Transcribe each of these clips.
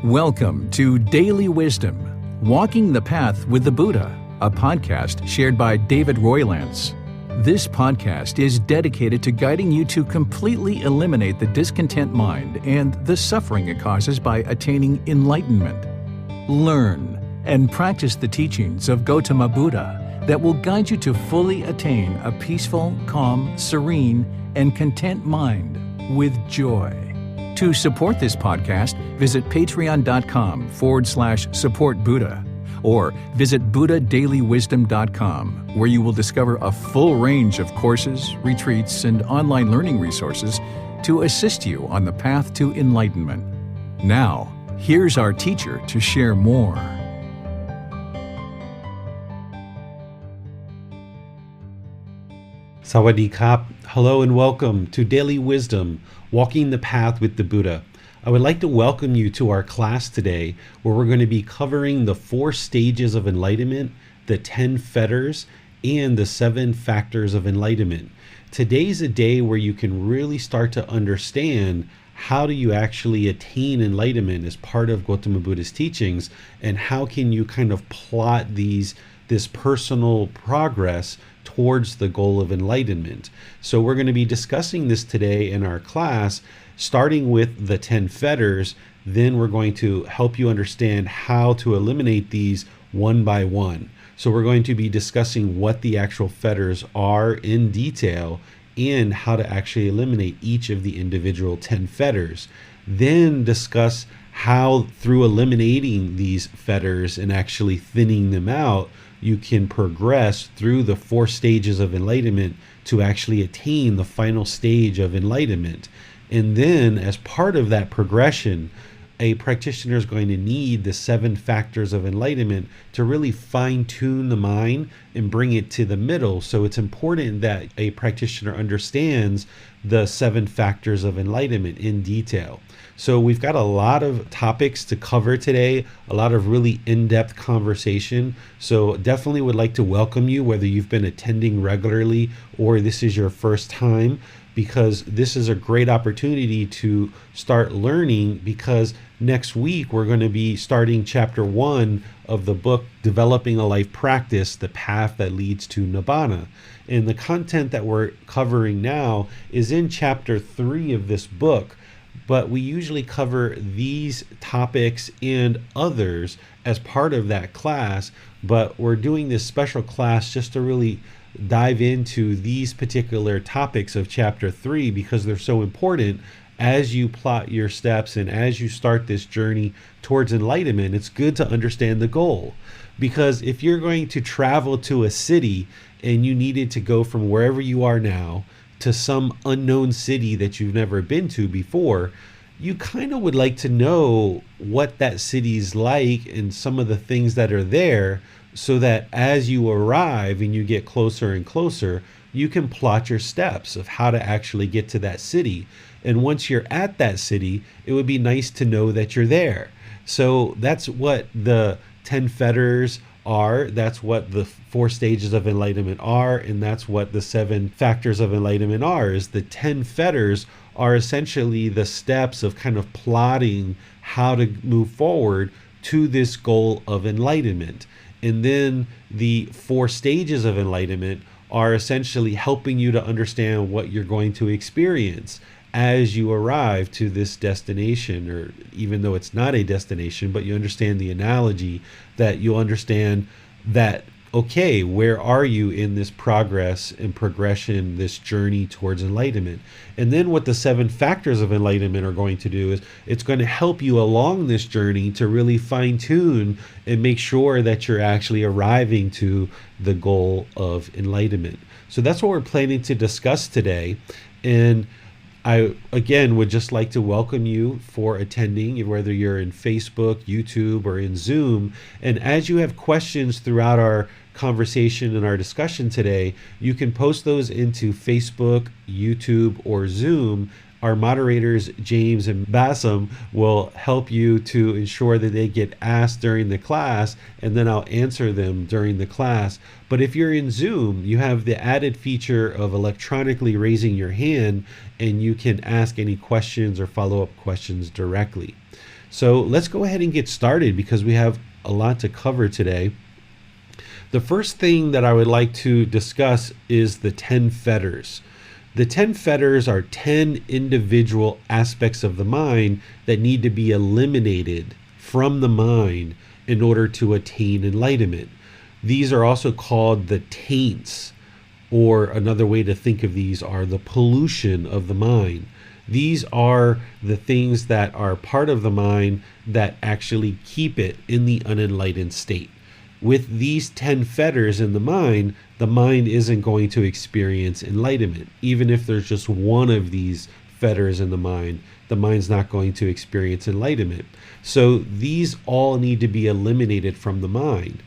Welcome to Daily Wisdom, Walking the Path with the Buddha, a podcast shared by David Roylance. This podcast is dedicated to guiding you to completely eliminate the discontent mind and the suffering it causes by attaining enlightenment. Learn and practice the teachings of Gotama Buddha that will guide you to fully attain a peaceful, calm, serene, and content mind with joy. To support this podcast, visit patreon.com/support Buddha or visit buddhadailywisdom.com, where you will discover a full range of courses, retreats, and online learning resources to assist you on the path to enlightenment. Now, here's our teacher to share more. Sawadee Kap. Hello and welcome to Daily Wisdom, Walking the Path with the Buddha. I would like to welcome you to our class today, where we're going to be covering the 4 stages of enlightenment, the 10 Fetters, and the 7 Factors of Enlightenment. Today's a day where you can really start to understand how do you actually attain enlightenment as part of Gotama Buddha's teachings, and how can you kind of plot this personal progress towards the goal of enlightenment. So we're going to be discussing this today in our class, starting with the 10 fetters. Then we're going to help you understand how to eliminate these one by one. So we're going to be discussing what the actual fetters are in detail and how to actually eliminate each of the individual 10 fetters. Then discuss how, through eliminating these fetters and actually thinning them out, you can progress through the 4 stages of enlightenment to actually attain the final stage of enlightenment. And then, as part of that progression, a practitioner is going to need the 7 factors of enlightenment to really fine-tune the mind and bring it to the middle. So it's important that a practitioner understands the 7 factors of enlightenment in detail. So we've got a lot of topics to cover today, a lot of really in-depth conversation. So definitely would like to welcome you, whether you've been attending regularly or this is your first time, because this is a great opportunity to start learning, because next week we're going to be starting chapter 1 of the book, Developing a Life Practice, The Path That Leads to Nibbana. And the content that we're covering now is in chapter 3 of this book. But we usually cover these topics and others as part of that class. But we're doing this special class just to really dive into these particular topics of chapter 3, because they're so important as you plot your steps and as you start this journey towards enlightenment. It's good to understand the goal, because if you're going to travel to a city and you needed to go from wherever you are now to some unknown city that you've never been to before, you kind of would like to know what that city's like and some of the things that are there, so that as you arrive and you get closer and closer, you can plot your steps of how to actually get to that city. And once you're at that city, it would be nice to know that you're there. So that's what the 10 fetters are, that's what the 4 stages of enlightenment are, and that's what the 7 factors of enlightenment are. Is the 10 fetters are essentially the steps of kind of plotting how to move forward to this goal of enlightenment. And then the 4 stages of enlightenment are essentially helping you to understand what you're going to experience as you arrive to this destination, or even though it's not a destination, but you understand the analogy, that you'll understand that, okay, where are you in this progress and progression, this journey towards enlightenment? And then what the 7 factors of enlightenment are going to do is it's going to help you along this journey to really fine-tune and make sure that you're actually arriving to the goal of enlightenment. So that's what we're planning to discuss today. And I, again, would just like to welcome you for attending, whether you're in Facebook, YouTube, or in Zoom. And as you have questions throughout our conversation and our discussion today, you can post those into Facebook, YouTube, or Zoom our moderators, James and Bassam, will help you to ensure that they get asked during the class, and then I'll answer them during the class. But if you're in Zoom, you have the added feature of electronically raising your hand, and you can ask any questions or follow-up questions directly. So let's go ahead and get started because we have a lot to cover today. The first thing that I would like to discuss is the 10 fetters. The 10 fetters are 10 individual aspects of the mind that need to be eliminated from the mind in order to attain enlightenment. These are also called the taints, or another way to think of these are the pollution of the mind. These are the things that are part of the mind that actually keep it in the unenlightened state. With these 10 fetters in the mind isn't going to experience enlightenment. Even if there's just one of these fetters in the mind's not going to experience enlightenment. So these all need to be eliminated from the mind.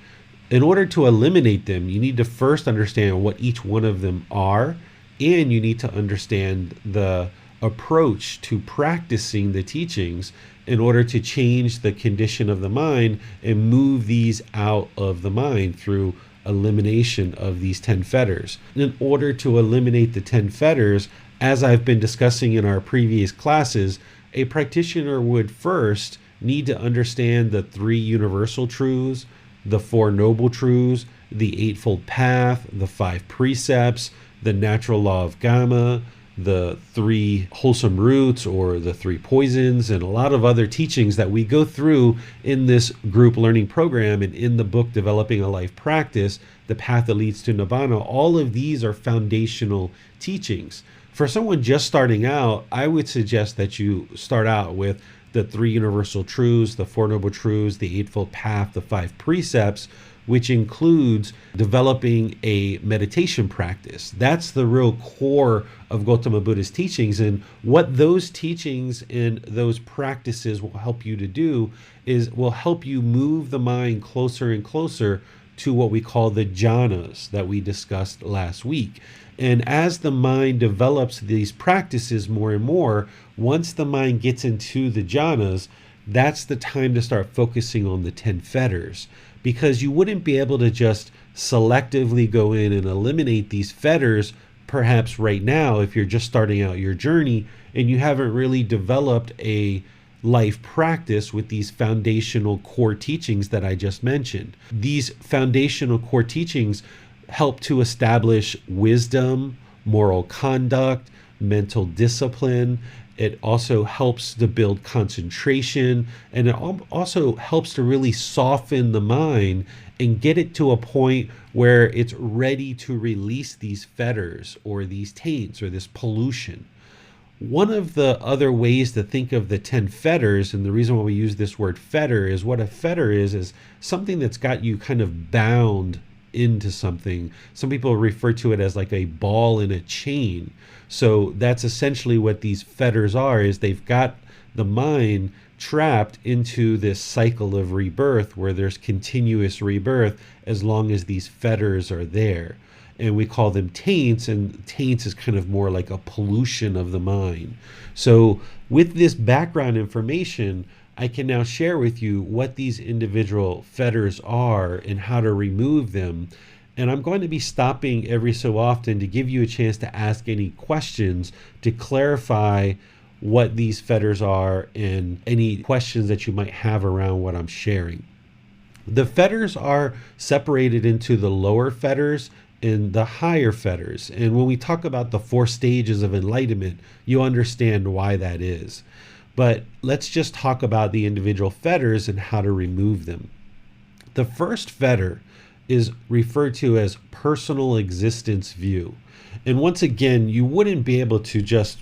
In order to eliminate them, you need to first understand what each one of them are, and you need to understand the approach to practicing the teachings in order to change the condition of the mind and move these out of the mind through elimination of these 10 fetters. In order to eliminate the 10 fetters, as I've been discussing in our previous classes, a practitioner would first need to understand the 3 universal truths, the 4 noble truths, the Eightfold Path, the 5 precepts, the natural law of Gama, the 3 wholesome roots or the 3 poisons, and a lot of other teachings that we go through in this group learning program and in the book Developing a Life Practice, The Path That Leads to Nibbana. All of these are foundational teachings. For someone just starting out, I would suggest that you start out with the 3 universal truths, the 4 noble truths, the Eightfold Path, the 5 precepts, which includes developing a meditation practice. That's the real core of Gotama Buddha's teachings. And what those teachings and those practices will help you to do is will help you move the mind closer and closer to what we call the jhanas that we discussed last week. And as the mind develops these practices more and more, once the mind gets into the jhanas, that's the time to start focusing on the 10 fetters. Because you wouldn't be able to just selectively go in and eliminate these fetters perhaps right now if you're just starting out your journey and you haven't really developed a life practice with these foundational core teachings that I just mentioned. These foundational core teachings help to establish wisdom, moral conduct, mental discipline. It also helps to build concentration, and it also helps to really soften the mind and get it to a point where it's ready to release these fetters or these taints or this pollution. One of the other ways to think of the 10 fetters, and the reason why we use this word fetter, is what a fetter is something that's got you kind of bound into something. Some people refer to it as like a ball in a chain. So that's essentially what these fetters are, is they've got the mind trapped into this cycle of rebirth where there's continuous rebirth as long as these fetters are there. And we call them taints, and taints is kind of more like a pollution of the mind. So with this background information, I can now share with you what these individual fetters are and how to remove them. And I'm going to be stopping every so often to give you a chance to ask any questions to clarify what these fetters are and any questions that you might have around what I'm sharing. The fetters are separated into the lower fetters and the higher fetters. And when we talk about the 4 stages of enlightenment, you understand why that is. But let's just talk about the individual fetters and how to remove them. The first fetter is referred to as personal existence view. And once again, you wouldn't be able to just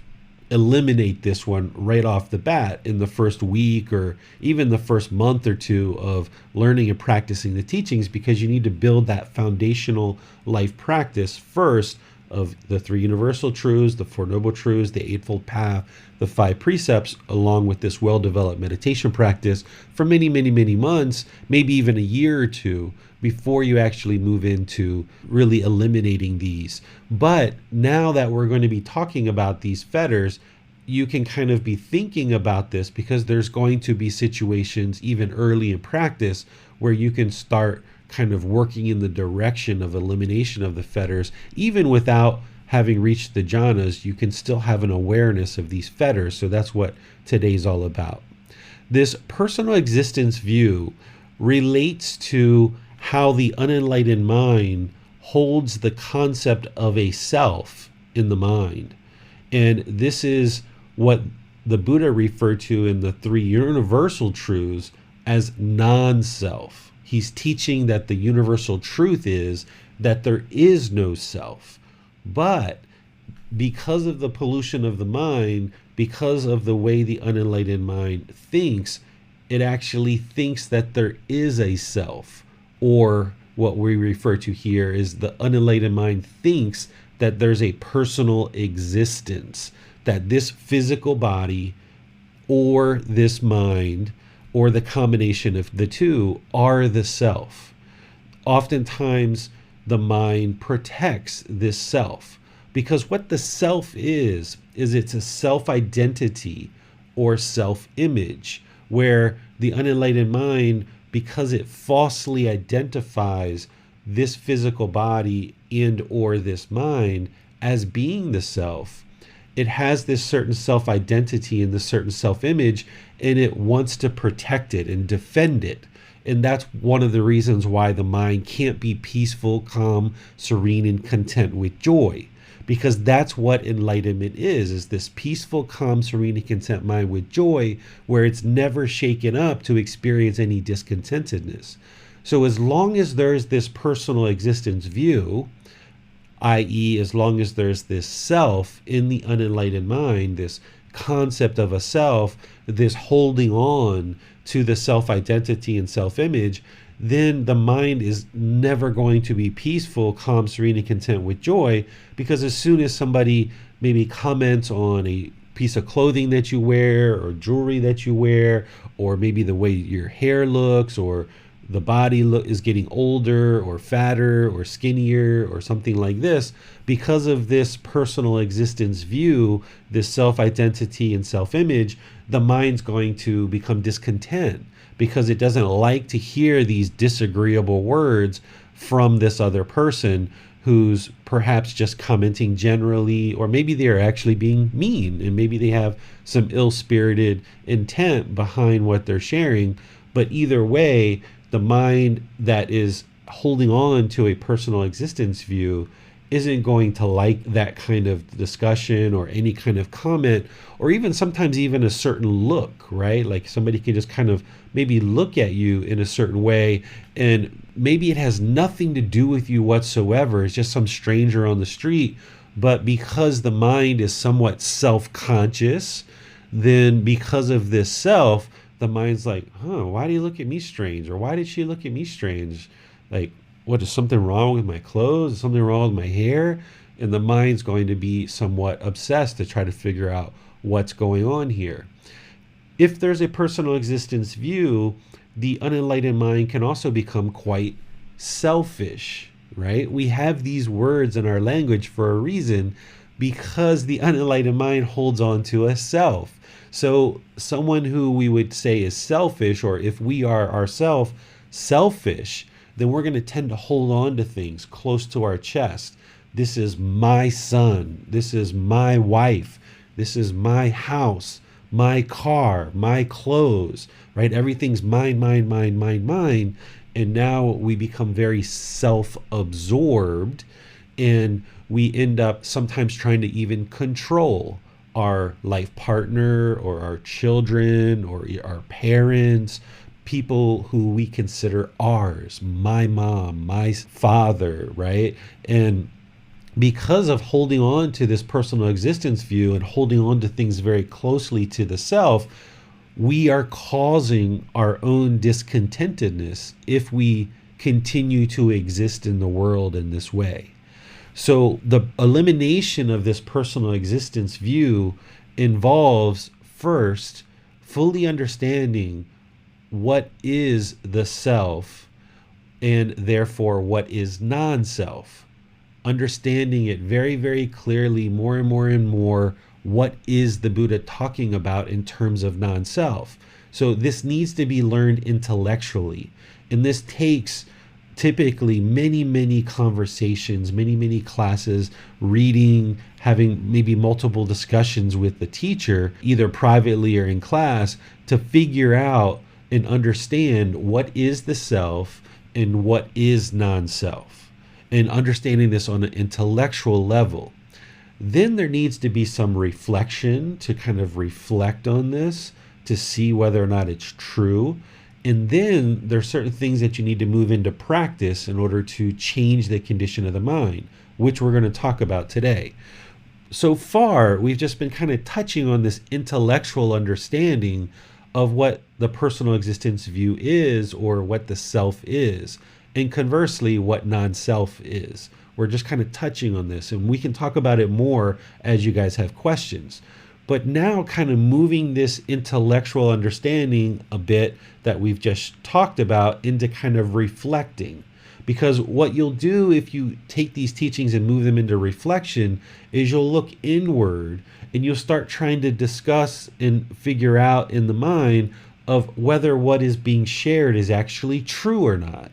eliminate this one right off the bat in the first week or even the first month or 2 of learning and practicing the teachings, because you need to build that foundational life practice first of the 3 universal truths, the 4 noble truths, the Eightfold Path, the 5 precepts, along with this well-developed meditation practice for many, many, many months, maybe even a year or 2 before you actually move into really eliminating these. But now that we're going to be talking about these fetters, you can kind of be thinking about this, because there's going to be situations even early in practice where you can start kind of working in the direction of elimination of the fetters. Even without having reached the jhanas, you can still have an awareness of these fetters. So that's what today's all about. This personal existence view relates to how the unenlightened mind holds the concept of a self in the mind. And this is what the Buddha referred to in the three universal truths as non-self. He's teaching that the universal truth is that there is no self. But because of the pollution of the mind, because of the way the unenlightened mind thinks, it actually thinks that there is a self, or what we refer to here is the unenlightened mind thinks that there's a personal existence, that this physical body or this mind or the combination of the two are the self. Oftentimes, the mind protects this self, because what the self is it's a self-identity or self-image, where the unenlightened mind, because it falsely identifies this physical body and or this mind as being the self, it has this certain self-identity and this certain self-image, and it wants to protect it and defend it. And that's one of the reasons why the mind can't be peaceful, calm, serene, and content with joy. Because that's what enlightenment is this peaceful, calm, serene, and content mind with joy, where it's never shaken up to experience any discontentedness. So as long as there's this personal existence view, i.e., as long as there's this self in the unenlightened mind, this concept of a self, this holding on to the self-identity and self-image, then the mind is never going to be peaceful, calm, serene, and content with joy. Because as soon as somebody maybe comments on a piece of clothing that you wear, or jewelry that you wear, or maybe the way your hair looks, or the body is getting older or fatter or skinnier or something like this, because of this personal existence view, this self-identity and self-image, the mind's going to become discontent, because it doesn't like to hear these disagreeable words from this other person who's perhaps just commenting generally, or maybe they're actually being mean, and maybe they have some ill-spirited intent behind what they're sharing. But either way, the mind that is holding on to a personal existence view isn't going to like that kind of discussion or any kind of comment, or even sometimes even a certain look, right? Like somebody can just kind of maybe look at you in a certain way, and maybe it has nothing to do with you whatsoever. It's just some stranger on the street. But because the mind is somewhat self-conscious, then because of this self, the mind's like, why do you look at me strange? Or why did she look at me strange? Like, what, is something wrong with my clothes? Is something wrong with my hair? And the mind's going to be somewhat obsessed to try to figure out what's going on here. If there's a personal existence view, the unenlightened mind can also become quite selfish, right? We have these words in our language for a reason, because the unenlightened mind holds on to a self. So someone who we would say is selfish, or if we are ourselves selfish, then we're going to tend to hold on to things close to our chest. This is my son. This is my wife. This is my house, my car, my clothes, right? Everything's mine, mine, mine, mine, mine. And now we become very self-absorbed, and we end up sometimes trying to even control our life partner or our children or our parents, people who we consider ours, my mom, my father, right? And because of holding on to this personal existence view and holding on to things very closely to the self, we are causing our own discontentedness if we continue to exist in the world in this way. So the elimination of this personal existence view involves first fully understanding what is the self, and therefore what is non-self. Understanding it very, very clearly, more and more and more, what is the Buddha talking about in terms of non-self. So this needs to be learned intellectually. And this takes typically many conversations, many classes, reading, having maybe multiple discussions with the teacher, either privately or in class, to figure out and understand what is the self and what is non-self, and understanding this on an intellectual level. Then there needs to be some reflection to kind of reflect on this to see whether or not it's true. And then there's certain things that you need to move into practice in order to change the condition of the mind, which we're going to talk about today. So far, we've just been kind of touching on this intellectual understanding of what the personal existence view is, or what the self is, and conversely, what non-self is. We're just kind of touching on this, and we can talk about it more as you guys have questions. But now kind of moving this intellectual understanding a bit that we've just talked about into kind of reflecting. Because what you'll do if you take these teachings and move them into reflection is you'll look inward and you'll start trying to discuss and figure out in the mind of whether what is being shared is actually true or not.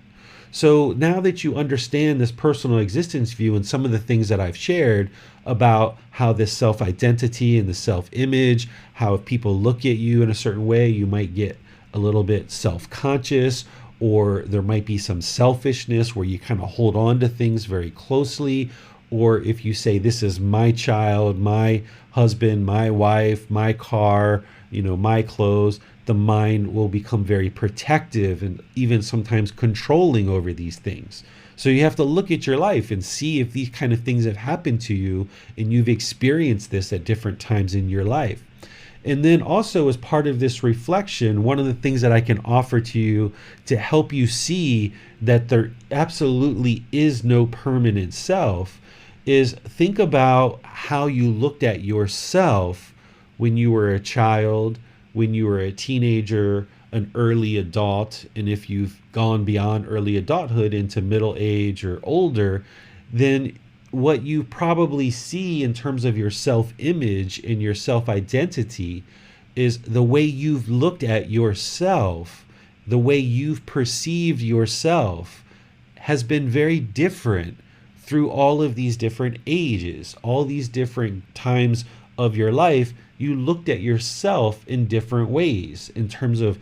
So now that you understand this personal existence view and some of the things that I've shared about how this self-identity and the self-image, how if people look at you in a certain way, you might get a little bit self-conscious, or there might be some selfishness where you kind of hold on to things very closely. Or if you say, this is my child, my husband, my wife, my car, my clothes, the mind will become very protective and even sometimes controlling over these things. So you have to look at your life and see if these kind of things have happened to you and you've experienced this at different times in your life. And then also, as part of this reflection, one of the things that I can offer to you to help you see that there absolutely is no permanent self is think about how you looked at yourself when you were a child, when you were a teenager, an early adult, and if you've gone beyond early adulthood into middle age or older, then what you probably see in terms of your self-image and your self-identity is the way you've looked at yourself, the way you've perceived yourself has been very different through all of these different ages, all these different times of your life. You looked at yourself in different ways in terms of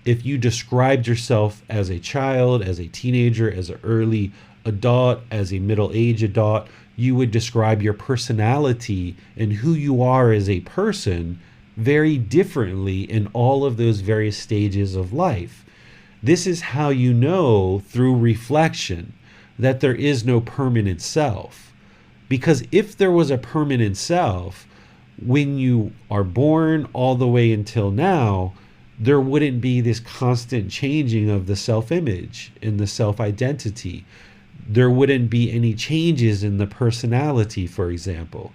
if you described yourself as a child, as a teenager, as an early adult, as a middle-aged adult, you would describe your personality and who you are as a person very differently in all of those various stages of life. This is how you know through reflection that there is no permanent self. Because if there was a permanent self, when you are born all the way until now, there wouldn't be this constant changing of the self-image and the self-identity. There wouldn't be any changes in the personality, for example.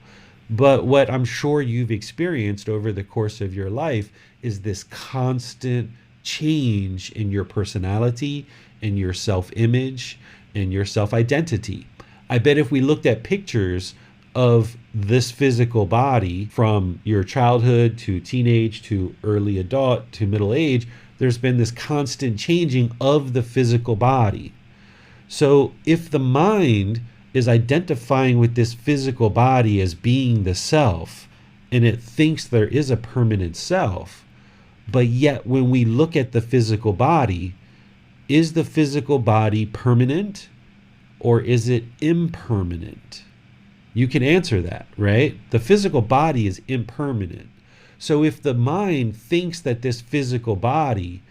But what I'm sure you've experienced over the course of your life is this constant change in your personality and your self-image and your self-identity. I bet if we looked at pictures of this physical body from your childhood to teenage to early adult to middle age, there's been this constant changing of the physical body. So if the mind is identifying with this physical body as being the self, and it thinks there is a permanent self, but yet when we look at the physical body, is the physical body permanent or is it impermanent? You can answer that, right? The physical body is impermanent. So if the mind thinks that this physical body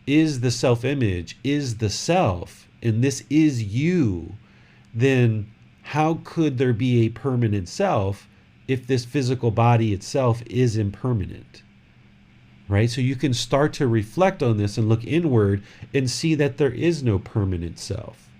is the self-image, is the self, and this is you, then how could there be a permanent self if this physical body itself is impermanent? Right? So you can start to reflect on this and look inward and see that there is no permanent self.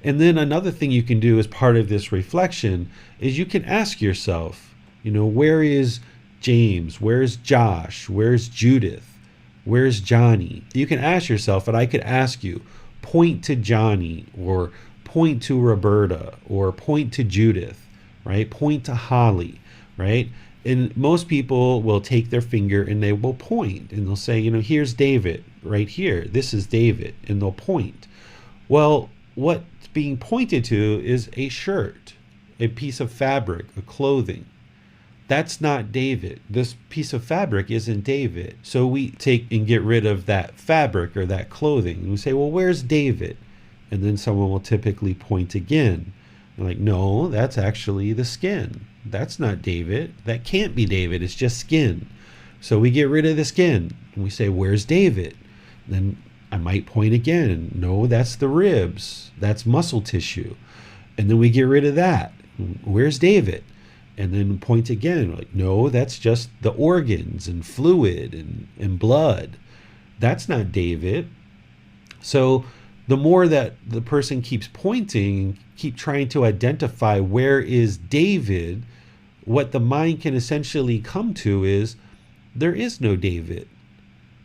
And then another thing you can do as part of this reflection is you can ask yourself, where is James? Where's Josh? Where's Judith? Where's Johnny? You can ask yourself, and I could ask you, point to Johnny, or point to Roberta, or point to Judith, right? Point to Holly, right? And most people will take their finger and they will point and they'll say, here's David right here. This is David. And they'll point. Well, what's being pointed to is a shirt, a piece of fabric, a clothing. That's not David. This piece of fabric isn't David. So we take and get rid of that fabric or that clothing. And we say, well, where's David? And then someone will typically point again. They're like, no, that's actually the skin. That's not David. That can't be David. It's just skin. So we get rid of the skin and we say, where's David? Then I might point again. No, that's the ribs. That's muscle tissue. And then we get rid of that. Where's David? And then point again. We're like, no, that's just the organs and fluid and blood. That's not David. So the more that the person keeps pointing, keep trying to identify where is David, what the mind can essentially come to is there is no David.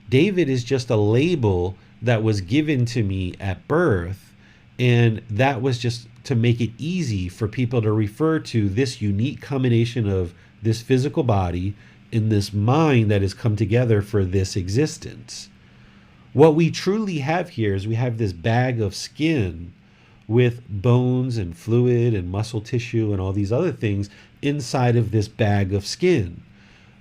David is just a label that was given to me at birth, and that was just to make it easy for people to refer to this unique combination of this physical body and this mind that has come together for this existence. What we truly have here is we have this bag of skin with bones and fluid and muscle tissue and all these other things inside of this bag of skin.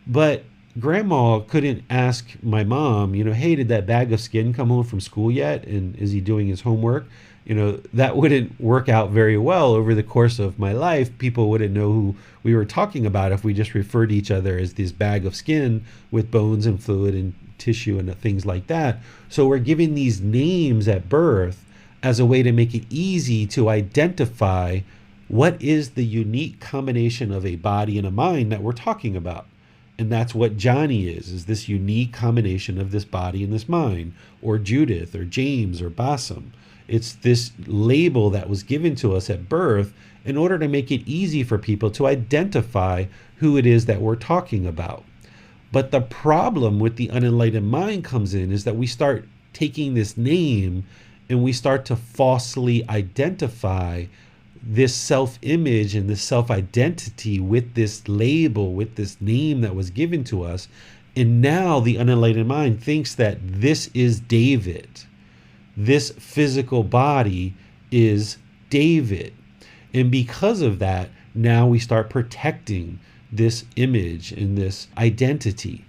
But grandma couldn't ask my mom, hey, did that bag of skin come home from school yet? And is he doing his homework? That wouldn't work out very well over the course of my life. People wouldn't know who we were talking about if we just referred to each other as this bag of skin with bones and fluid and tissue and things like that. So we're giving these names at birth as a way to make it easy to identify what is the unique combination of a body and a mind that we're talking about. And that's what Johnny is this unique combination of this body and this mind, or Judith or James or Bassam. It's this label that was given to us at birth in order to make it easy for people to identify who it is that we're talking about. But the problem with the unenlightened mind comes in is that we start taking this name and we start to falsely identify this self-image and this self-identity with this label, with this name that was given to us. And now the unenlightened mind thinks that this is David. This physical body is David. And because of that, now we start protecting this image and this identity.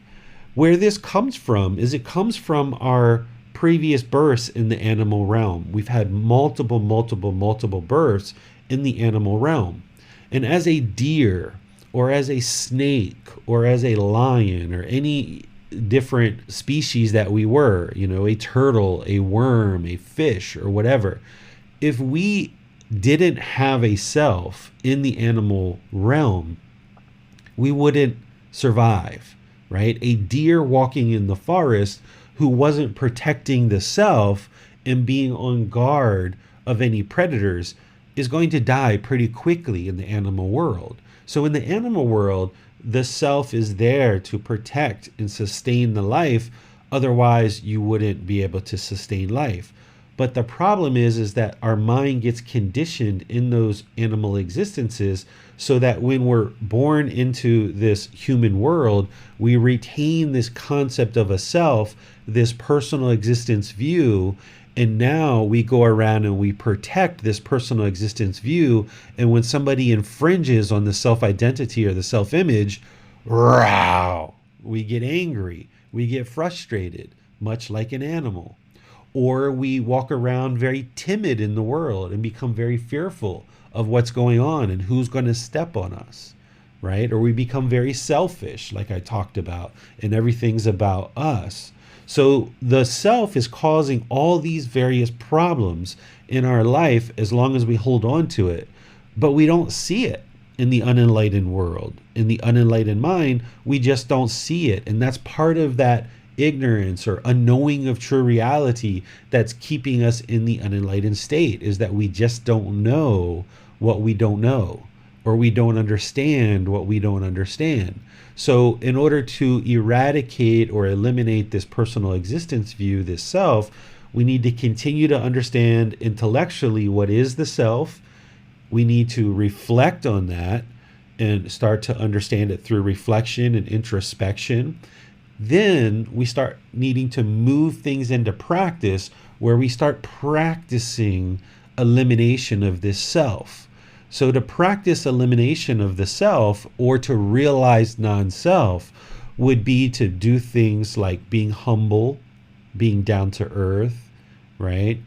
Where this comes from is it comes from our previous births in the animal realm. We've had multiple births in the animal realm. And as a deer or as a snake or as a lion or any different species that we were, a turtle, a worm, a fish, or whatever, if we didn't have a self in the animal realm, we wouldn't survive, right? A deer walking in the forest who wasn't protecting the self and being on guard of any predators is going to die pretty quickly in the animal world. So in the animal world, the self is there to protect and sustain the life. Otherwise, you wouldn't be able to sustain life. But the problem is that our mind gets conditioned in those animal existences so that when we're born into this human world, we retain this concept of a self, this personal existence view, and now we go around and we protect this personal existence view. And when somebody infringes on the self-identity or the self-image, we get angry, we get frustrated, much like an animal. Or we walk around very timid in the world and become very fearful of what's going on and who's going to step on us, right? Or we become very selfish, like I talked about, and everything's about us. So the self is causing all these various problems in our life as long as we hold on to it, but we don't see it in the unenlightened world. In the unenlightened mind, we just don't see it. And that's part of that ignorance or unknowing of true reality that's keeping us in the unenlightened state, is that we just don't know what we don't know, or we don't understand what we don't understand. So in order to eradicate or eliminate this personal existence view, this self, we need to continue to understand intellectually what is the self. We need to reflect on that and start to understand it through reflection and introspection, then we start needing to move things into practice where we start practicing elimination of this self. So to practice elimination of the self, or to realize non-self, would be to do things like being humble, being down to earth, right?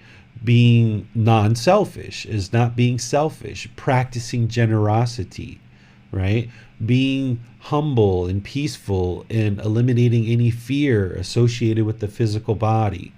Being non-selfish is not being selfish, practicing generosity, right? Being humble and peaceful and eliminating any fear associated with the physical body.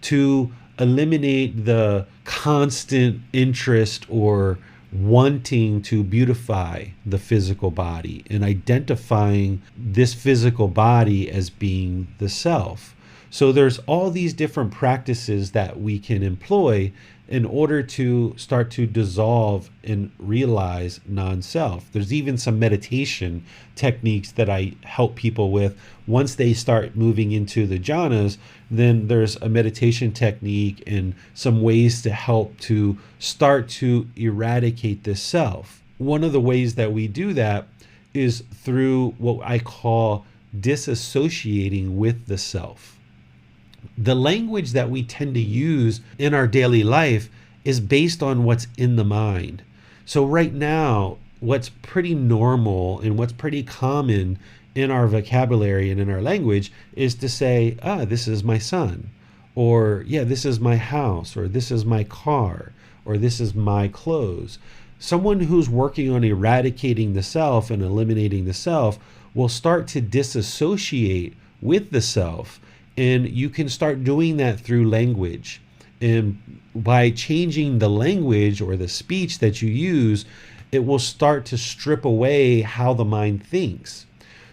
To eliminate the constant interest or wanting to beautify the physical body and identifying this physical body as being the self. So there's all these different practices that we can employ in order to start to dissolve and realize non-self. There's even some meditation techniques that I help people with. Once they start moving into the jhanas, then there's a meditation technique and some ways to help to start to eradicate this self. One of the ways that we do that is through what I call disassociating with the self. The language that we tend to use in our daily life is based on what's in the mind. So right now, what's pretty normal and what's pretty common in our vocabulary and in our language is to say, this is my son, or yeah, this is my house, or this is my car, or this is my clothes. Someone who's working on eradicating the self and eliminating the self will start to disassociate with the self. And you can start doing that through language. And by changing the language or the speech that you use, it will start to strip away how the mind thinks.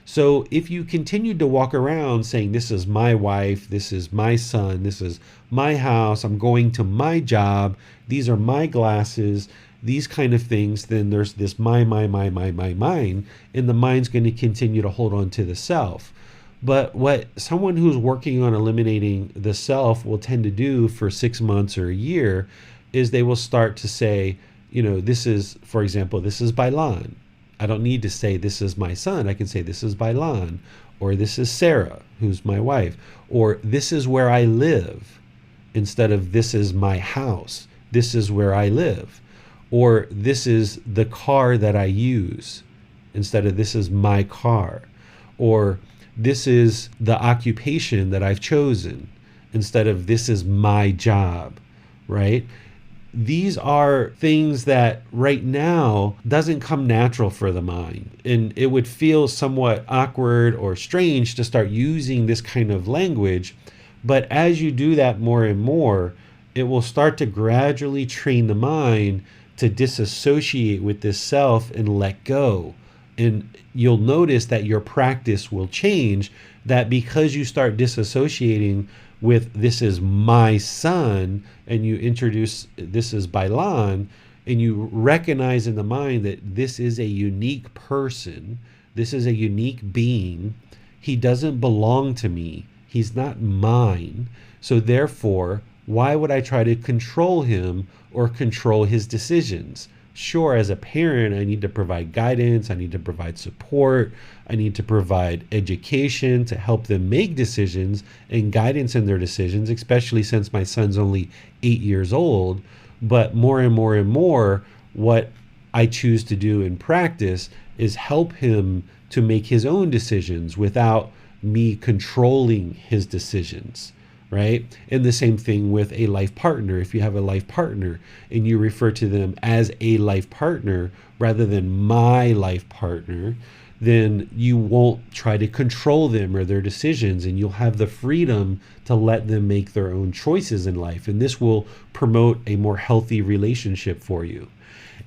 So if you continue to walk around saying, this is my wife, this is my son, this is my house, I'm going to my job, these are my glasses, these kind of things, then there's this my, and the mind's going to continue to hold on to the self. But what someone who's working on eliminating the self will tend to do for 6 months or a year is they will start to say, this is, for example, this is Bailan. I don't need to say this is my son. I can say this is Bailan, or this is Sarah, who's my wife, or this is where I live, instead of this is my house. This is where I live. Or this is the car that I use, instead of this is my car. Or this is the occupation that I've chosen, instead of this is my job, right? These are things that right now doesn't come natural for the mind. And it would feel somewhat awkward or strange to start using this kind of language. But as you do that more and more, it will start to gradually train the mind to disassociate with this self and let go. And you'll notice that your practice will change, that because you start disassociating with this is my son, and you introduce this is Bailan, and you recognize in the mind that this is a unique person, this is a unique being, he doesn't belong to me, he's not mine, so therefore, why would I try to control him or control his decisions? Sure, as a parent, I need to provide guidance, I need to provide support, I need to provide education to help them make decisions and guidance in their decisions, especially since my son's only 8 years old. But more and more and more, what I choose to do in practice is help him to make his own decisions without me controlling his decisions. Right? And the same thing with a life partner. If you have a life partner and you refer to them as a life partner rather than my life partner, then you won't try to control them or their decisions, and you'll have the freedom to let them make their own choices in life. And this will promote a more healthy relationship for you.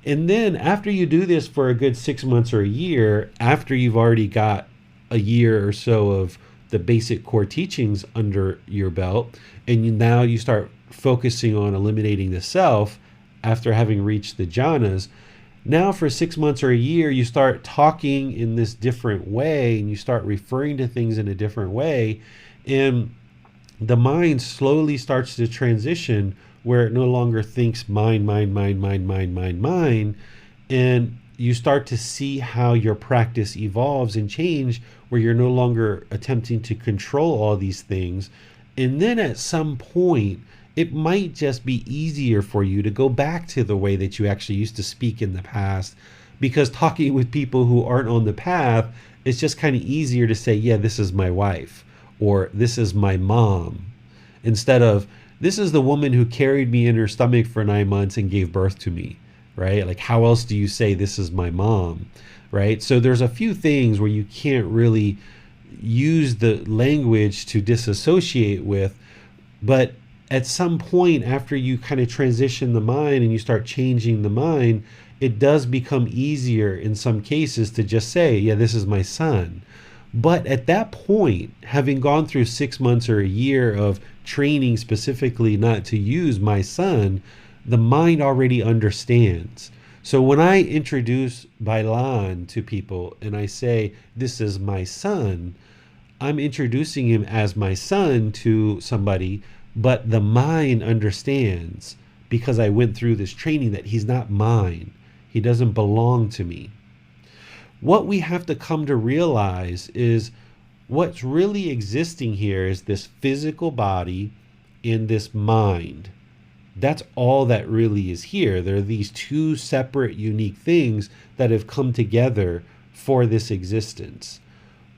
And then after you do this for a good 6 months or a year, after you've already got a year or so of the basic core teachings under your belt, and now you start focusing on eliminating the self after having reached the jhanas, now for 6 months or a year, you start talking in this different way, and you start referring to things in a different way, and the mind slowly starts to transition where it no longer thinks mine, and you start to see how your practice evolves and change, where you're no longer attempting to control all these things. And then at some point, it might just be easier for you to go back to the way that you actually used to speak in the past, because talking with people who aren't on the path, it's just kind of easier to say, yeah, this is my wife, or this is my mom, instead of, this is the woman who carried me in her stomach for 9 months and gave birth to me, right? Like, how else do you say this is my mom, right? So there's a few things where you can't really use the language to disassociate with, but at some point after you kind of transition the mind and you start changing the mind, it does become easier in some cases to just say, yeah, this is my son. But at that point, having gone through 6 months or a year of training specifically not to use my son, the mind already understands. So when I introduce Bailan to people and I say, this is my son, I'm introducing him as my son to somebody, but the mind understands, because I went through this training, that he's not mine. He doesn't belong to me. What we have to come to realize is what's really existing here is this physical body and this mind. That's all that really is here. There are these two separate, unique things that have come together for this existence.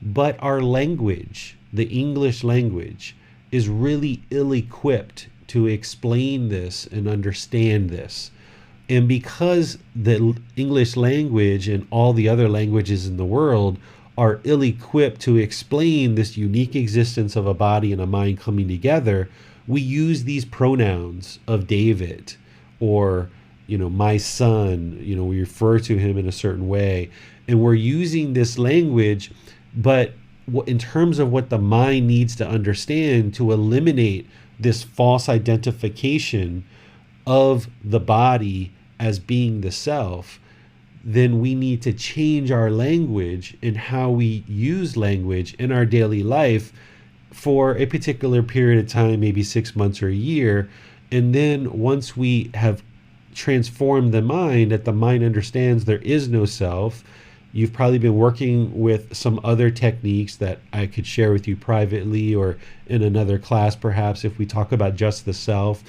But our language, the English language, is really ill-equipped to explain this and understand this. And because the English language and all the other languages in the world are ill-equipped to explain this unique existence of a body and a mind coming together, we use these pronouns of David, or, my son, we refer to him in a certain way. And we're using this language, but in terms of what the mind needs to understand to eliminate this false identification of the body as being the self, then we need to change our language and how we use language in our daily life for a particular period of time, maybe 6 months or a year. And then once we have transformed the mind, that the mind understands there is no self, you've probably been working with some other techniques that I could share with you privately or in another class, perhaps, if we talk about just the self,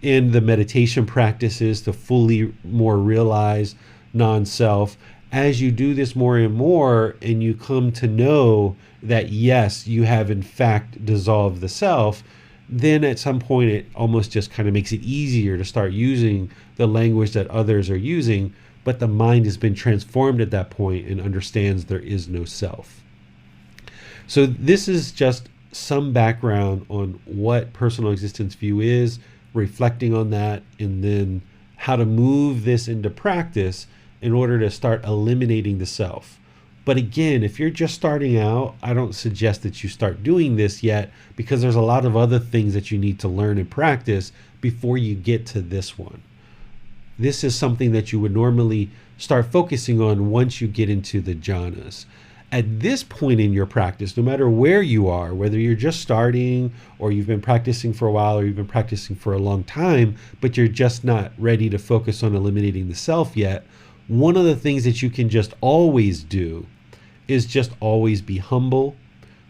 and the meditation practices to fully more realize non-self. As you do this more and more, and you come to know that, yes, you have in fact dissolved the self, then at some point it almost just kind of makes it easier to start using the language that others are using, but the mind has been transformed at that point and understands there is no self. So this is just some background on what personal existence view is, reflecting on that, and then how to move this into practice in order to start eliminating the self. But again, if you're just starting out, I don't suggest that you start doing this yet, because there's a lot of other things that you need to learn and practice before you get to this one. This is something that you would normally start focusing on once you get into the jhanas. At this point in your practice, no matter where you are, whether you're just starting or you've been practicing for a while or you've been practicing for a long time, but you're just not ready to focus on eliminating the self yet, one of the things that you can just always do is just always be humble,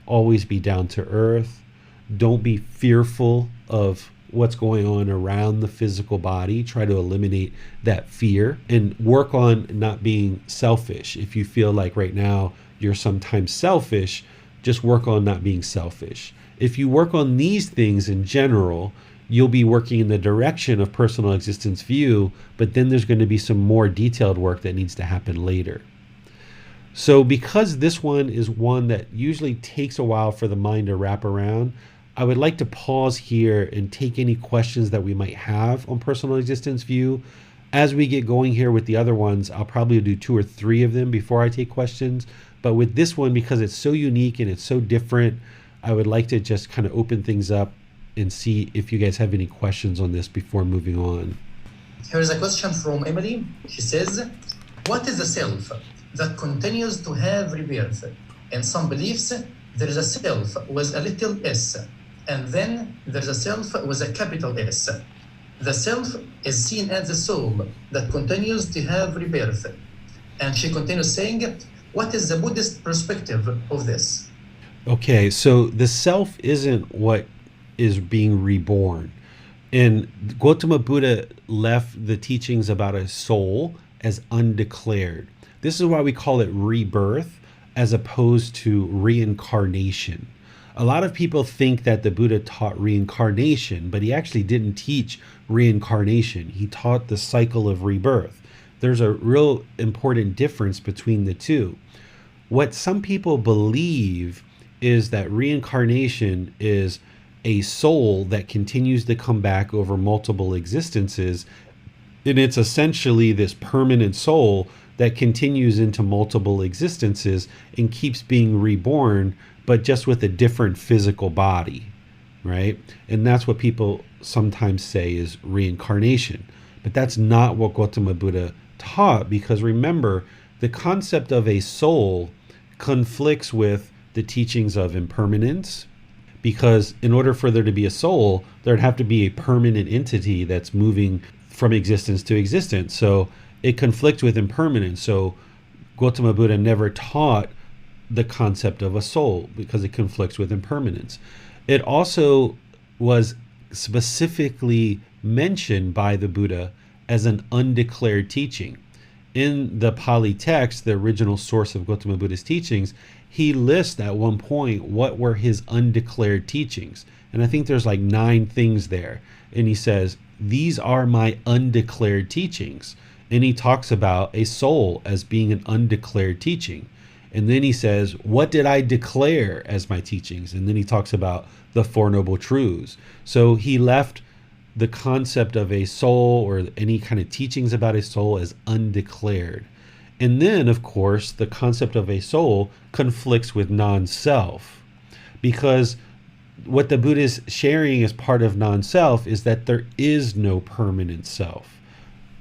always be down to earth. Don't be fearful of what's going on around the physical body. Try to eliminate that fear and work on not being selfish. If you feel like right now you're sometimes selfish, just work on not being selfish. If you work on these things in general, you'll be working in the direction of personal existence view, but then there's going to be some more detailed work that needs to happen later. So because this one is one that usually takes a while for the mind to wrap around, I would like to pause here and take any questions that we might have on personal existence view. As we get going here with the other ones, I'll probably do 2 or 3 of them before I take questions. But with this one, because it's so unique and it's so different, I would like to just kind of open things up and see if you guys have any questions on this before moving on. Here's a question from Emily. She says, what is the self that continues to have rebirth? In some beliefs, there is a self with a little s, and then there's a self with a capital S. The self is seen as the soul that continues to have rebirth. And she continues saying, what is the Buddhist perspective of this? Okay, so the self isn't what is being reborn. And Gautama Buddha left the teachings about a soul as undeclared. This is why we call it rebirth as opposed to reincarnation. A lot of people think that the Buddha taught reincarnation, but he actually didn't teach reincarnation. He taught the cycle of rebirth. There's a real important difference between the two. What some people believe is that reincarnation is a soul that continues to come back over multiple existences, and it's essentially this permanent soul that continues into multiple existences and keeps being reborn, but just with a different physical body, right? And that's what people sometimes say is reincarnation. But that's not what Gautama Buddha taught, because remember, the concept of a soul conflicts with the teachings of impermanence, because in order for there to be a soul, there'd have to be a permanent entity that's moving from existence to existence. So it conflicts with impermanence. So Gautama Buddha never taught the concept of a soul because it conflicts with impermanence. It also was specifically mentioned by the Buddha as an undeclared teaching. In the Pali text, the original source of Gautama Buddha's teachings, he lists at one point what were his undeclared teachings. And I think there's like 9 things there. And he says, these are my undeclared teachings. And he talks about a soul as being an undeclared teaching. And then he says, what did I declare as my teachings? And then he talks about the Four Noble Truths. So he left the concept of a soul or any kind of teachings about a soul as undeclared. And then, of course, the concept of a soul conflicts with non-self, because what the Buddha is sharing as part of non-self is that there is no permanent self.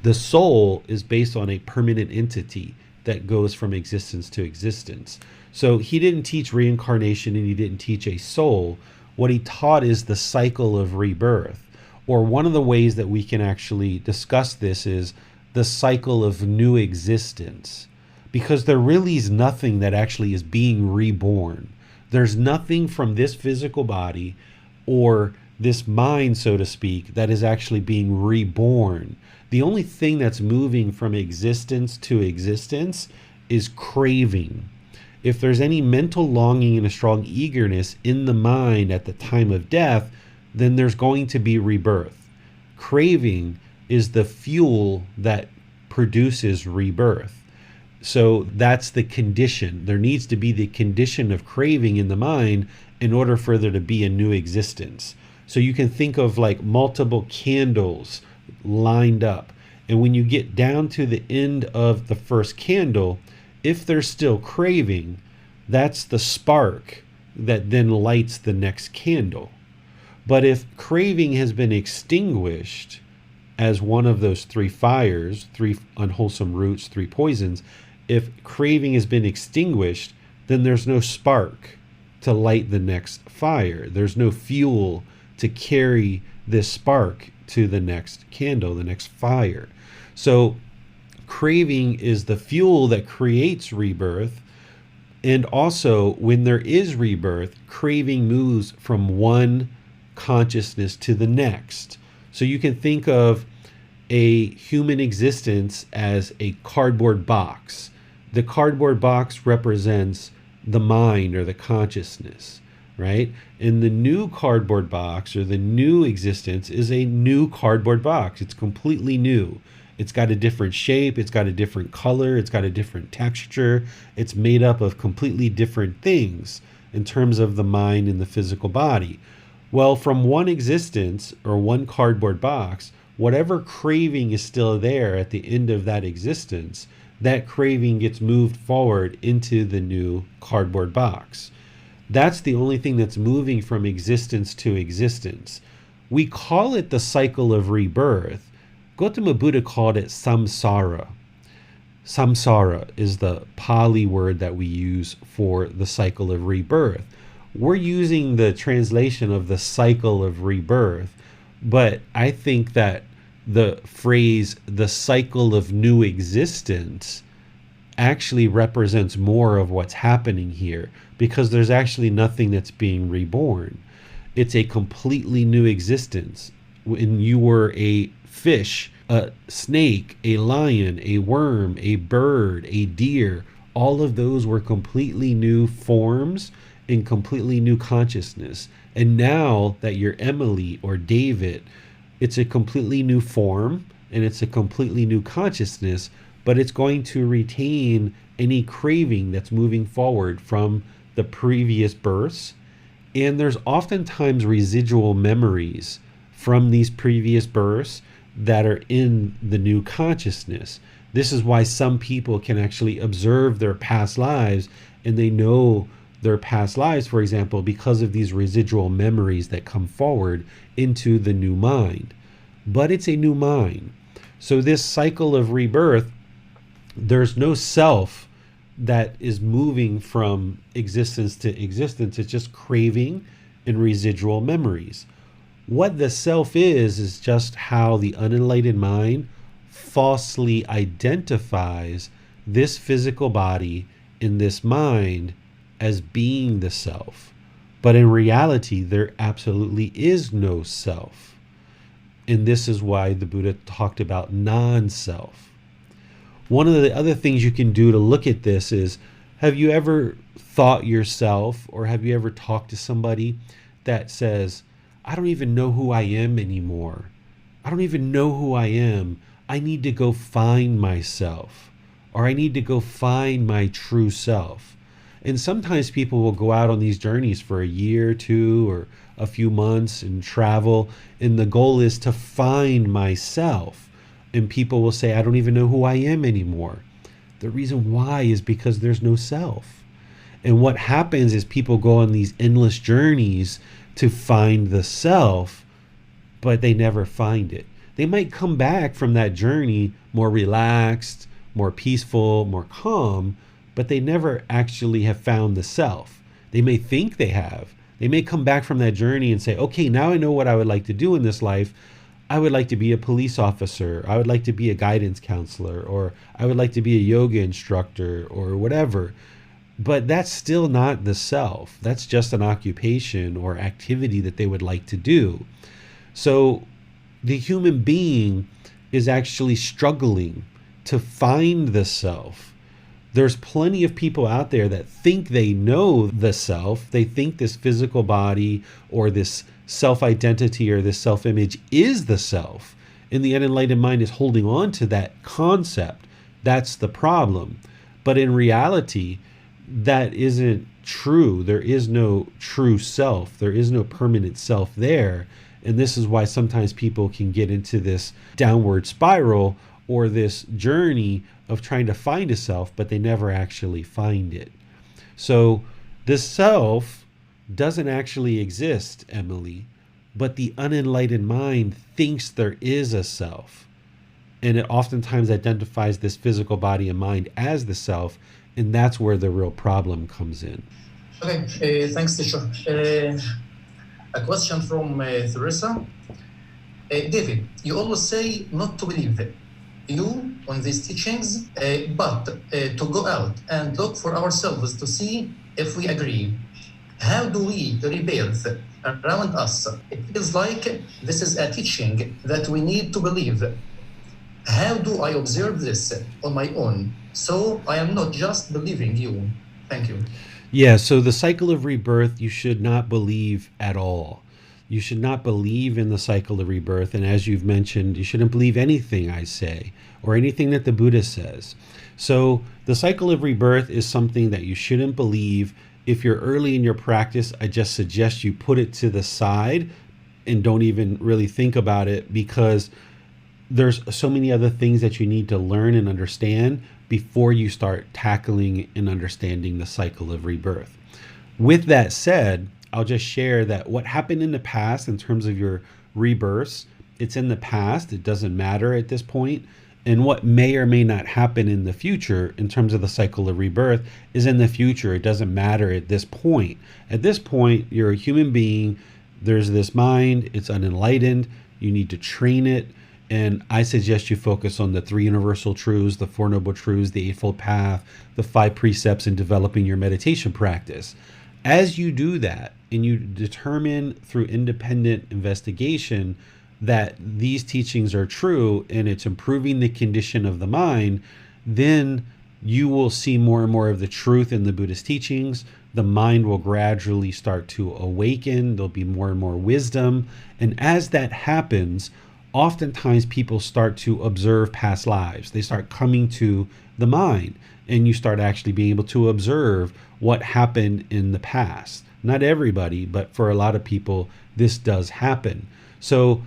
The soul is based on a permanent entity that goes from existence to existence. So he didn't teach reincarnation and he didn't teach a soul. What he taught is the cycle of rebirth. Or one of the ways that we can actually discuss this is the cycle of new existence, because there really is nothing that actually is being reborn. There's nothing from this physical body or this mind, so to speak, that is actually being reborn. The only thing that's moving from existence to existence is craving. If there's any mental longing and a strong eagerness in the mind at the time of death, then there's going to be rebirth. Craving is the fuel that produces rebirth. So that's the condition. There needs to be the condition of craving in the mind in order for there to be a new existence. So you can think of like multiple candles lined up. And when you get down to the end of the first candle, if there's still craving, that's the spark that then lights the next candle. But if craving has been extinguished as one of those 3 fires, 3 unwholesome roots, 3 poisons, if craving has been extinguished, then there's no spark to light the next fire. There's no fuel to carry this spark to the next candle, the next fire. So craving is the fuel that creates rebirth. And also, when there is rebirth, craving moves from one consciousness to the next. So you can think of a human existence as a cardboard box. The cardboard box represents the mind or the consciousness, right? And the new cardboard box or the new existence is a new cardboard box. It's completely new. It's got a different shape. It's got a different color. It's got a different texture. It's made up of completely different things in terms of the mind and the physical body. Well, from one existence or one cardboard box, whatever craving is still there at the end of that existence, that craving gets moved forward into the new cardboard box. That's the only thing that's moving from existence to existence. We call it the cycle of rebirth. Gautama Buddha called it samsara. Samsara is the Pali word that we use for the cycle of rebirth. We're using the translation of the cycle of rebirth, but I think that the phrase the cycle of new existence actually represents more of what's happening here, because there's actually nothing that's being reborn. It's a completely new existence. When you were a fish, a snake, a lion, a worm, a bird, a deer, all of those were completely new forms and completely new consciousness. And now that you're Emily or David, it's a completely new form and it's a completely new consciousness, but it's going to retain any craving that's moving forward from the previous births. And there's oftentimes residual memories from these previous births that are in the new consciousness. This is why some people can actually observe their past lives, and they know their past lives, for example, because of these residual memories that come forward into the new mind. But it's a new mind. So this cycle of rebirth, there's no self that is moving from existence to existence. It's just craving and residual memories. What the self is just how the unenlightened mind falsely identifies this physical body in this mind as being the self. But in reality, there absolutely is no self. And this is why the Buddha talked about non-self. One of the other things you can do to look at this is, have you ever thought yourself, or have you ever talked to somebody that says, I don't even know who I am anymore. I don't even know who I am. I need to go find myself, or I need to go find my true self. And sometimes people will go out on these journeys for a year or two or a few months and travel, and the goal is to find myself. And people will say, I don't even know who I am anymore. The reason why is because there's no self. And what happens is people go on these endless journeys to find the self, but they never find it. They might come back from that journey more relaxed, more peaceful, more calm, but they never actually have found the self. They may think they have. They may come back from that journey and say, okay, now I know what I would like to do in this life. I would like to be a police officer. I would like to be a guidance counselor, or I would like to be a yoga instructor, or whatever. But that's still not the self. That's just an occupation or activity that they would like to do. So the human being is actually struggling to find the self. There's plenty of people out there that think they know the self. They think this physical body or this self-identity or this self-image is the self. And the unenlightened mind is holding on to that concept. That's the problem. But in reality, that isn't true. There is no true self. There is no permanent self there. And this is why sometimes people can get into this downward spiral or this journey of trying to find a self, but they never actually find it. So the self doesn't actually exist, Emily, but the unenlightened mind thinks there is a self. And it oftentimes identifies this physical body and mind as the self, and that's where the real problem comes in. Okay, thanks, teacher. A question from Theresa. David, you always say not to believe you on these teachings, but to go out and look for ourselves to see if we agree. How do we rebirth around us? It feels like this is a teaching that we need to believe. How do I observe this on my own, so I am not just believing you? Thank you. Yeah, so the cycle of rebirth, you should not believe at all. You should not believe in the cycle of rebirth. And as you've mentioned, you shouldn't believe anything I say or anything that the Buddha says. So the cycle of rebirth is something that you shouldn't believe. If you're early in your practice, I just suggest you put it to the side and don't even really think about it, because there's so many other things that you need to learn and understand before you start tackling and understanding the cycle of rebirth. With that said, I'll just share that what happened in the past in terms of your rebirths, it's in the past. It doesn't matter at this point. And what may or may not happen in the future in terms of the cycle of rebirth is in the future. It doesn't matter at this point. At this point, you're a human being. There's this mind. It's unenlightened. You need to train it. And I suggest you focus on the three universal truths, the Four Noble Truths, the Eightfold Path, the five precepts in developing your meditation practice. As you do that, and you determine through independent investigation that these teachings are true and it's improving the condition of the mind, then you will see more and more of the truth in the Buddhist teachings. The mind will gradually start to awaken. There'll be more and more wisdom. And as that happens, oftentimes people start to observe past lives. They start coming to the mind, and you start actually being able to observe what happened in the past. Not everybody, but for a lot of people, this does happen. So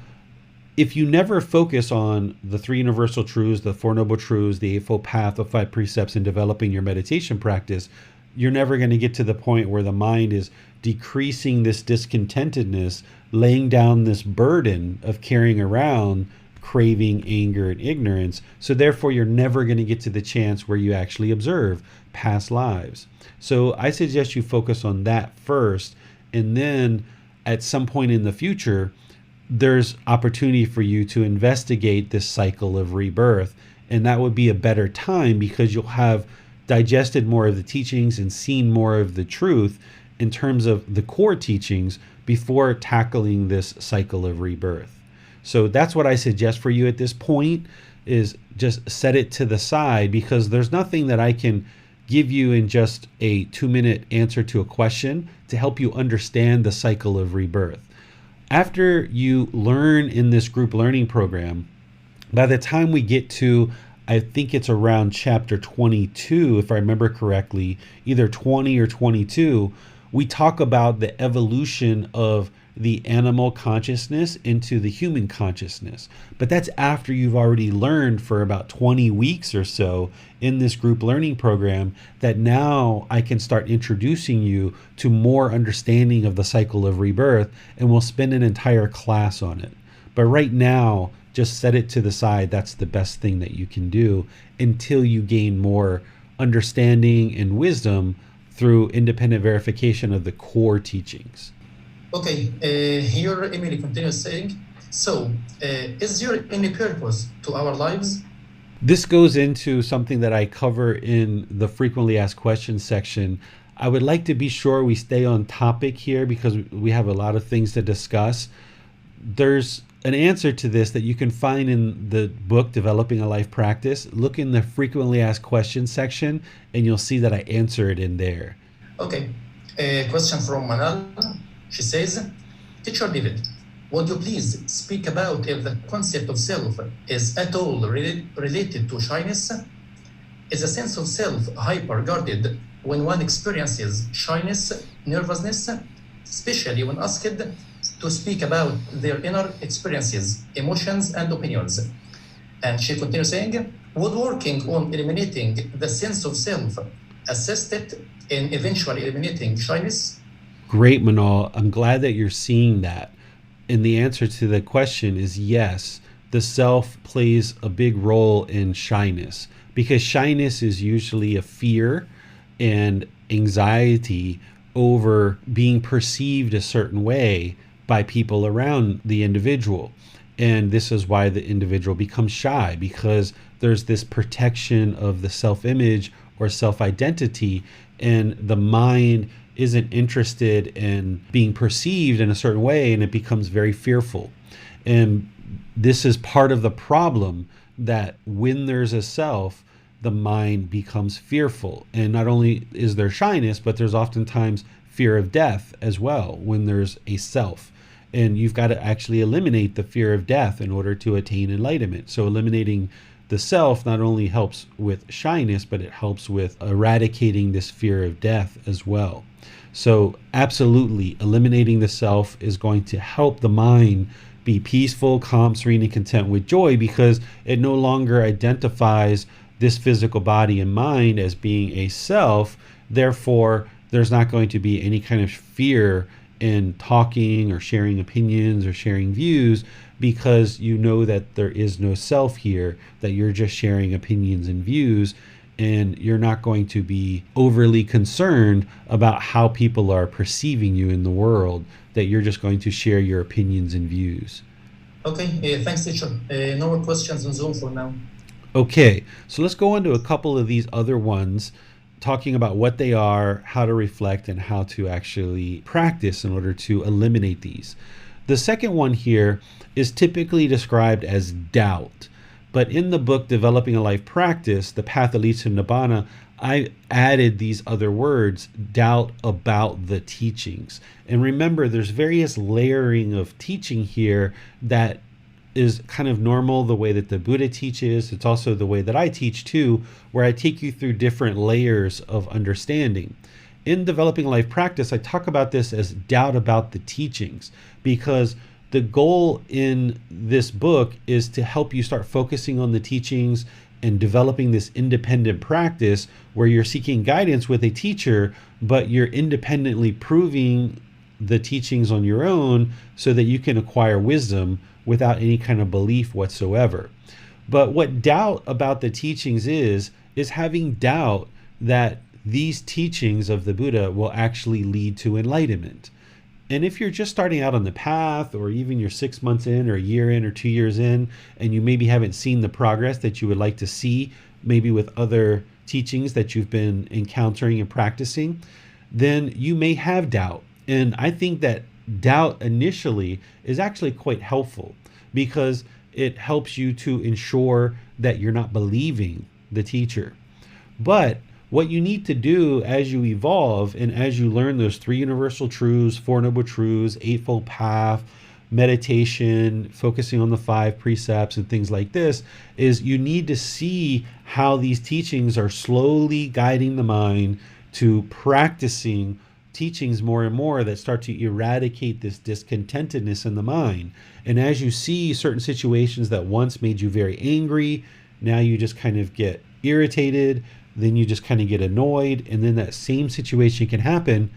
if you never focus on the three universal truths, the Four Noble Truths, the Eightfold Path, the five precepts in developing your meditation practice, you're never going to get to the point where the mind is decreasing this discontentedness, laying down this burden of carrying around craving, anger, and ignorance. So therefore, you're never going to get to the chance where you actually observe past lives. So I suggest you focus on that first, and then at some point in the future, there's opportunity for you to investigate this cycle of rebirth. And that would be a better time because you'll have digested more of the teachings and seen more of the truth in terms of the core teachings before tackling this cycle of rebirth. So that's what I suggest for you at this point, is just set it to the side, because there's nothing that I can give you in just a 2-minute answer to a question to help you understand the cycle of rebirth. After you learn in this group learning program, by the time we get to, I think it's around chapter 22, if I remember correctly, either 20 or 22, we talk about the evolution of the animal consciousness into the human consciousness. But that's after you've already learned for about 20 weeks or so in this group learning program, that now I can start introducing you to more understanding of the cycle of rebirth, and we'll spend an entire class on it. But right now, just set it to the side. That's the best thing that you can do until you gain more understanding and wisdom through independent verification of the core teachings. Okay, here Emily continues saying, so is there any purpose to our lives? This goes into something that I cover in the frequently asked questions section. I would like to be sure we stay on topic here because we have a lot of things to discuss. There's an answer to this that you can find in the book, Developing a Life Practice. Look in the frequently asked questions section and you'll see that I answer it in there. Okay, a question from Manal. She says, Teacher David, would you please speak about if the concept of self is at all related to shyness? Is a sense of self hyper-guarded when one experiences shyness, nervousness, especially when asked to speak about their inner experiences, emotions, and opinions? And she continues saying, would working on eliminating the sense of self assist in eventually eliminating shyness? Great, Manal. I'm glad that you're seeing that. And the answer to the question is yes. The self plays a big role in shyness, because shyness is usually a fear and anxiety over being perceived a certain way by people around the individual. And this is why the individual becomes shy, because there's this protection of the self-image or self-identity, and the mind isn't interested in being perceived in a certain way, and it becomes very fearful. And this is part of the problem, that when there's a self, the mind becomes fearful. And not only is there shyness, but there's oftentimes fear of death as well when there's a self. And you've got to actually eliminate the fear of death in order to attain enlightenment. So eliminating the self not only helps with shyness, but it helps with eradicating this fear of death as well. So absolutely, eliminating the self is going to help the mind be peaceful, calm, serene, and content with joy, because it no longer identifies this physical body and mind as being a self. Therefore, there's not going to be any kind of fear in talking or sharing opinions or sharing views, because you know that there is no self here, that you're just sharing opinions and views, and you're not going to be overly concerned about how people are perceiving you in the world, that you're just going to share your opinions and views. Okay, thanks, teacher. No more questions on Zoom for now. Okay, so let's go into a couple of these other ones, talking about what they are, how to reflect, and how to actually practice in order to eliminate these. The second one here is typically described as doubt. But in the book, Developing a Life Practice, The Path That Leads to Nibbana, I added these other words, doubt about the teachings. And remember, there's various layering of teaching here that is kind of normal, the way that the Buddha teaches. It's also the way that I teach too, where I take you through different layers of understanding. In Developing a Life Practice, I talk about this as doubt about the teachings, because the goal in this book is to help you start focusing on the teachings and developing this independent practice where you're seeking guidance with a teacher, but you're independently proving the teachings on your own so that you can acquire wisdom without any kind of belief whatsoever. But what doubt about the teachings is having doubt that these teachings of the Buddha will actually lead to enlightenment. And if you're just starting out on the path, or even you're 6 months in, or a year in, or 2 years in, and you maybe haven't seen the progress that you would like to see, maybe with other teachings that you've been encountering and practicing, then you may have doubt. And I think that doubt initially is actually quite helpful, because it helps you to ensure that you're not believing the teacher. But what you need to do as you evolve and as you learn those 3 universal truths, 4 noble truths, Eightfold Path, meditation, focusing on the 5 precepts and things like this, is you need to see how these teachings are slowly guiding the mind to practicing teachings more and more that start to eradicate this discontentedness in the mind. And as you see certain situations that once made you very angry, now you just kind of get irritated, then you just kind of get annoyed, and then that same situation can happen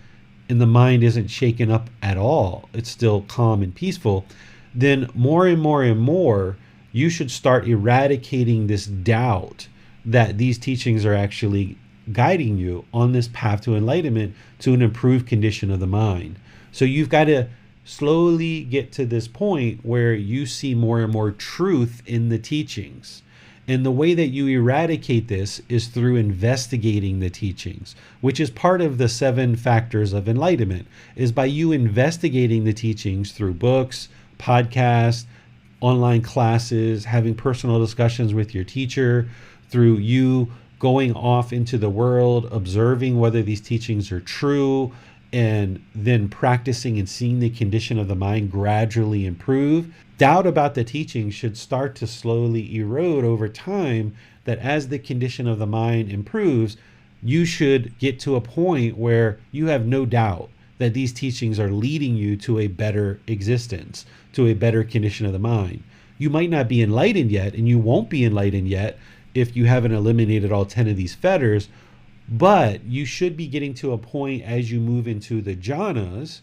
and the mind isn't shaken up at all. It's still calm and peaceful. Then more and more and more, you should start eradicating this doubt that these teachings are actually guiding you on this path to enlightenment, to an improved condition of the mind. So you've got to slowly get to this point where you see more and more truth in the teachings. And the way that you eradicate this is through investigating the teachings, which is part of the 7 Factors of Enlightenment, is by you investigating the teachings through books, podcasts, online classes, having personal discussions with your teacher, through you going off into the world, observing whether these teachings are true, and then practicing and seeing the condition of the mind gradually improve. Doubt about the teaching should start to slowly erode over time, that as the condition of the mind improves, you should get to a point where you have no doubt that these teachings are leading you to a better existence, to a better condition of the mind. You might not be enlightened yet, and you won't be enlightened yet if you haven't eliminated all 10 of these fetters, but you should be getting to a point as you move into the jhanas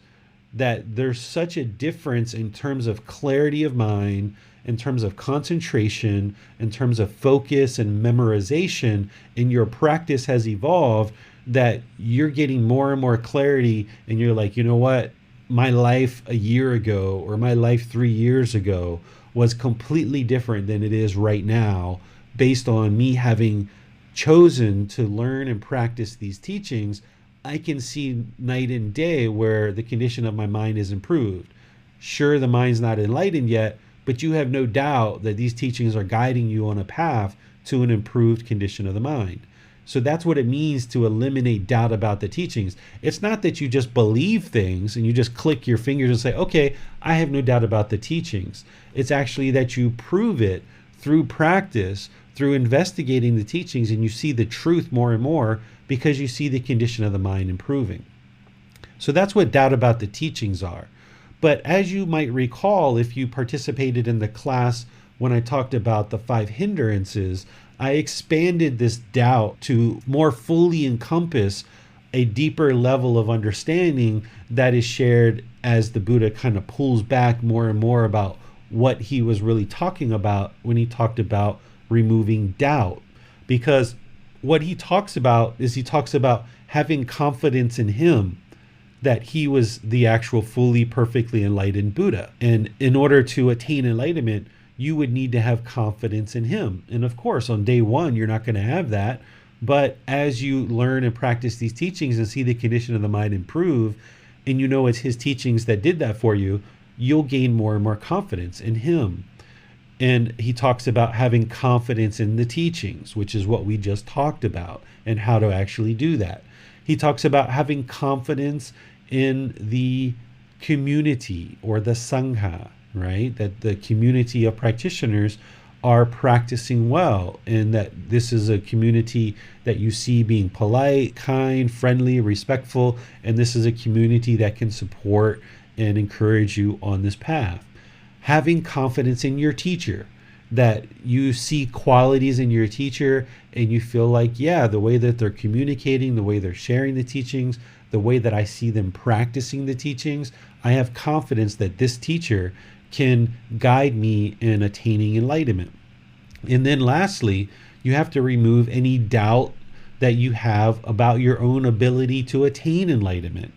that there's such a difference in terms of clarity of mind, in terms of concentration, in terms of focus and memorization, and your practice has evolved, that you're getting more and more clarity, and you're like, you know what, my life a year ago or my life 3 years ago was completely different than it is right now, based on me having chosen to learn and practice these teachings. I can see night and day where the condition of my mind is improved. Sure, the mind's not enlightened yet, but you have no doubt that these teachings are guiding you on a path to an improved condition of the mind. So that's what it means to eliminate doubt about the teachings. It's not that you just believe things and you just click your fingers and say, okay, I have no doubt about the teachings. It's actually that you prove it through practice, through investigating the teachings, and you see the truth more and more because you see the condition of the mind improving. So that's what doubt about the teachings are. But as you might recall, if you participated in the class when I talked about the 5 hindrances, I expanded this doubt to more fully encompass a deeper level of understanding that is shared as the Buddha kind of pulls back more and more about what he was really talking about when he talked about removing doubt. Because what he talks about is he talks about having confidence in him, that he was the actual fully perfectly enlightened Buddha. And in order to attain enlightenment, you would need to have confidence in him. And of course, on day one, you're not going to have that. But as you learn and practice these teachings and see the condition of the mind improve, and you know it's his teachings that did that for you, you'll gain more and more confidence in him. And he talks about having confidence in the teachings, which is what we just talked about, and how to actually do that. He talks about having confidence in the community or the Sangha, right? That the community of practitioners are practicing well, and that this is a community that you see being polite, kind, friendly, respectful, and this is a community that can support and encourage you on this path. Having confidence in your teacher, that you see qualities in your teacher and you feel like, yeah, the way that they're communicating, the way they're sharing the teachings, the way that I see them practicing the teachings, I have confidence that this teacher can guide me in attaining enlightenment. And then lastly, you have to remove any doubt that you have about your own ability to attain enlightenment,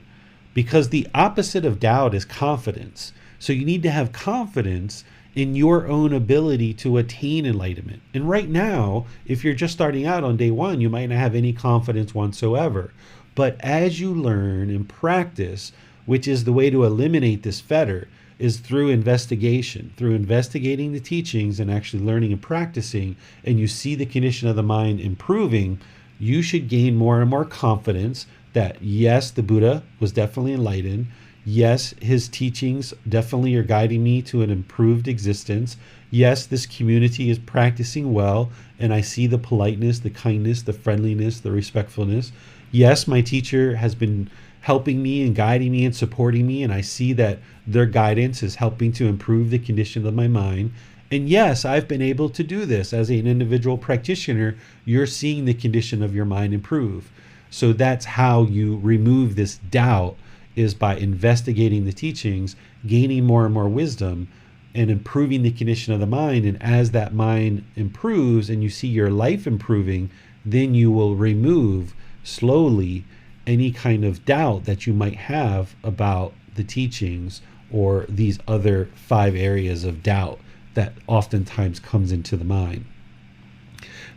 because the opposite of doubt is confidence. So you need to have confidence in your own ability to attain enlightenment. And right now, if you're just starting out on day one, you might not have any confidence whatsoever. But as you learn and practice, which is the way to eliminate this fetter, is through investigation, through investigating the teachings and actually learning and practicing, and you see the condition of the mind improving, you should gain more and more confidence that yes, the Buddha was definitely enlightened. Yes, his teachings definitely are guiding me to an improved existence. Yes, this community is practicing well, and I see the politeness, the kindness, the friendliness, the respectfulness. Yes, my teacher has been helping me and guiding me and supporting me, and I see that their guidance is helping to improve the condition of my mind. And yes, I've been able to do this as an individual practitioner. You're seeing the condition of your mind improve. So that's how you remove this doubt, is by investigating the teachings, gaining more and more wisdom, and improving the condition of the mind. And as that mind improves and you see your life improving, then you will remove slowly any kind of doubt that you might have about the teachings or these other 5 areas of doubt that oftentimes comes into the mind.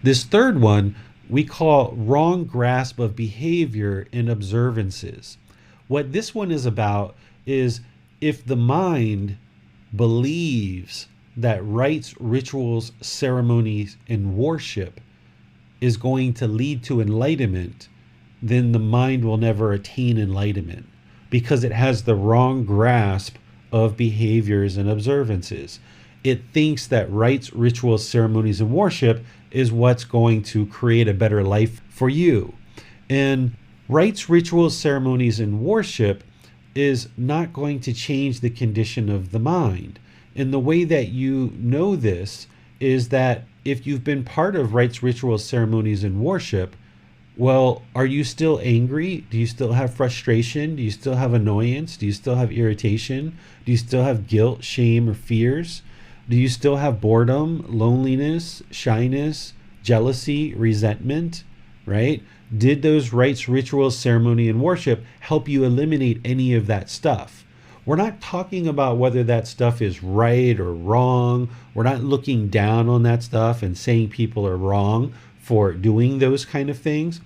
This third one we call wrong grasp of behavior and observances. What this one is about is if the mind believes that rites, rituals, ceremonies, and worship is going to lead to enlightenment, then the mind will never attain enlightenment, because it has the wrong grasp of behaviors and observances. It thinks that rites, rituals, ceremonies, and worship is what's going to create a better life for you. And rites, rituals, ceremonies, and worship is not going to change the condition of the mind. And the way that you know this is that if you've been part of rites, rituals, ceremonies, and worship, well, are you still angry? Do you still have frustration? Do you still have annoyance? Do you still have irritation? Do you still have guilt, shame, or fears? Do you still have boredom, loneliness, shyness, jealousy, resentment, right? Did those rites, rituals, ceremony, and worship help you eliminate any of that stuff? We're not talking about whether that stuff is right or wrong. We're not looking down on that stuff and saying people are wrong for doing those kind of things.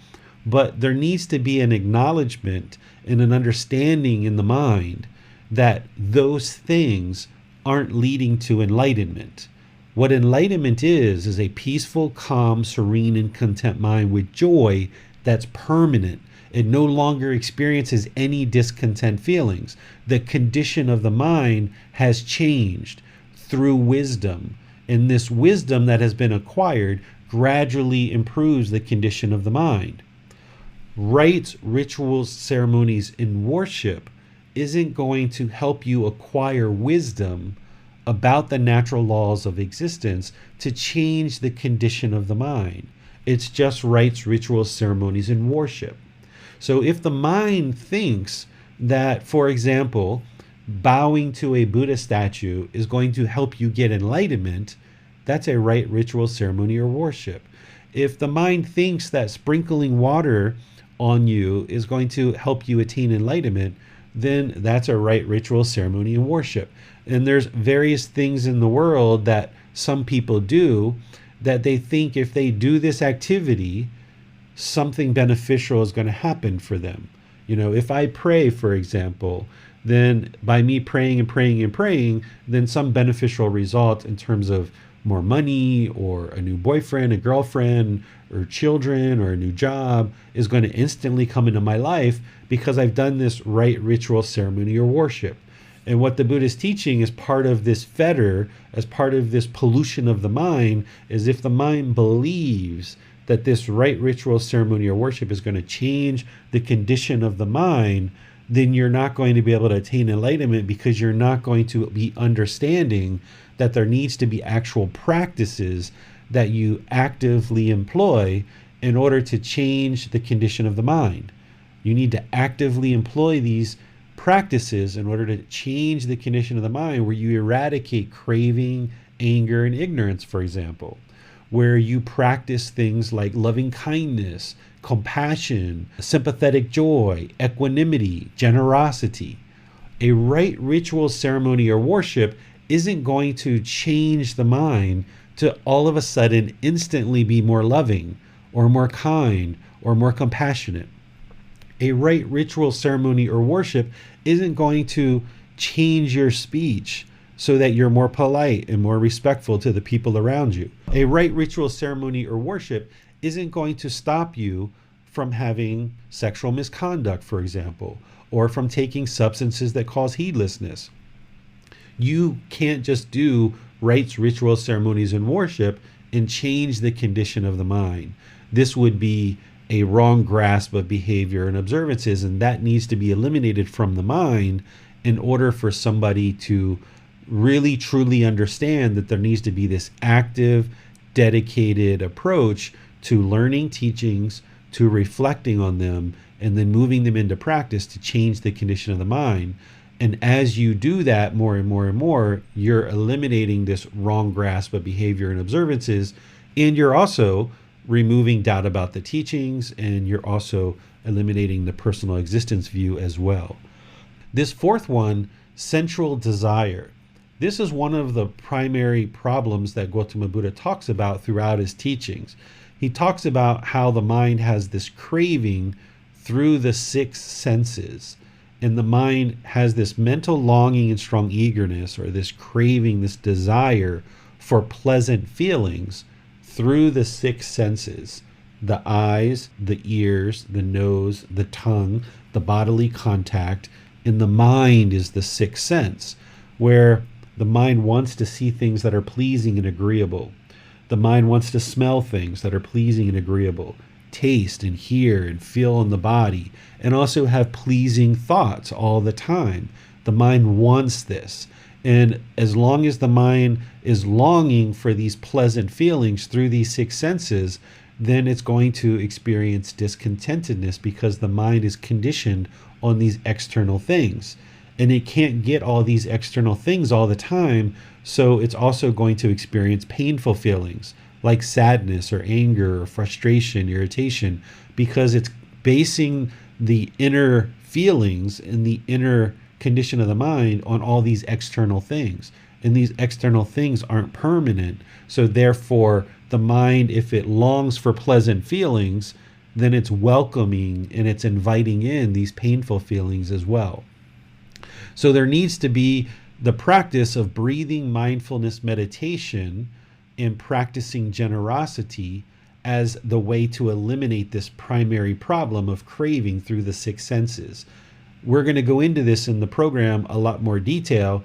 But there needs to be an acknowledgement and an understanding in the mind that those things aren't leading to enlightenment. What enlightenment is a peaceful, calm, serene, and content mind with joy that's permanent. It no longer experiences any discontent feelings. The condition of the mind has changed through wisdom. And this wisdom that has been acquired gradually improves the condition of the mind. Rites, rituals, ceremonies, and worship isn't going to help you acquire wisdom about the natural laws of existence to change the condition of the mind. It's just rites, rituals, ceremonies, and worship. So if the mind thinks that, for example, bowing to a Buddha statue is going to help you get enlightenment, that's a rite, ritual, ceremony, or worship. If the mind thinks that sprinkling water on you is going to help you attain enlightenment, then that's a right ritual, ceremony, and worship. And there's various things in the world that some people do that they think if they do this activity, something beneficial is going to happen for them. If I pray, for example, then by me praying and praying and praying, then some beneficial result in terms of more money or a new boyfriend, a girlfriend, or children, or a new job is going to instantly come into my life because I've done this right ritual, ceremony, or worship. And what the Buddha is teaching as part of this fetter, as part of this pollution of the mind, is if the mind believes that this right ritual, ceremony, or worship is going to change the condition of the mind, then you're not going to be able to attain enlightenment, because you're not going to be understanding that there needs to be actual practices that you actively employ in order to change the condition of the mind. You need to actively employ these practices in order to change the condition of the mind, where you eradicate craving, anger, and ignorance, for example, where you practice things like loving kindness, compassion, sympathetic joy, equanimity, generosity. A right ritual, ceremony, or worship isn't going to change the mind to all of a sudden instantly be more loving or more kind or more compassionate. A right ritual, ceremony, or worship isn't going to change your speech so that you're more polite and more respectful to the people around you. A right ritual, ceremony, or worship isn't going to stop you from having sexual misconduct, for example, or from taking substances that cause heedlessness. You can't just do rites, rituals, ceremonies, and worship and change the condition of the mind. This would be a wrong grasp of behavior and observances, and that needs to be eliminated from the mind in order for somebody to really truly understand that there needs to be this active, dedicated approach to learning teachings, to reflecting on them, and then moving them into practice to change the condition of the mind. And as you do that more and more and more, you're eliminating this wrong grasp of behavior and observances, and you're also removing doubt about the teachings, and you're also eliminating the personal existence view as well. This fourth one, sensual desire. This is one of the primary problems that Gotama Buddha talks about throughout his teachings. He talks about how the mind has this craving through the six senses. And the mind has this mental longing and strong eagerness, or this craving, this desire for pleasant feelings through the six senses: the eyes, the ears, the nose, the tongue, the bodily contact. And the mind is the sixth sense, where the mind wants to see things that are pleasing and agreeable. The mind wants to smell things that are pleasing and agreeable, taste and hear and feel in the body, and also have pleasing thoughts all the time. The mind wants this. And as long as the mind is longing for these pleasant feelings through these six senses, then it's going to experience discontentedness, because the mind is conditioned on these external things. And it can't get all these external things all the time, so it's also going to experience painful feelings like sadness or anger or frustration, irritation, because it's basing the inner feelings and the inner condition of the mind on all these external things. And these external things aren't permanent, so therefore the mind, if it longs for pleasant feelings, then it's welcoming and it's inviting in these painful feelings as well. So there needs to be the practice of breathing mindfulness meditation and practicing generosity as the way to eliminate this primary problem of craving through the six senses. We're going to go into this in the program a lot more detail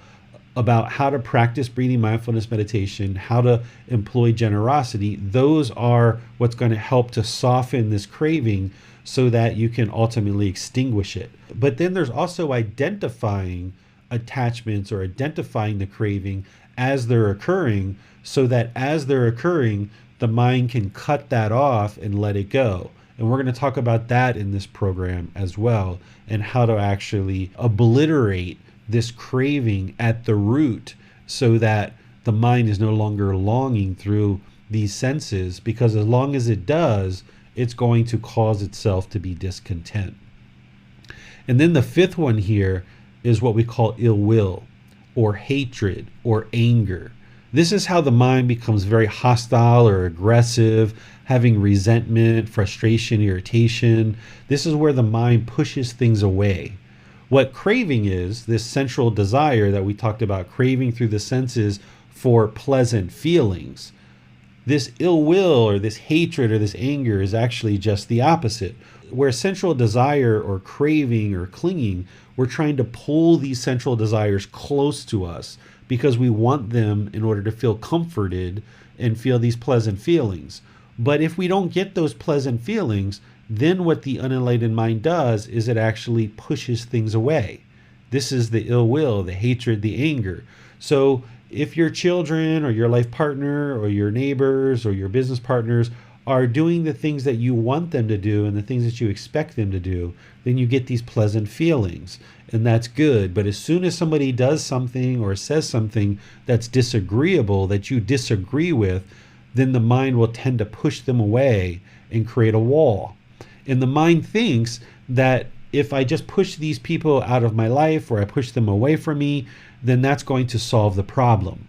about how to practice breathing mindfulness meditation, how to employ generosity. Those are what's going to help to soften this craving so that you can ultimately extinguish it. But then there's also identifying attachments or identifying the craving as they're occurring, so that as they're occurring, the mind can cut that off and let it go. And we're going to talk about that in this program as well, and how to actually obliterate this craving at the root so that the mind is no longer longing through these senses, because as long as it does, it's going to cause itself to be discontent. And then the fifth one here is what we call ill will or hatred or anger. This is how the mind becomes very hostile or aggressive, having resentment, frustration, irritation. This is where the mind pushes things away. What craving is, this central desire that we talked about, craving through the senses for pleasant feelings. This ill will or this hatred or this anger is actually just the opposite. Where central desire or craving or clinging, we're trying to pull these central desires close to us because we want them in order to feel comforted and feel these pleasant feelings. But if we don't get those pleasant feelings, then what the unenlightened mind does is it actually pushes things away. This is the ill will, the hatred, the anger. So if your children or your life partner or your neighbors or your business partners are doing the things that you want them to do and the things that you expect them to do, then you get these pleasant feelings. And that's good. But as soon as somebody does something or says something that's disagreeable, that you disagree with, then the mind will tend to push them away and create a wall. And the mind thinks that if I just push these people out of my life or I push them away from me, then that's going to solve the problem.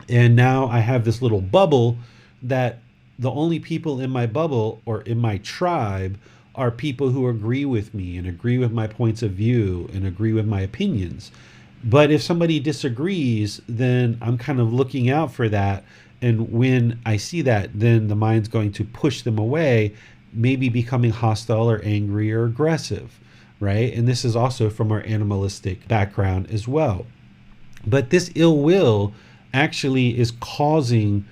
And now I have this little bubble that the only people in my bubble or in my tribe are people who agree with me and agree with my points of view and agree with my opinions. But if somebody disagrees, then I'm kind of looking out for that. And when I see that, then the mind's going to push them away, maybe becoming hostile or angry or aggressive, right? And this is also from our animalistic background as well. But this ill will actually is causing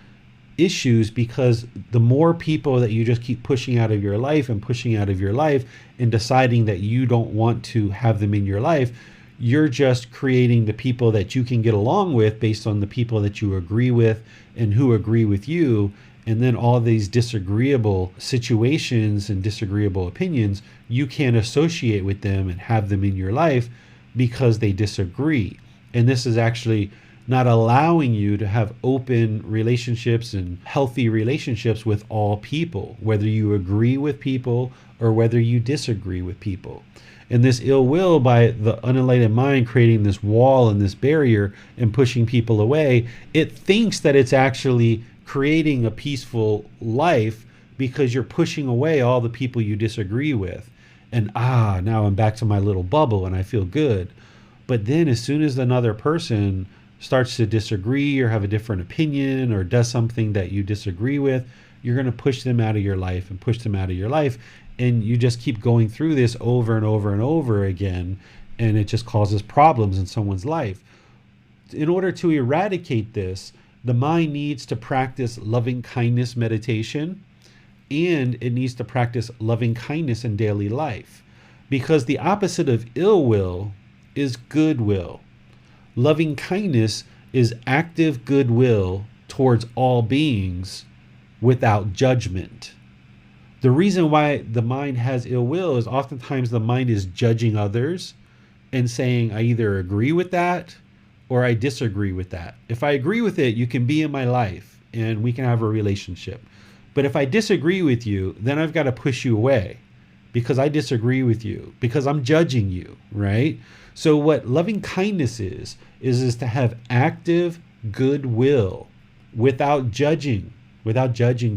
issues because the more people that you just keep pushing out of your life and pushing out of your life and deciding that you don't want to have them in your life, you're just creating the people that you can get along with based on the people that you agree with and who agree with you. And then all these disagreeable situations and disagreeable opinions, you can't associate with them and have them in your life because they disagree. And this is actually not allowing you to have open relationships and healthy relationships with all people, whether you agree with people or whether you disagree with people. And this ill will by the unenlightened mind creating this wall and this barrier and pushing people away, it thinks that it's actually creating a peaceful life because you're pushing away all the people you disagree with. And now I'm back to my little bubble and I feel good. But then as soon as another person starts to disagree or have a different opinion or does something that you disagree with, you're going to push them out of your life and push them out of your life. And you just keep going through this over and over and over again. And it just causes problems in someone's life. In order to eradicate this, the mind needs to practice loving kindness meditation, and it needs to practice loving kindness in daily life. Because the opposite of ill will is goodwill. Loving kindness is active goodwill towards all beings without judgment. The reason why the mind has ill will is oftentimes the mind is judging others and saying, I either agree with that or I disagree with that. If I agree with it, you can be in my life and we can have a relationship. But if I disagree with you, then I've got to push you away because I disagree with you, because I'm judging you, right? So what loving kindness is to have active goodwill without judging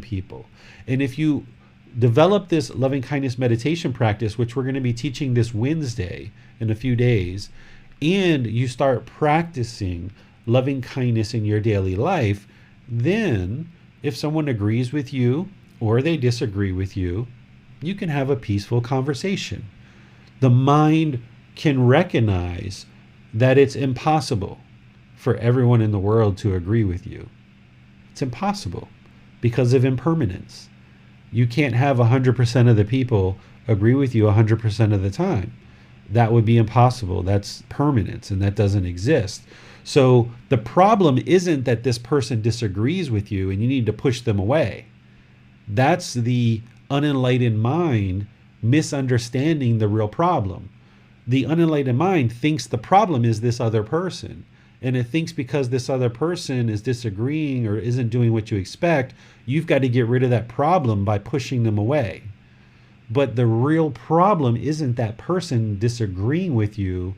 people. And if you develop this loving kindness meditation practice, which we're going to be teaching this Wednesday in a few days, and you start practicing loving kindness in your daily life, then if someone agrees with you or they disagree with you, you can have a peaceful conversation. The mind can recognize that it's impossible for everyone in the world to agree with you. It's impossible because of impermanence. You can't have 100% of the people agree with you 100% of the time. That would be impossible. That's permanence, and that doesn't exist. So the problem isn't that this person disagrees with you and you need to push them away. That's the unenlightened mind misunderstanding the real problem. The unenlightened mind thinks the problem is this other person. And it thinks because this other person is disagreeing or isn't doing what you expect, you've got to get rid of that problem by pushing them away. But the real problem isn't that person disagreeing with you.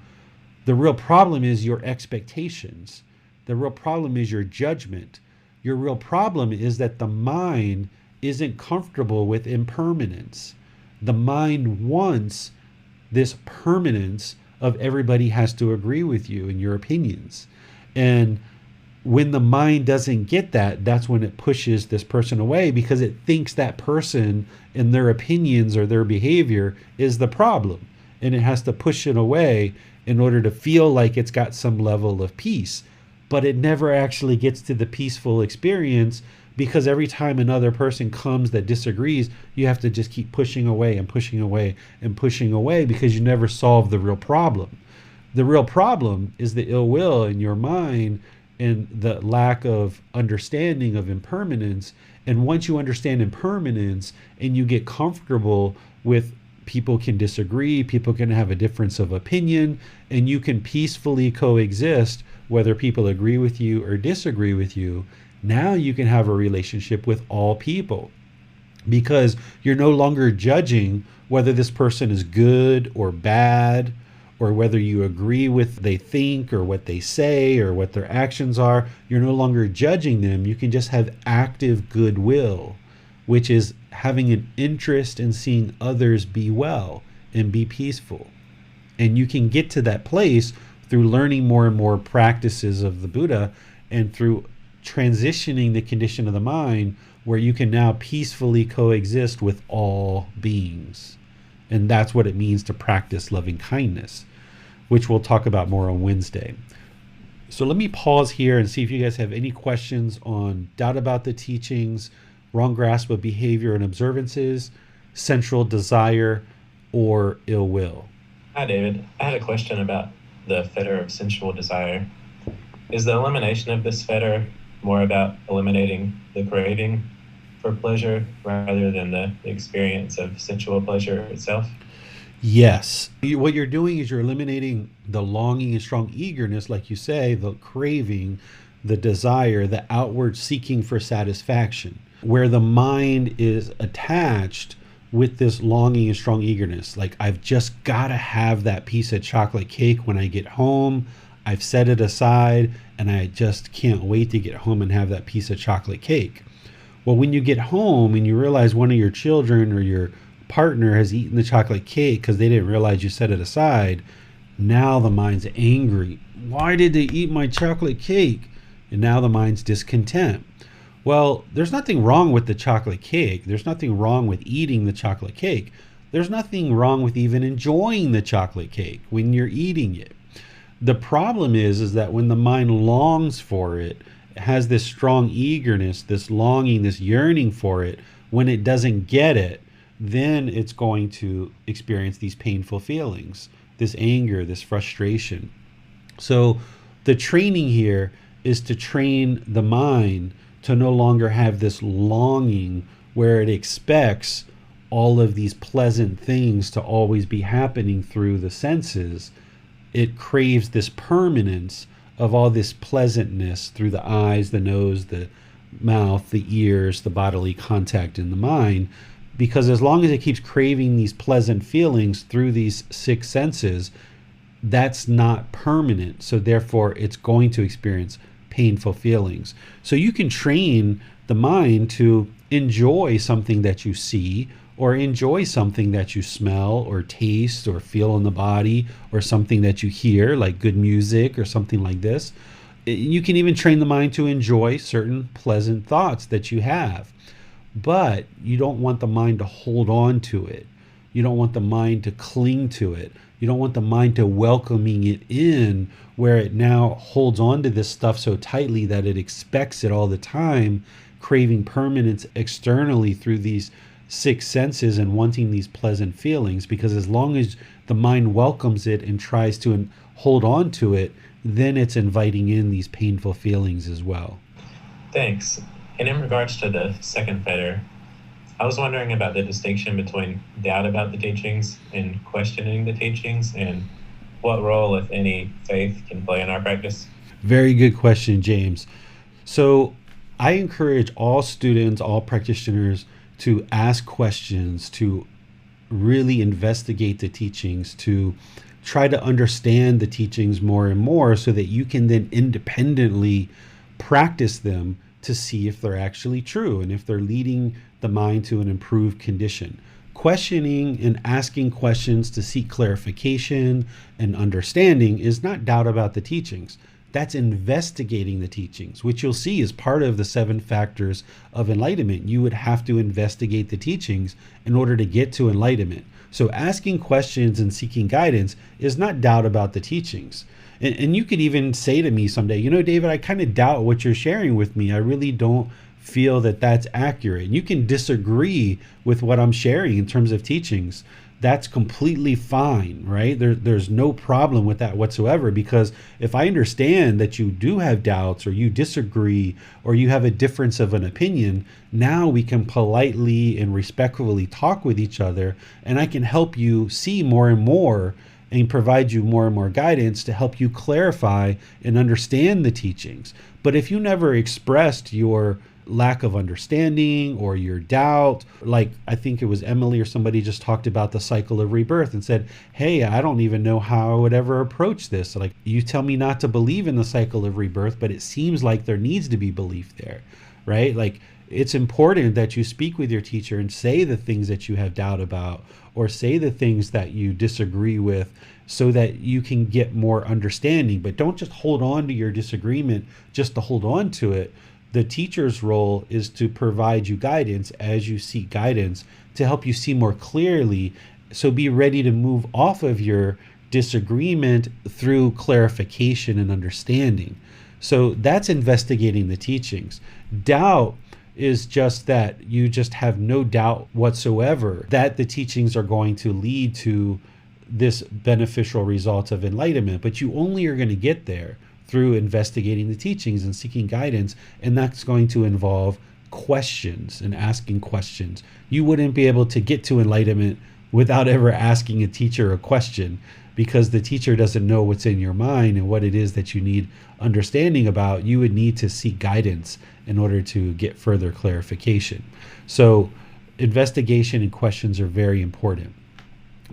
The real problem is your expectations. The real problem is your judgment. Your real problem is that the mind isn't comfortable with impermanence. The mind wants this permanence of everybody has to agree with you and your opinions. And when the mind doesn't get that, that's when it pushes this person away, because it thinks that person and their opinions or their behavior is the problem. And it has to push it away in order to feel like it's got some level of peace. But it never actually gets to the peaceful experience, because every time another person comes that disagrees, you have to just keep pushing away and pushing away and pushing away, because you never solve the real problem. The real problem is the ill will in your mind and the lack of understanding of impermanence. And once you understand impermanence and you get comfortable with people can disagree, people can have a difference of opinion, and you can peacefully coexist whether people agree with you or disagree with you, now you can have a relationship with all people, because you're no longer judging whether this person is good or bad, or whether you agree with they think or what they say or what their actions are. You're no longer judging them. You can just have active goodwill, which is having an interest in seeing others be well and be peaceful. And you can get to that place through learning more and more practices of the Buddha, and through transitioning the condition of the mind, where you can now peacefully coexist with all beings. And that's what it means to practice loving kindness, which we'll talk about more on Wednesday. So let me pause here and see if you guys have any questions on doubt about the teachings, wrong grasp of behavior and observances, central desire, or ill will. Hi, David. I had a question about the fetter of sensual desire. Is the elimination of this fetter more about eliminating the craving for pleasure rather than the experience of sensual pleasure itself? Yes. What you're doing is you're eliminating the longing and strong eagerness, like you say, the craving, the desire, the outward seeking for satisfaction, where the mind is attached with this longing and strong eagerness. Like, I've just got to have that piece of chocolate cake when I get home. I've set it aside and I just can't wait to get home and have that piece of chocolate cake. Well, when you get home and you realize one of your children or your partner has eaten the chocolate cake because they didn't realize you set it aside, now the mind's angry. Why did they eat my chocolate cake? And now the mind's discontent. Well, there's nothing wrong with the chocolate cake. There's nothing wrong with eating the chocolate cake. There's nothing wrong with even enjoying the chocolate cake when you're eating it. The problem is that when the mind longs for it, has this strong eagerness, this longing, this yearning for it, when it doesn't get it, then it's going to experience these painful feelings, this anger, this frustration. So the training here is to train the mind to no longer have this longing where it expects all of these pleasant things to always be happening through the senses. It craves this permanence of all this pleasantness through the eyes, the nose, the mouth, the ears, the bodily contact in the mind, because as long as it keeps craving these pleasant feelings through these six senses, that's not permanent. So therefore, it's going to experience painful feelings. So you can train the mind to enjoy something that you see, or enjoy something that you smell or taste or feel in the body, or something that you hear, like good music or something like this. You can even train the mind to enjoy certain pleasant thoughts that you have, but you don't want the mind to hold on to it. You don't want the mind to cling to it. You don't want the mind to welcoming it in, where it now holds on to this stuff so tightly that it expects it all the time, craving permanence externally through these six senses and wanting these pleasant feelings. Because as long as the mind welcomes it and tries to hold on to it, then it's inviting in these painful feelings as well. Thanks. And in regards to the second fetter, I was wondering about the distinction between doubt about the teachings and questioning the teachings, and what role, if any, faith can play in our practice. Very good question, James. So I encourage all students, all practitioners, to ask questions, to really investigate the teachings, to try to understand the teachings more and more so that you can then independently practice them to see if they're actually true and if they're leading the mind to an improved condition. Questioning and asking questions to seek clarification and understanding is not doubt about the teachings. That's investigating the teachings, which you'll see is part of the Seven Factors of Enlightenment. You would have to investigate the teachings in order to get to enlightenment. So asking questions and seeking guidance is not doubt about the teachings. And you could even say to me someday, David, I kind of doubt what you're sharing with me. I really don't feel that that's accurate. And you can disagree with what I'm sharing in terms of teachings. That's completely fine, right? There's no problem with that whatsoever, because if I understand that you do have doubts or you disagree or you have a difference of an opinion, now we can politely and respectfully talk with each other, and I can help you see more and more and provide you more and more guidance to help you clarify and understand the teachings. But if you never expressed your lack of understanding or your doubt, like I think it was Emily or somebody just talked about the cycle of rebirth and said, hey, I don't even know how I would ever approach this. Like, you tell me not to believe in the cycle of rebirth, but it seems like there needs to be belief there, right? Like, it's important that you speak with your teacher and say the things that you have doubt about or say the things that you disagree with so that you can get more understanding. But don't just hold on to your disagreement just to hold on to it. The teacher's role is to provide you guidance as you seek guidance to help you see more clearly. So be ready to move off of your disagreement through clarification and understanding. So that's investigating the teachings. Doubt is just that you just have no doubt whatsoever that the teachings are going to lead to this beneficial result of enlightenment, but you only are going to get there through investigating the teachings and seeking guidance, and that's going to involve questions and asking questions. You wouldn't be able to get to enlightenment without ever asking a teacher a question, because the teacher doesn't know what's in your mind and what it is that you need understanding about. You would need to seek guidance in order to get further clarification. So investigation and questions are very important.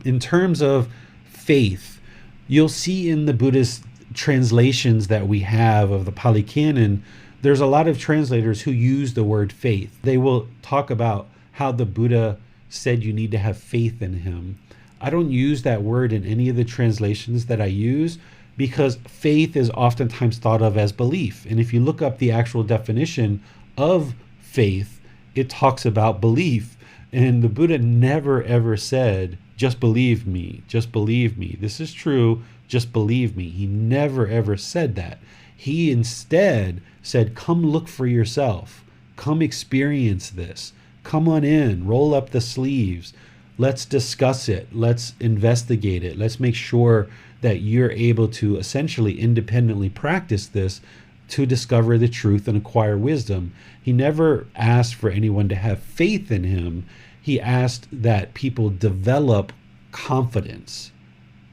In terms of faith, you'll see in the Buddhist translations that we have of the Pali Canon, there's a lot of translators who use the word faith. They will talk about how the Buddha said you need to have faith in him. I don't use that word in any of the translations that I use because faith is oftentimes thought of as belief. And if you look up the actual definition of faith, it talks about belief. And the Buddha never ever said, just believe me, just believe me. This is true, just believe me. He never ever said that. He instead said, come look for yourself. Come experience this. Come on in, roll up the sleeves. Let's discuss it. Let's investigate it. Let's make sure that you're able to essentially independently practice this to discover the truth and acquire wisdom. He never asked for anyone to have faith in him. He asked that people develop confidence,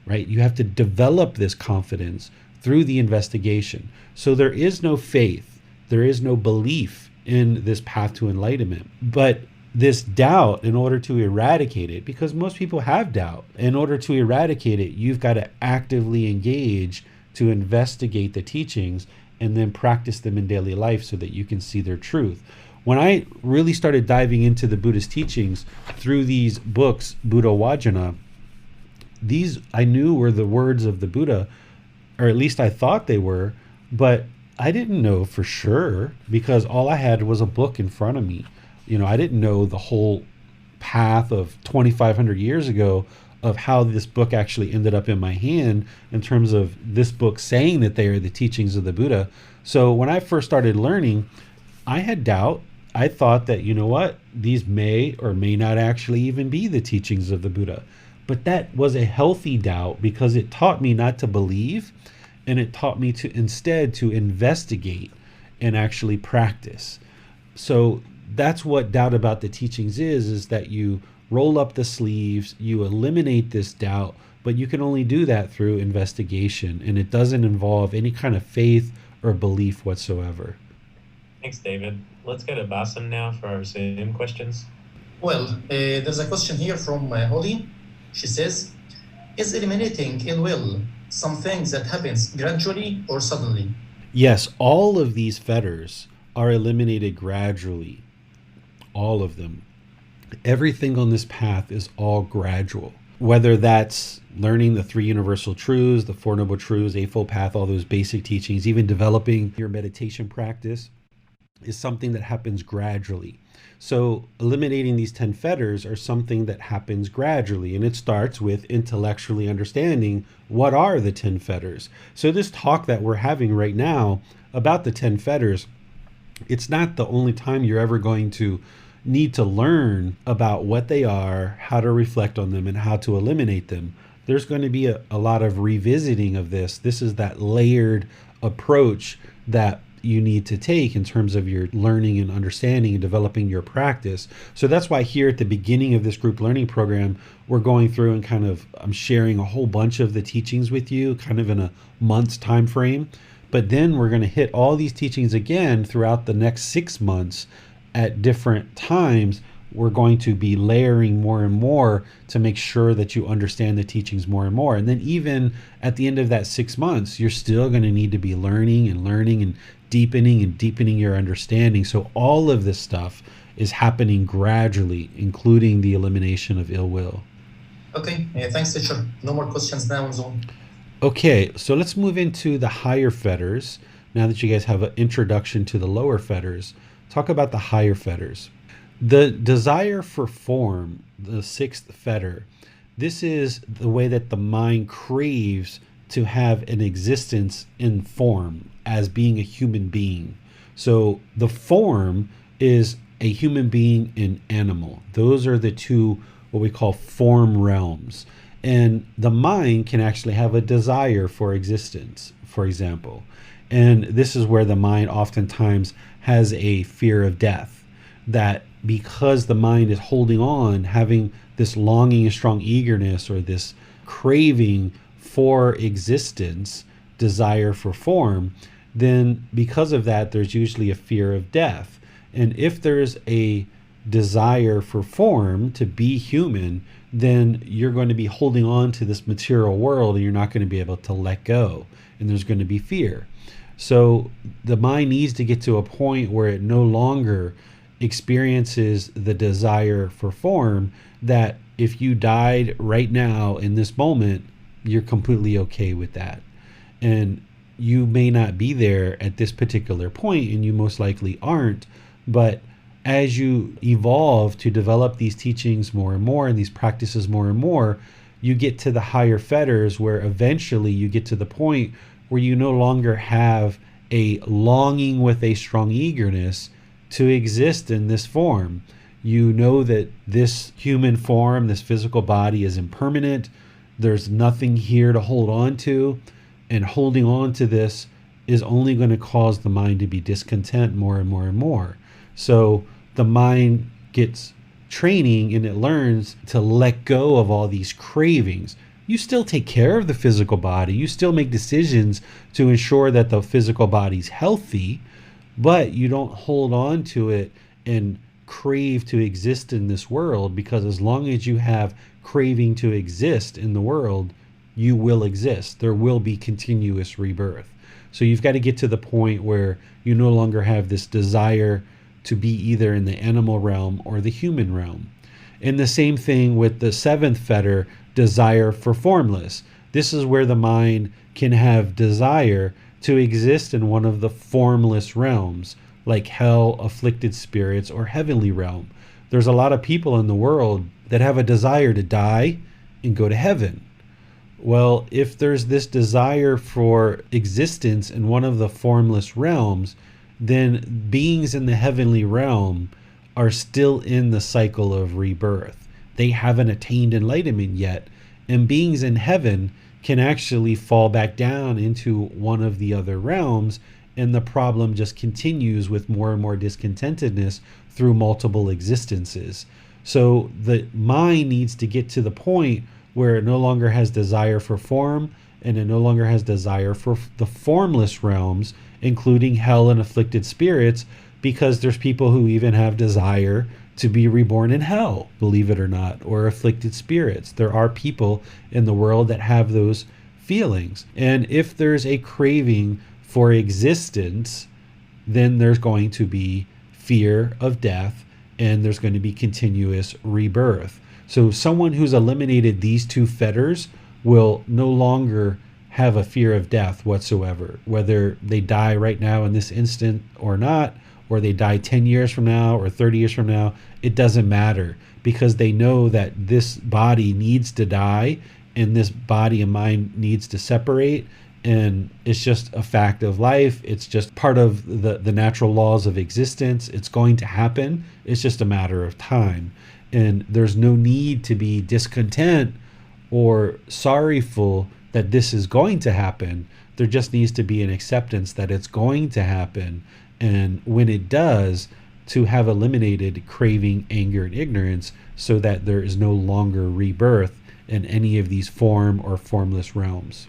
right? You have to develop this confidence through the investigation. So there is no faith, there is no belief in this path to enlightenment. But this doubt, in order to eradicate it, because most people have doubt, in order to eradicate it, you've got to actively engage to investigate the teachings and then practice them in daily life so that you can see their truth. When I really started diving into the Buddhist teachings through these books, Buddha Vajana, these I knew were the words of the Buddha, or at least I thought they were, but I didn't know for sure because all I had was a book in front of me. I didn't know the whole path of 2,500 years ago of how this book actually ended up in my hand in terms of this book saying that they are the teachings of the Buddha. So when I first started learning, I had doubt. I thought that, these may or may not actually even be the teachings of the Buddha. But that was a healthy doubt because it taught me not to believe, and it taught me to instead to investigate and actually practice. So that's what doubt about the teachings is that you roll up the sleeves, you eliminate this doubt, but you can only do that through investigation, and it doesn't involve any kind of faith or belief whatsoever. Thanks, David. Let's go to Basim now for our Zoom questions. Well, there's a question here from Holly. She says, is eliminating ill will something that happens gradually or suddenly? Yes, all of these fetters are eliminated gradually. All of them. Everything on this path is all gradual. Whether that's learning the three universal truths, the Four Noble Truths, Eightfold Path, all those basic teachings, even developing your meditation practice is something that happens gradually. So eliminating these 10 fetters are something that happens gradually, and it starts with intellectually understanding what are the 10 fetters. So this talk that we're having right now about the 10 fetters, it's not the only time you're ever going to need to learn about what they are, how to reflect on them, and how to eliminate them. There's going to be a lot of revisiting of this. This is that layered approach that you need to take in terms of your learning and understanding and developing your practice. So that's why here at the beginning of this group learning program, we're going through and I'm sharing a whole bunch of the teachings with you, kind of in a month's time frame. But then we're going to hit all these teachings again throughout the next 6 months at different times. We're going to be layering more and more to make sure that you understand the teachings more and more. And then even at the end of that 6 months, you're still going to need to be learning and deepening your understanding. So all of this stuff is happening gradually, including the elimination of ill will. Okay, thanks, teacher. No more questions now on Zoom. Okay, so let's move into the higher fetters. Now that you guys have an introduction to the lower fetters, talk about the higher fetters. The desire for form, the sixth fetter, this is the way that the mind craves to have an existence in form as being a human being. So the form is a human being and animal. Those are the two, what we call form realms. And the mind can actually have a desire for existence, for example. And this is where the mind oftentimes has a fear of death, that because the mind is holding on, having this longing and strong eagerness or this craving for existence, desire for form, then because of that, there's usually a fear of death. And if there's a desire for form to be human, then you're going to be holding on to this material world and you're not going to be able to let go. And there's going to be fear. So the mind needs to get to a point where it no longer experiences the desire for form, that if you died right now in this moment, you're completely okay with that. And you may not be there at this particular point, and you most likely aren't, but as you evolve to develop these teachings more and more and these practices more and more, you get to the higher fetters where eventually you get to the point where you no longer have a longing with a strong eagerness to exist in this form. You know that this human form, this physical body, is impermanent. There's nothing here to hold on to, and holding on to this is only going to cause the mind to be discontent more and more and more. So the mind gets training and it learns to let go of all these cravings. You still take care of the physical body. You still make decisions to ensure that the physical body's healthy, but you don't hold on to it and crave to exist in this world, because as long as you have craving to exist in the world, you will exist. There will be continuous rebirth. So you've got to get to the point where you no longer have this desire to be either in the animal realm or the human realm. And the same thing with the seventh fetter, desire for formless. This is where the mind can have desire to exist in one of the formless realms, like hell, afflicted spirits, or heavenly realm. There's a lot of people in the world that have a desire to die and go to heaven. Well, if there's this desire for existence in one of the formless realms, then beings in the heavenly realm are still in the cycle of rebirth. They haven't attained enlightenment yet, and beings in heaven can actually fall back down into one of the other realms, and the problem just continues with more and more discontentedness through multiple existences. So the mind needs to get to the point where it no longer has desire for form, and it no longer has desire for the formless realms, including hell and afflicted spirits, because there's people who even have desire to be reborn in hell, believe it or not, or afflicted spirits. There are people in the world that have those feelings. And if there's a craving for existence, then there's going to be fear of death, and there's going to be continuous rebirth. So someone who's eliminated these two fetters will no longer have a fear of death whatsoever, whether they die right now in this instant or not, or they die 10 years from now or 30 years from now. It doesn't matter, because they know that this body needs to die and this body and mind needs to separate, and it's just a fact of life. It's just part of the natural laws of existence. It's going to happen. It's just a matter of time. And there's no need to be discontent or sorrowful that this is going to happen. There just needs to be an acceptance that it's going to happen. And when it does, to have eliminated craving, anger, and ignorance, so that there is no longer rebirth in any of these form or formless realms.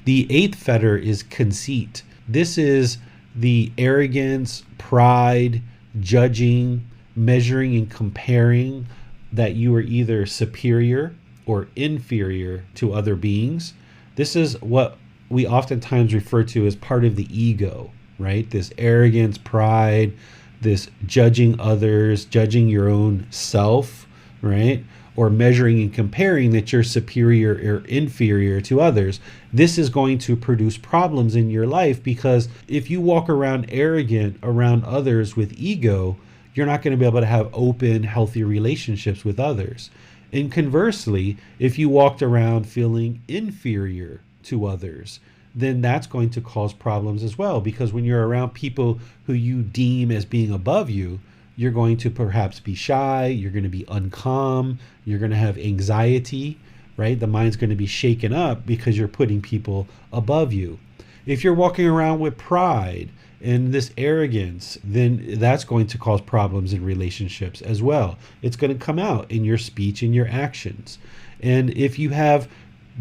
The eighth fetter is conceit. This is the arrogance, pride, judging, measuring, and comparing that you are either superior or inferior to other beings. This is what we oftentimes refer to as part of the ego, right? This arrogance, pride, this judging others, judging your own self, right? Or measuring and comparing that you're superior or inferior to others. This is going to produce problems in your life, because if you walk around arrogant around others with ego, you're not going to be able to have open, healthy relationships with others. And conversely, if you walked around feeling inferior to others, then that's going to cause problems as well, because when you're around people who you deem as being above you, you're going to perhaps be shy, you're going to be uncalm, you're going to have anxiety, right? The mind's going to be shaken up because you're putting people above you. If you're walking around with pride and this arrogance, then that's going to cause problems in relationships as well. It's going to come out in your speech and your actions. And if you have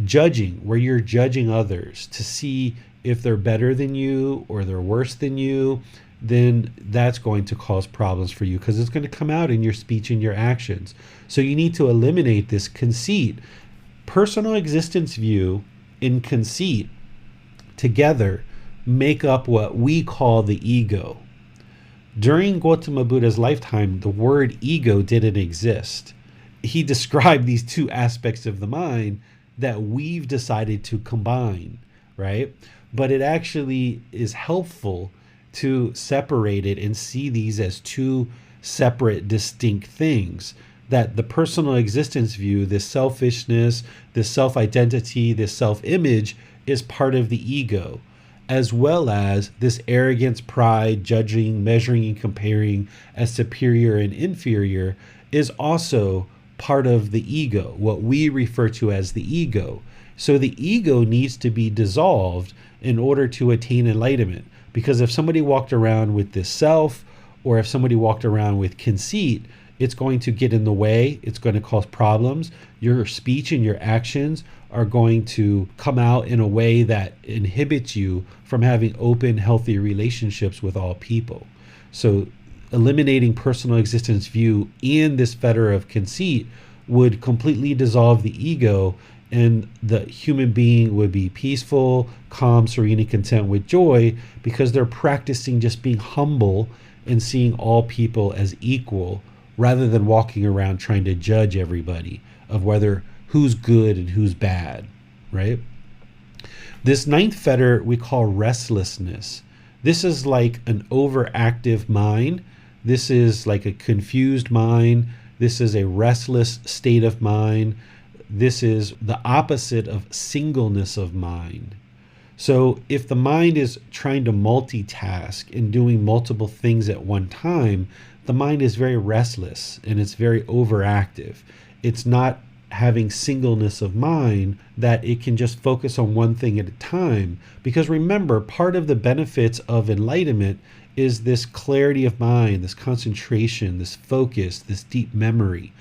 judging, where you're judging others to see if they're better than you or they're worse than you, then that's going to cause problems for you, because it's going to come out in your speech and your actions. So you need to eliminate this conceit. Personal existence view and conceit together make up what we call the ego. During Gotama Buddha's lifetime, the word ego didn't exist. He described these two aspects of the mind that we've decided to combine, right? But it actually is helpful to separate it and see these as two separate, distinct things. That the personal existence view, this selfishness, this self-identity, this self-image is part of the ego, as well as this arrogance, pride, judging, measuring, and comparing as superior and inferior is also part of the ego, what we refer to as the ego. So the ego needs to be dissolved in order to attain enlightenment. Because if somebody walked around with this self, or if somebody walked around with conceit, it's going to get in the way. It's going to cause problems. Your speech and your actions are going to come out in a way that inhibits you from having open, healthy relationships with all people. So eliminating personal existence view and this fetter of conceit would completely dissolve the ego, and the human being would be peaceful, calm, serene, and content with joy, because they're practicing just being humble and seeing all people as equal, rather than walking around trying to judge everybody of whether who's good and who's bad, right? This ninth fetter we call restlessness. This is like an overactive mind. This is like a confused mind. This is a restless state of mind. This is the opposite of singleness of mind. So if the mind is trying to multitask and doing multiple things at one time, the mind is very restless and it's very overactive. It's not having singleness of mind, that it can just focus on one thing at a time. Because remember, part of the benefits of enlightenment is this clarity of mind, this concentration, this focus, this deep memory.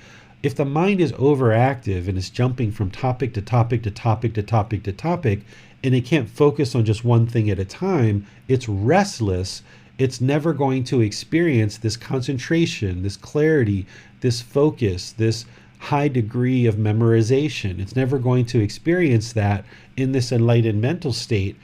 If the mind is overactive and is jumping from topic to topic to topic to topic to topic, and it can't focus on just one thing at a time, it's restless it's never going to experience this concentration, this clarity, this focus, this high degree of memorization. It's never going to experience that in this enlightened mental state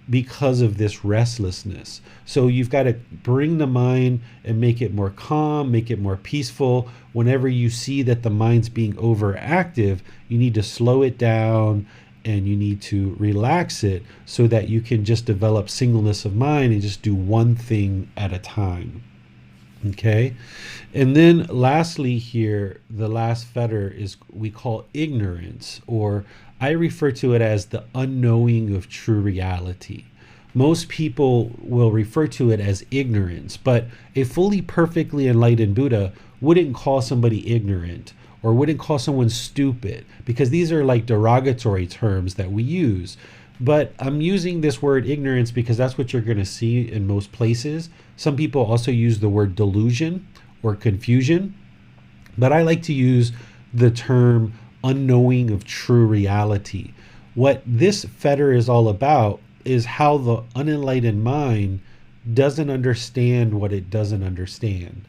because of this restlessness. So you've got to bring the mind and make it more calm, make it more peaceful. Whenever you see that the mind's being overactive, you need to slow it down and you need to relax it so that you can just develop singleness of mind and just do one thing at a time. Okay? And then lastly here, the last fetter is we call ignorance, or I refer to it as the unknowing of true reality. Most people will refer to it as ignorance, but a fully perfectly enlightened Buddha wouldn't call somebody ignorant or wouldn't call someone stupid, because these are like derogatory terms that we use. But I'm using this word ignorance because that's what you're going to see in most places. Some people also use the word delusion or confusion, but I like to use the term unknowing of true reality. What this fetter is all about is how the unenlightened mind doesn't understand what it doesn't understand.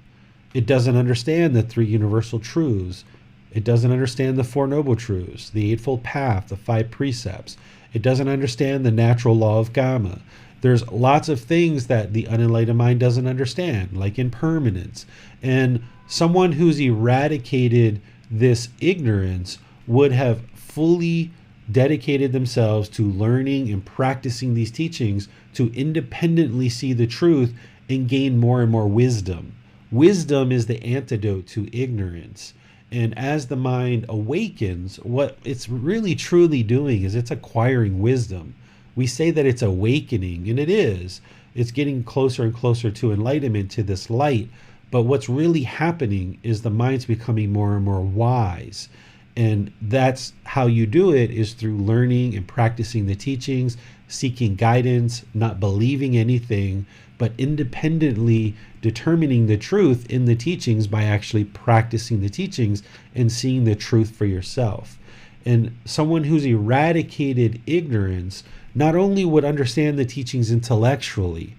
It doesn't understand the three universal truths. It doesn't understand the Four Noble Truths, the Eightfold Path, the Five Precepts. It doesn't understand the natural law of karma. There's lots of things that the unenlightened mind doesn't understand, like impermanence. And someone who's eradicated this ignorance would have fully dedicated themselves to learning and practicing these teachings to independently see the truth and gain more and more wisdom. Wisdom is the antidote to ignorance. And as the mind awakens, what it's really truly doing is it's acquiring wisdom. We say that it's awakening, and it is. It's getting closer and closer to enlightenment, to this light. But what's really happening is the mind's becoming more and more wise. And that's how you do it, is through learning and practicing the teachings, seeking guidance, not believing anything, but independently determining the truth in the teachings by actually practicing the teachings and seeing the truth for yourself. And someone who's eradicated ignorance not only would understand the teachings intellectually,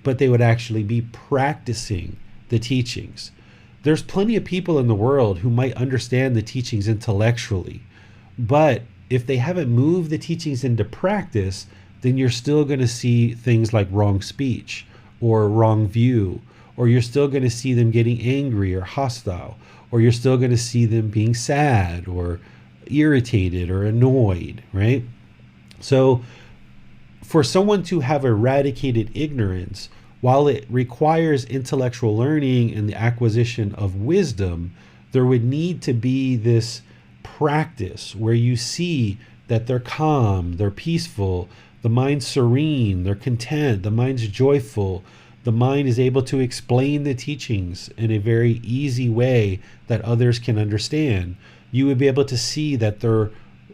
but they would actually be practicing the teachings. There's plenty of people in the world who might understand the teachings intellectually, but if they haven't moved the teachings into practice, then you're still going to see things like wrong speech or wrong view, or you're still going to see them getting angry or hostile, or you're still going to see them being sad or irritated or annoyed, right? So for someone to have eradicated ignorance, while it requires intellectual learning and the acquisition of wisdom, there would need to be this practice where you see that they're calm, they're peaceful, the mind's serene, they're content, the mind's joyful, the mind is able to explain the teachings in a very easy way that others can understand. You would be able to see that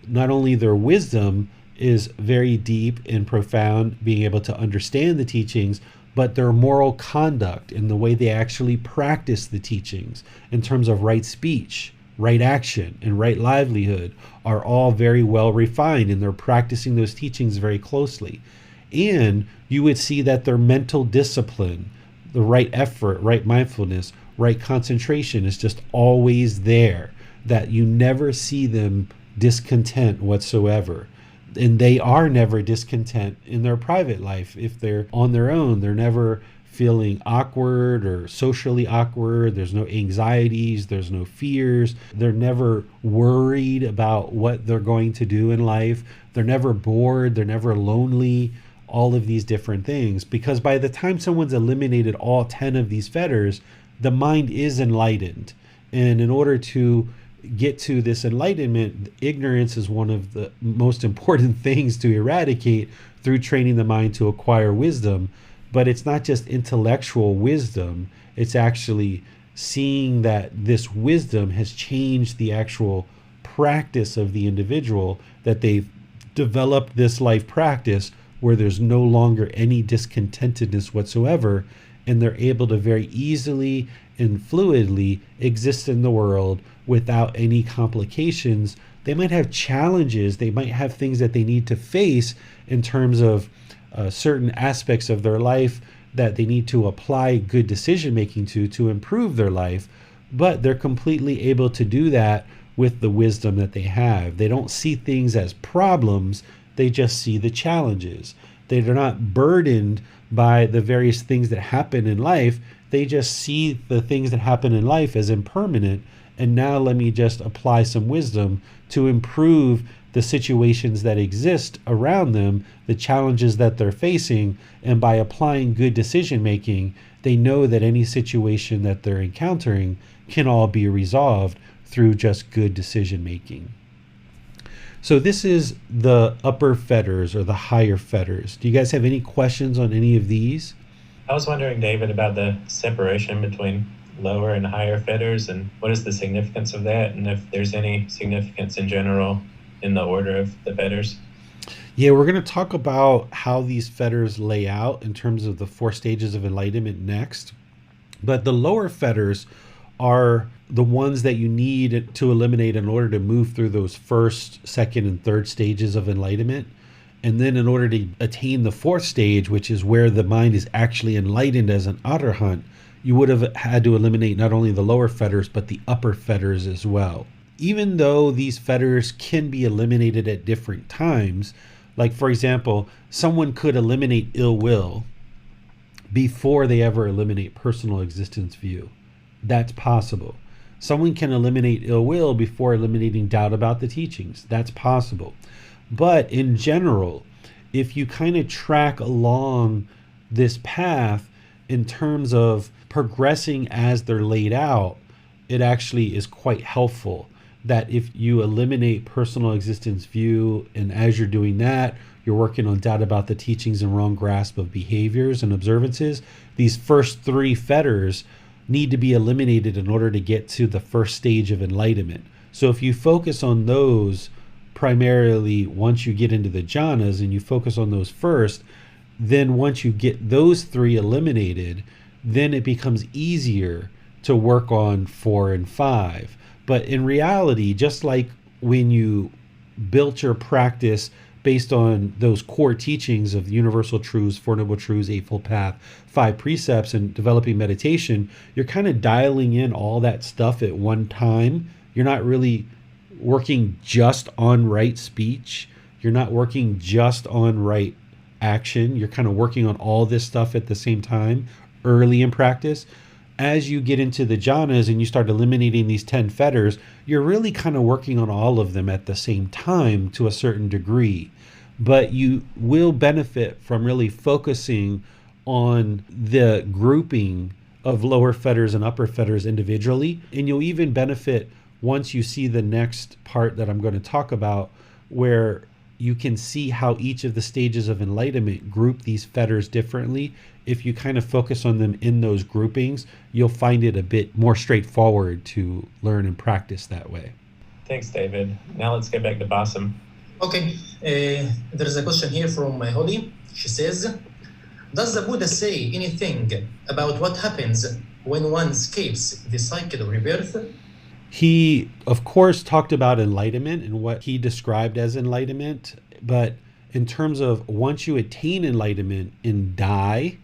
not only their wisdom is very deep and profound, being able to understand the teachings, but their moral conduct and the way they actually practice the teachings in terms of right speech, right action, and right livelihood are all very well refined, and they're practicing those teachings very closely. And you would see that their mental discipline, the right effort, right mindfulness, right concentration is just always there, that you never see them discontent whatsoever. And they are never discontent in their private life. If they're on their own, they're never feeling awkward or socially awkward. There's no anxieties, there's no fears. They're never worried about what they're going to do in life. They're never bored, they're never lonely, all of these different things. Because by the time someone's eliminated all 10 of these fetters, the mind is enlightened. And in order to get to this enlightenment, ignorance is one of the most important things to eradicate through training the mind to acquire wisdom. But it's not just intellectual wisdom, it's actually seeing that this wisdom has changed the actual practice of the individual, that they've developed this life practice where there's no longer any discontentedness whatsoever, and they're able to very easily and fluidly exist in the world without any complications. They might have challenges, they might have things that they need to face in terms of certain aspects of their life that they need to apply good decision making to improve their life, but they're completely able to do that with the wisdom that they have. They don't see things as problems, they just see the challenges. They're not burdened by the various things that happen in life. They just see the things that happen in life as impermanent. And now let me just apply some wisdom to improve the situations that exist around them, the challenges that they're facing. And by applying good decision making, they know that any situation that they're encountering can all be resolved through just good decision making. So this is the upper fetters or the higher fetters. Do you guys have any questions on any of these? I was wondering, David, about the separation between lower and higher fetters, and what is the significance of that, and if there's any significance in general in the order of the fetters. Yeah, we're going to talk about how these fetters lay out in terms of the 4 stages of enlightenment next. But the lower fetters are the ones that you need to eliminate in order to move through those first, second, and third stages of enlightenment. And then in order to attain the 4th stage, which is where the mind is actually enlightened as an arahant, you would have had to eliminate not only the lower fetters, but the upper fetters as well. Even though these fetters can be eliminated at different times, like for example, someone could eliminate ill will before they ever eliminate personal existence view. That's possible. Someone can eliminate ill will before eliminating doubt about the teachings. That's possible. But in general, if you kind of track along this path in terms of progressing as they're laid out, it actually is quite helpful that if you eliminate personal existence view, and as you're doing that, you're working on doubt about the teachings and wrong grasp of behaviors and observances, these first 3 fetters need to be eliminated in order to get to the 1st stage of enlightenment. So if you focus on those primarily once you get into the jhanas and you focus on those first, then once you get those 3 eliminated, then it becomes easier to work on 4 and 5. But in reality, just like when you built your practice based on those core teachings of universal truths, 4 noble truths, eightfold path, 5 precepts, and developing meditation, you're kind of dialing in all that stuff at one time. You're not really working just on right speech. You're not working just on right action. You're kind of working on all this stuff at the same time early in practice. As you get into the jhanas and you start eliminating these 10 fetters, you're really kind of working on all of them at the same time to a certain degree. But you will benefit from really focusing on the grouping of lower fetters and upper fetters individually. And you'll even benefit once you see the next part that I'm going to talk about, where you can see how each of the stages of enlightenment group these fetters differently. If you kind of focus on them in those groupings, you'll find it a bit more straightforward to learn and practice that way. Thanks, David. Now let's get back to Bassam. Okay, there's a question here from Holly. She says, does the Buddha say anything about what happens when one escapes the cycle of rebirth? He, of course, talked about enlightenment and what he described as enlightenment. But in terms of once you attain enlightenment and die,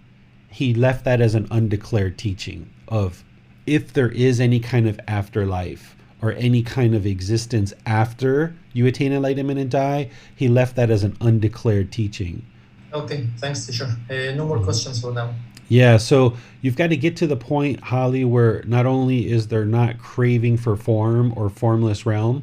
he left that as an undeclared teaching of if there is any kind of afterlife or any kind of existence after you attain enlightenment and die, he left that as an undeclared teaching. Okay, thanks, teacher. No more questions for now. Yeah, so you've got to get to the point, Holly, where not only is there not craving for form or formless realm,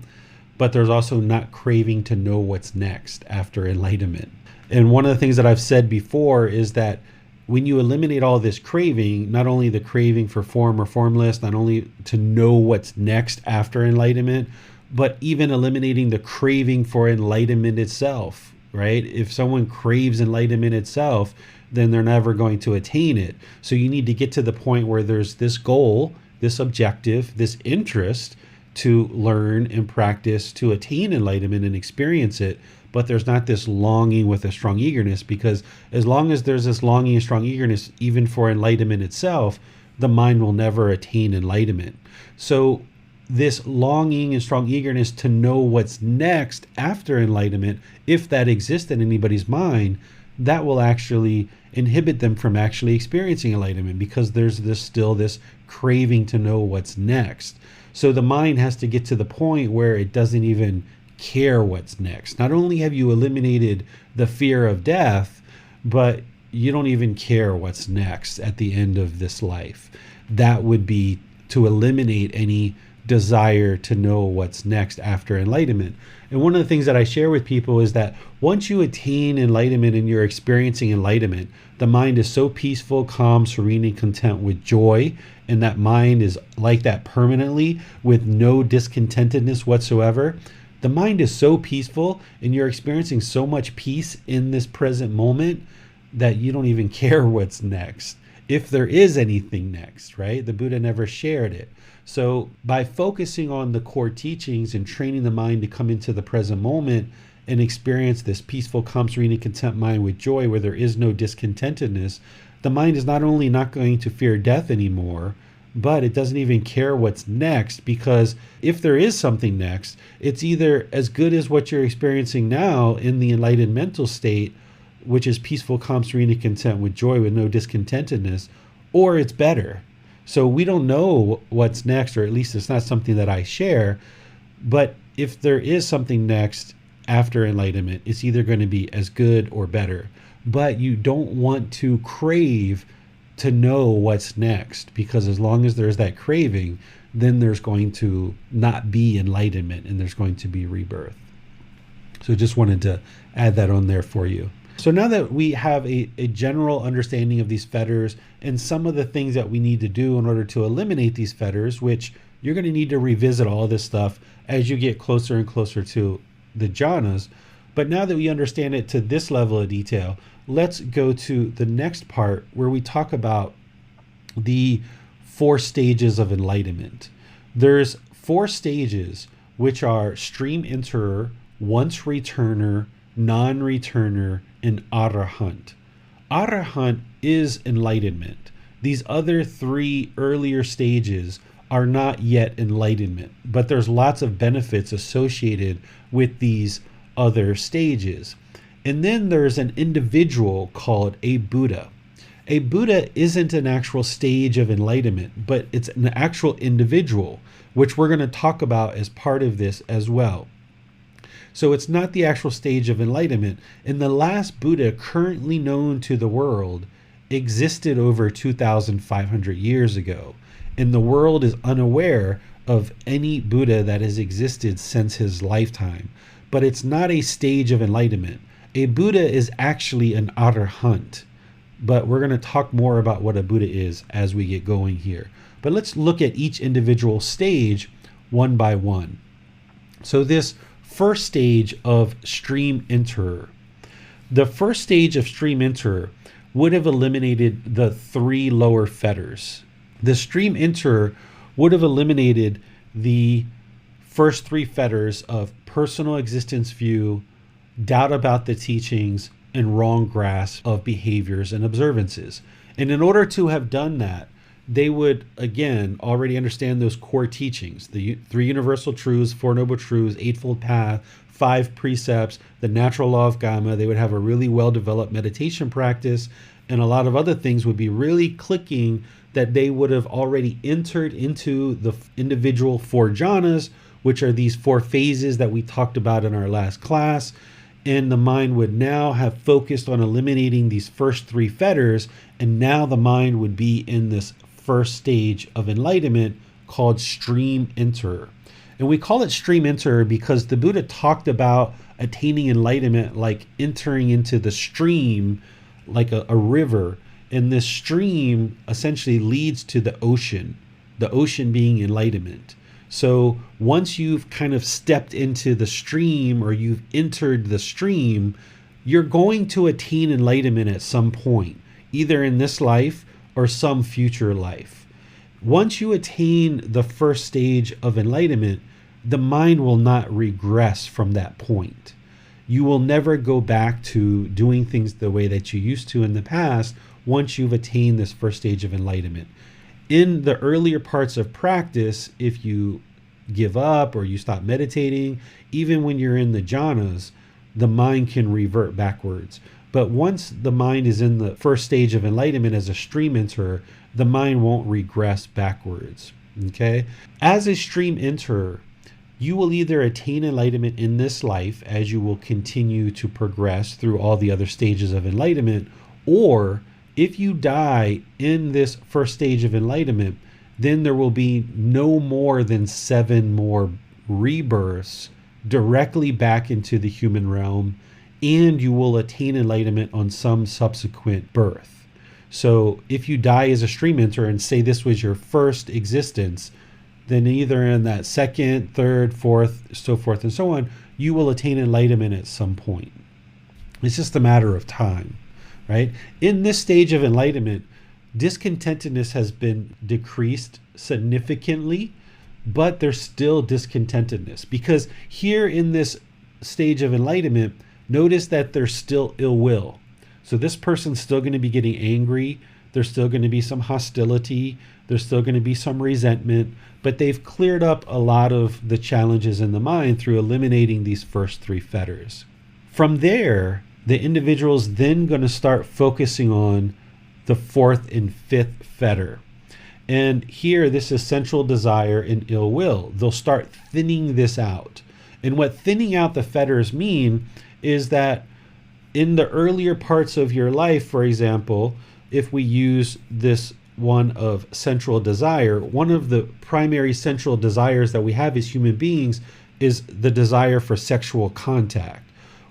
but there's also not craving to know what's next after enlightenment. And one of the things that I've said before is that when you eliminate all this craving, not only the craving for form or formless, not only to know what's next after enlightenment, but even eliminating the craving for enlightenment itself, right? If someone craves enlightenment itself, then they're never going to attain it. So you need to get to the point where there's this goal, this objective, this interest to learn and practice to attain enlightenment and experience it. But there's not this longing with a strong eagerness, because as long as there's this longing and strong eagerness, even for enlightenment itself, the mind will never attain enlightenment. So this longing and strong eagerness to know what's next after enlightenment, if that exists in anybody's mind, that will actually inhibit them from actually experiencing enlightenment, because there's still this craving to know what's next. So the mind has to get to the point where it doesn't even care what's next. Not only have you eliminated the fear of death, but you don't even care what's next at the end of this life. That would be to eliminate any desire to know what's next after enlightenment. And one of the things that I share with people is that once you attain enlightenment and you're experiencing enlightenment, the mind is so peaceful, calm, serene, and content with joy. And that mind is like that permanently with no discontentedness whatsoever. The mind is so peaceful and you're experiencing so much peace in this present moment that you don't even care what's next. If there is anything next, right? The Buddha never shared it. So by focusing on the core teachings and training the mind to come into the present moment and experience this peaceful, calm, serene, and content mind with joy where there is no discontentedness, the mind is not only not going to fear death anymore, but it doesn't even care what's next, because if there is something next, it's either as good as what you're experiencing now in the enlightened mental state, which is peaceful, calm, serene, and content with joy with no discontentedness, or it's better. So we don't know what's next, or at least it's not something that I share. But if there is something next after enlightenment, it's either going to be as good or better. But you don't want to crave to know what's next, because as long as there's that craving, then there's going to not be enlightenment and there's going to be rebirth. So just wanted to add that on there for you. So now that we have a general understanding of these fetters and some of the things that we need to do in order to eliminate these fetters, which you're going to need to revisit all this stuff as you get closer and closer to the jhanas. But now that we understand it to this level of detail, let's go to the next part where we talk about the 4 stages of enlightenment. There's 4 stages, which are stream enterer, once returner, non-returner, and arahant. Arahant is enlightenment. These other 3 earlier stages are not yet enlightenment, but there's lots of benefits associated with these other stages. And then there's an individual called a Buddha. A Buddha isn't an actual stage of enlightenment, but it's an actual individual, which we're going to talk about as part of this as well. So it's not the actual stage of enlightenment. And the last Buddha currently known to the world existed over 2,500 years ago. And the world is unaware of any Buddha that has existed since his lifetime. But it's not a stage of enlightenment. A Buddha is actually an arahant. But we're going to talk more about what a Buddha is as we get going here. But let's look at each individual stage one by one. So this first stage of stream enterer. The first stage of stream enterer would have eliminated the 3 lower fetters. The stream enterer would have eliminated the first 3 fetters of personal existence view, doubt about the teachings, and wrong grasp of behaviors and observances. And in order to have done that, they would, again, already understand those core teachings, the 3 universal truths, 4 noble truths, 8-fold path, 5 precepts, the natural law of Gama. They would have a really well-developed meditation practice, and a lot of other things would be really clicking, that they would have already entered into the individual 4 jhanas, which are these 4 phases that we talked about in our last class. And the mind would now have focused on eliminating these first 3 fetters, and now the mind would be in this first stage of enlightenment called stream enterer. And we call it stream enterer because the Buddha talked about attaining enlightenment like entering into the stream, like a river. And this stream essentially leads to the ocean being enlightenment. So once you've kind of stepped into the stream, or you've entered the stream, you're going to attain enlightenment at some point, either in this life or some future life. Once you attain the first stage of enlightenment, the mind will not regress from that point. You will never go back to doing things the way that you used to in the past once you've attained this first stage of enlightenment. In the earlier parts of practice, if you give up or you stop meditating, even when you're in the jhanas, the mind can revert backwards. But once the mind is in the first stage of enlightenment as a stream enterer, the mind won't regress backwards. Okay? As a stream enterer, you will either attain enlightenment in this life as you will continue to progress through all the other stages of enlightenment, or if you die in this first stage of enlightenment, then there will be no more than 7 more rebirths directly back into the human realm, and you will attain enlightenment on some subsequent birth. So if you die as a stream enterer and say this was your first existence, then either in that second, third, fourth, so forth and so on, you will attain enlightenment at some point. It's just a matter of time, right? In this stage of enlightenment, discontentedness has been decreased significantly, but there's still discontentedness, because here in this stage of enlightenment, notice that there's still ill will. So this person's still going to be getting angry. There's still going to be some hostility. There's still going to be some resentment, but they've cleared up a lot of the challenges in the mind through eliminating these first 3 fetters. From there, the individual's then going to start focusing on the 4th and 5th fetter. And here, this is sensual desire and ill will. They'll start thinning this out. And what thinning out the fetters mean is that in the earlier parts of your life, for example, if we use this one of sensual desire, one of the primary sensual desires that we have as human beings is the desire for sexual contact.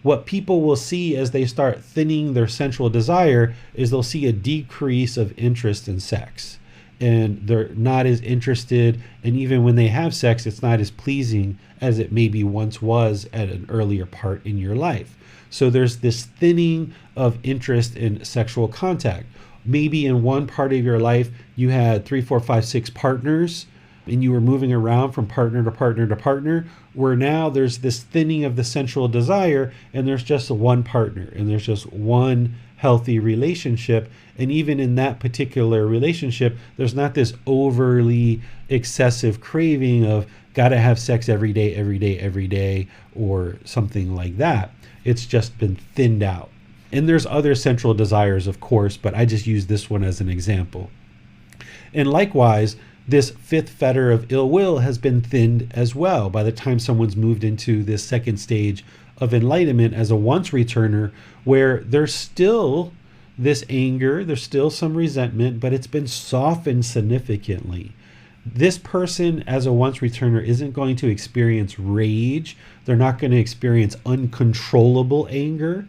What people will see as they start thinning their sensual desire is they'll see a decrease of interest in sex. And they're not as interested, and even when they have sex, it's not as pleasing as it maybe once was at an earlier part in your life. So there's this thinning of interest in sexual contact. Maybe in one part of your life, you had 3, 4, 5, 6 partners, and you were moving around from partner to partner to partner, where now there's this thinning of the sensual desire, and there's just one partner, and there's just one healthy relationship. And even in that particular relationship, there's not this overly excessive craving of gotta have sex every day, every day, every day, or something like that. It's just been thinned out. And there's other sensual desires, of course, but I just use this one as an example. And likewise, this 5th fetter of ill will has been thinned as well by the time someone's moved into this second stage of enlightenment as a once returner, where there's still this anger, there's still some resentment, but it's been softened significantly. This person as a once returner isn't going to experience rage. They're not going to experience uncontrollable anger.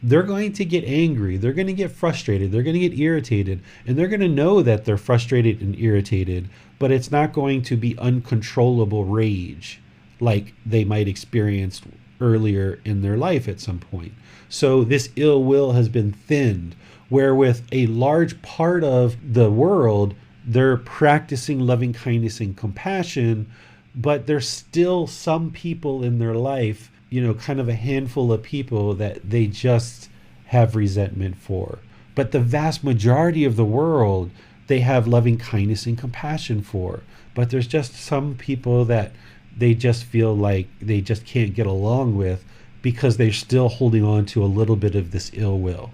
They're going to get angry. They're going to get frustrated. They're going to get irritated. And they're going to know that they're frustrated and irritated, but it's not going to be uncontrollable rage like they might experience earlier in their life at some point. So this ill will has been thinned, where with a large part of the world, they're practicing loving kindness and compassion, but there's still some people in their life, kind of a handful of people that they just have resentment for. But the vast majority of the world, they have loving kindness and compassion for. But there's just some people that they just feel like they just can't get along with because they're still holding on to a little bit of this ill will.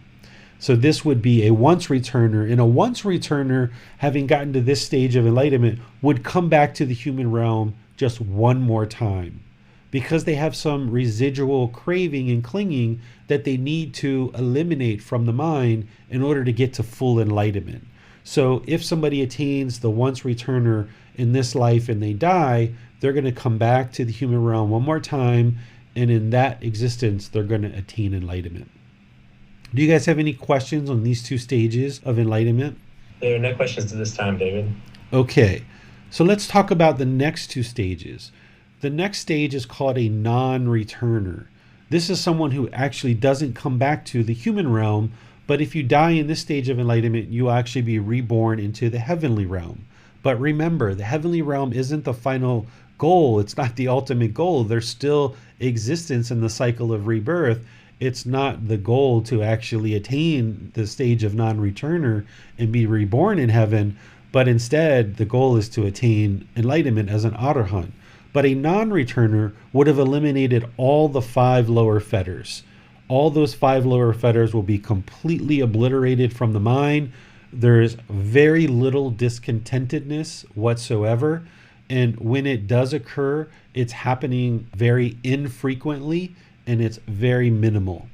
So this would be a once returner. And a once returner, having gotten to this stage of enlightenment, would come back to the human realm just one more time, because they have some residual craving and clinging that they need to eliminate from the mind in order to get to full enlightenment. So if somebody attains the once returner in this life and they die, they're going to come back to the human realm one more time, and in that existence, they're going to attain enlightenment. Do you guys have any questions on these 2 stages of enlightenment? There are no questions at this time, David. Okay, so let's talk about the next 2 stages. The next stage is called a non-returner. This is someone who actually doesn't come back to the human realm, but if you die in this stage of enlightenment, you will actually be reborn into the heavenly realm. But remember, the heavenly realm isn't the final goal. It's not the ultimate goal. There's still existence in the cycle of rebirth. It's not the goal to actually attain the stage of non-returner and be reborn in heaven, but instead the goal is to attain enlightenment as an arahant. But a non-returner would have eliminated all the 5 lower fetters. all those 5 lower fetters will be completely obliterated from the mind. There's very little discontentedness whatsoever. And when it does occur, it's happening very infrequently and it's very minimal.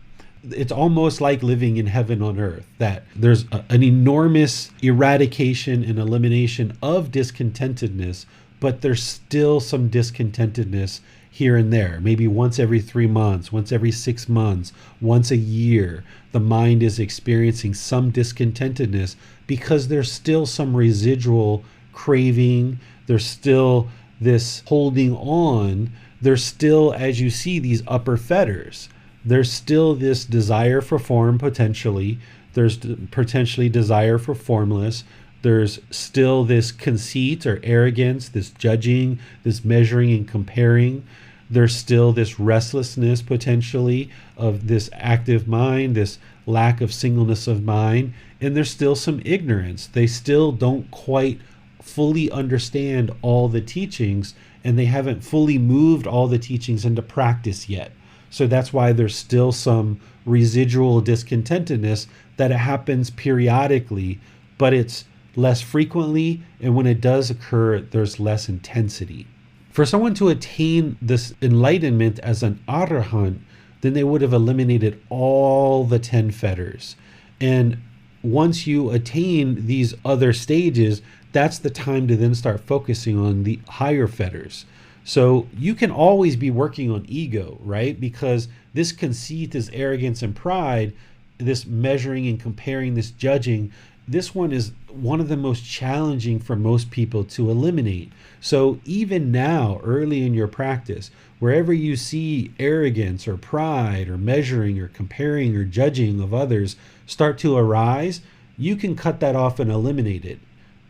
It's almost like living in heaven on earth, that there's an enormous eradication and elimination of discontentedness, but there's still some discontentedness here and there. Maybe once every 3 months, once every 6 months, once a year, the mind is experiencing some discontentedness because there's still some residual craving. There's still this holding on. There's still, as you see, these upper fetters. There's still this desire for form potentially. There's potentially desire for formless. There's still this conceit or arrogance, this judging, this measuring and comparing. There's still this restlessness potentially of this active mind, this lack of singleness of mind. And there's still some ignorance. They still don't quite fully understand all the teachings, and they haven't fully moved all the teachings into practice yet. So that's why there's still some residual discontentedness that it happens periodically, but it's less frequently, and when it does occur, there's less intensity. For someone to attain this enlightenment as an arahant, then they would have eliminated all the 10 fetters. And once you attain these other stages, that's the time to then start focusing on the higher fetters. So you can always be working on ego, right? Because this conceit, this arrogance and pride, this measuring and comparing, this judging, this one is one of the most challenging for most people to eliminate. So even now, early in your practice, wherever you see arrogance or pride or measuring or comparing or judging of others start to arise, you can cut that off and eliminate it.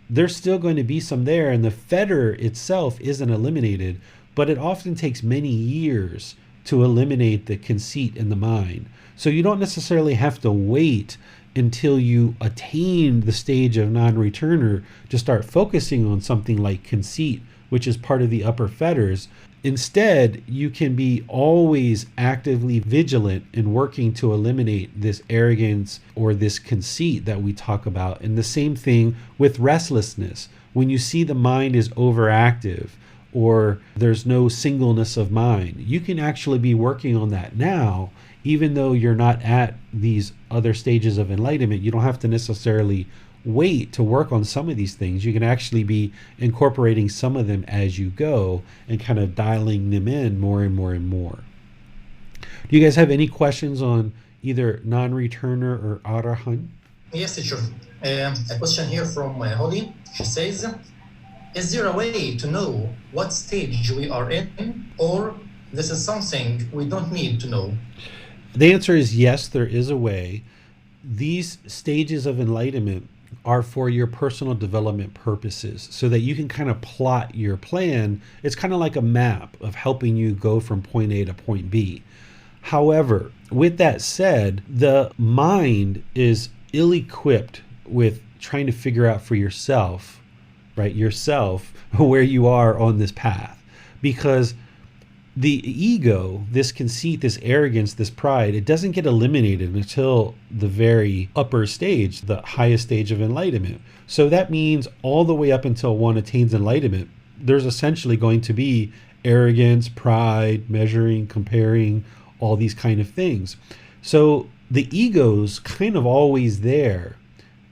There's still going to be some there, and the fetter itself isn't eliminated, but it often takes many years to eliminate the conceit in the mind. So you don't necessarily have to wait until you attain the stage of non-returner to start focusing on something like conceit, which is part of the upper fetters. Instead, you can be always actively vigilant in working to eliminate this arrogance or this conceit that we talk about. And the same thing with restlessness. When you see the mind is overactive or there's no singleness of mind, you can actually be working on that now, even though you're not at these other stages of enlightenment. You don't have to necessarily wait to work on some of these things. You can actually be incorporating some of them as you go and kind of dialing them in more and more and more. Do you guys have any questions on either non-returner or arahant? Yes, teacher. A question here from Holly. She says, is there a way to know what stage we are in, or this is something we don't need to know? The answer is yes, there is a way. These stages of enlightenment are for your personal development purposes so that you can kind of plot your plan. It's kind of like a map of helping you go from point A to point B. However, with that said, the mind is ill-equipped with trying to figure out for yourself, right, where you are on this path. Because the ego, this conceit, this arrogance, this pride, it doesn't get eliminated until the very upper stage, the highest stage of enlightenment. So that means all the way up until one attains enlightenment, there's essentially going to be arrogance, pride, measuring, comparing, all these kind of things. So the ego's kind of always there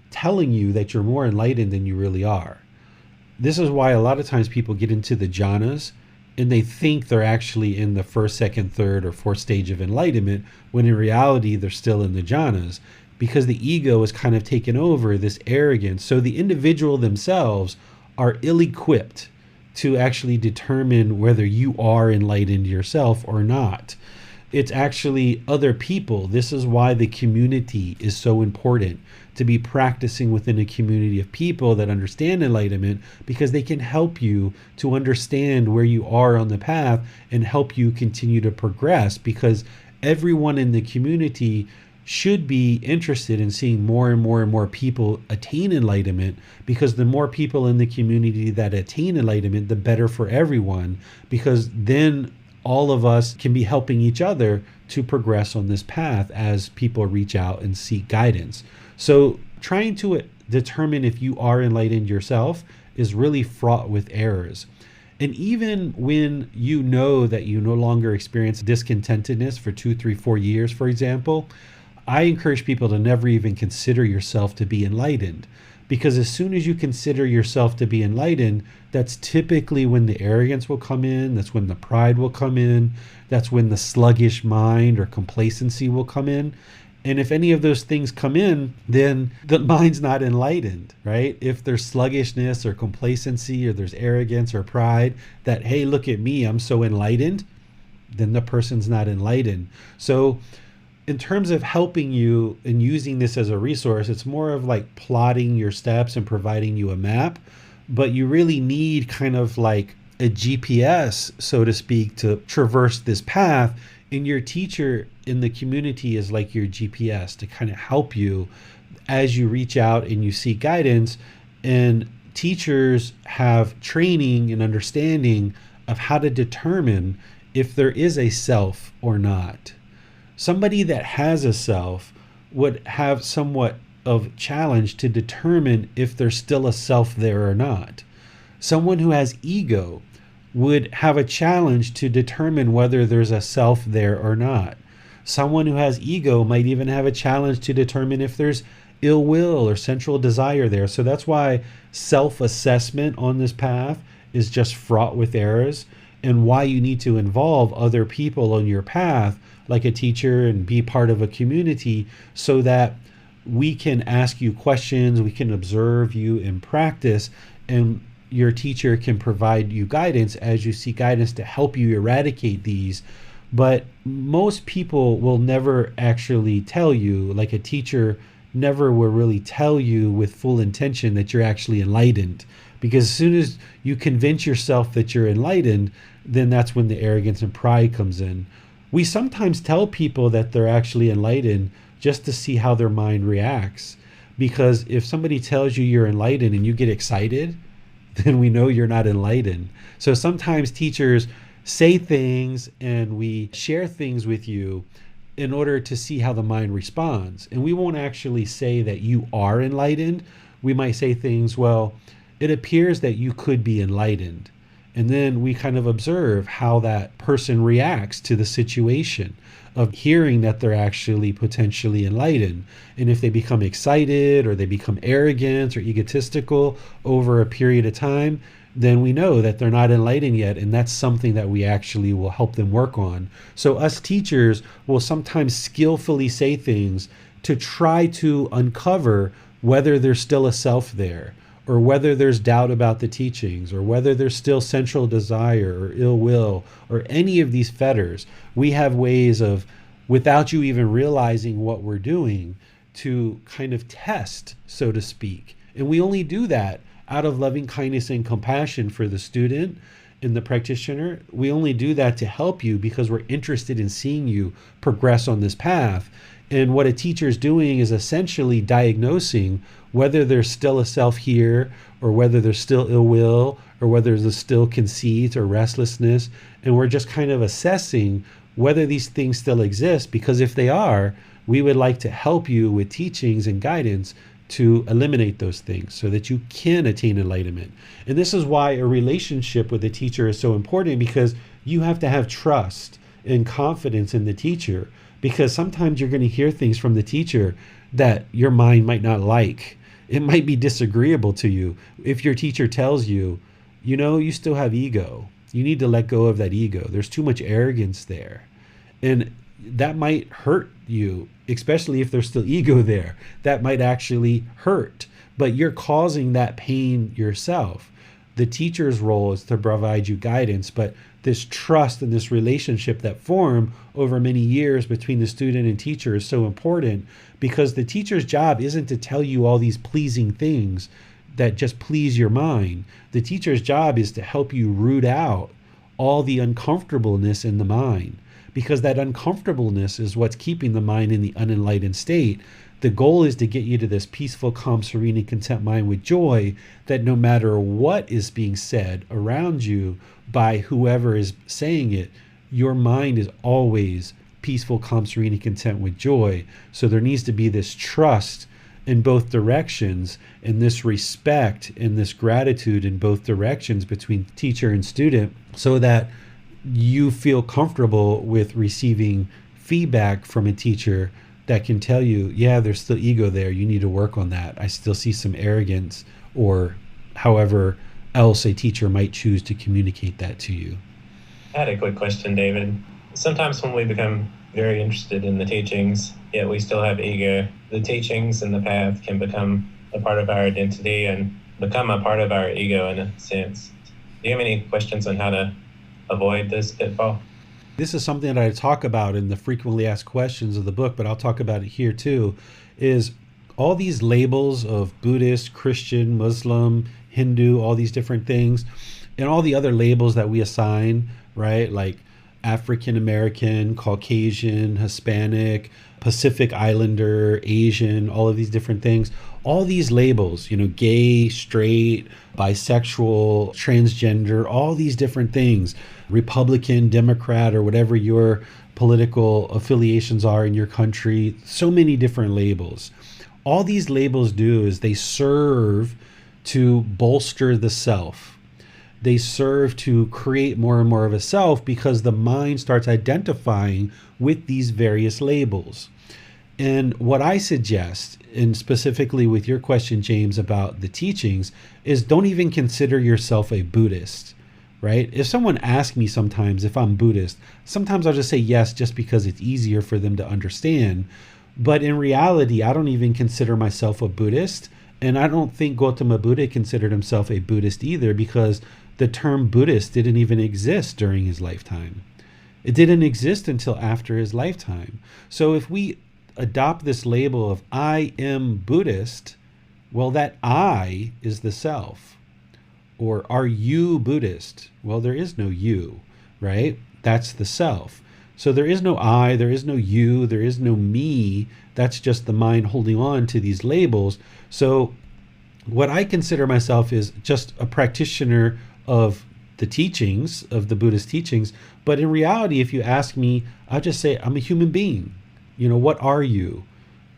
telling you that you're more enlightened than you really are. This is why a lot of times people get into the jhanas and they think they're actually in the first, second, third, or fourth stage of enlightenment, when in reality they're still in the jhanas, because the ego is kind of taken over this arrogance. So the individual themselves are ill-equipped to actually determine whether you are enlightened yourself or not. It's actually other people. This is why the community is so important, to be practicing within a community of people that understand enlightenment, because they can help you to understand where you are on the path and help you continue to progress, because everyone in the community should be interested in seeing more and more and more people attain enlightenment, because the more people in the community that attain enlightenment, the better for everyone, because then all of us can be helping each other to progress on this path as people reach out and seek guidance. So trying to determine if you are enlightened yourself is really fraught with errors. And even when you know that you no longer experience discontentedness for 2, 3, 4 years, for example, I encourage people to never even consider yourself to be enlightened. Because as soon as you consider yourself to be enlightened, that's typically when the arrogance will come in, that's when the pride will come in, that's when the sluggish mind or complacency will come in. And if any of those things come in, then the mind's not enlightened, right? If there's sluggishness or complacency or there's arrogance or pride that, hey, look at me, I'm so enlightened, then the person's not enlightened. So in terms of helping you and using this as a resource, it's more of like plotting your steps and providing you a map, but you really need kind of like a GPS, so to speak, to traverse this path. And your teacher in the community is like your GPS to kind of help you as you reach out and you seek guidance. And teachers have training and understanding of how to determine if there is a self or not. Somebody that has a self would have somewhat of challenge to determine if there's still a self there or not. Someone who has ego would have a challenge to determine whether there's a self there or not. Someone who has ego might even have a challenge to determine if there's ill will or sensual desire there. So that's why self-assessment on this path is just fraught with errors, and why you need to involve other people on your path, like a teacher, and be part of a community so that we can ask you questions, we can observe you in practice, and your teacher can provide you guidance as you seek guidance to help you eradicate these. But most people will never actually tell you, like a teacher never will really tell you with full intention that you're actually enlightened. Because as soon as you convince yourself that you're enlightened, then that's when the arrogance and pride comes in. We sometimes tell people that they're actually enlightened just to see how their mind reacts. Because if somebody tells you you're enlightened and you get excited, then we know you're not enlightened. So sometimes teachers say things and we share things with you in order to see how the mind responds. And we won't actually say that you are enlightened. We might say things, well, it appears that you could be enlightened. And then we kind of observe how that person reacts to the situation of hearing that they're actually potentially enlightened. And if they become excited or they become arrogant or egotistical over a period of time, then we know that they're not enlightened yet, and that's something that we actually will help them work on. So us teachers will sometimes skillfully say things to try to uncover whether there's still a self there, or whether there's doubt about the teachings, or whether there's still sensual desire or ill will, or any of these fetters. We have ways of, without you even realizing what we're doing, to kind of test, so to speak. And we only do that out of loving kindness and compassion for the student and the practitioner. We only do that to help you because we're interested in seeing you progress on this path. And what a teacher is doing is essentially diagnosing whether there's still a self here, or whether there's still ill will, or whether there's still conceit or restlessness. And we're just kind of assessing whether these things still exist, because if they are, we would like to help you with teachings and guidance to eliminate those things so that you can attain enlightenment. And this is why a relationship with a teacher is so important, because you have to have trust and confidence in the teacher, because sometimes you're going to hear things from the teacher that your mind might not like. It might be disagreeable to you. If your teacher tells you, you know, you still have ego, you need to let go of that ego. There's too much arrogance there. And that might hurt you, especially if there's still ego there. That might actually hurt, but you're causing that pain yourself. The teacher's role is to provide you guidance, but this trust and this relationship that form over many years between the student and teacher is so important, because the teacher's job isn't to tell you all these pleasing things that just please your mind. The teacher's job is to help you root out all the uncomfortableness in the mind, because that uncomfortableness is what's keeping the mind in the unenlightened state. The goal is to get you to this peaceful, calm, serene, and content mind with joy, that no matter what is being said around you by whoever is saying it, your mind is always peaceful, calm, serene, and content with joy. So there needs to be this trust in both directions, and this respect and this gratitude in both directions between teacher and student, so that you feel comfortable with receiving feedback from a teacher that can tell you, yeah, there's still ego there. You need to work on that. I still see some arrogance, or however else a teacher might choose to communicate that to you. I had a quick question, David. Sometimes when we become very interested in the teachings, yet we still have ego, the teachings and the path can become a part of our identity and become a part of our ego in a sense. Do you have any questions on how to avoid this pitfall? This is something that I talk about in the frequently asked questions of the book, but I'll talk about it here too, is all these labels of Buddhist, Christian, Muslim, Hindu, all these different things, and all the other labels that we assign, right? Like African American, Caucasian, Hispanic, Pacific Islander, Asian, all of these different things. All these labels, gay, straight, bisexual, transgender, all these different things, Republican, Democrat, or whatever your political affiliations are in your country, so many different labels. All these labels do is they serve to bolster the self. They serve to create more and more of a self, because the mind starts identifying with these various labels. And what I suggest, and specifically with your question, James, about the teachings, is don't even consider yourself a Buddhist, right? If someone asks me sometimes if I'm Buddhist, sometimes I'll just say yes, just because it's easier for them to understand. But in reality, I don't even consider myself a Buddhist. And I don't think Gotama Buddha considered himself a Buddhist either, because the term Buddhist didn't even exist during his lifetime. It didn't exist until after his lifetime. So if we adopt this label of I am Buddhist, well, that I is the self. Or are you Buddhist? Well, there is no you, right? That's the self. So there is no I, there is no you, there is no me. That's just the mind holding on to these labels. So what I consider myself is just a practitioner of the teachings, of the Buddhist teachings. But in reality, if you ask me, I'll just say, I'm a human being. What are you?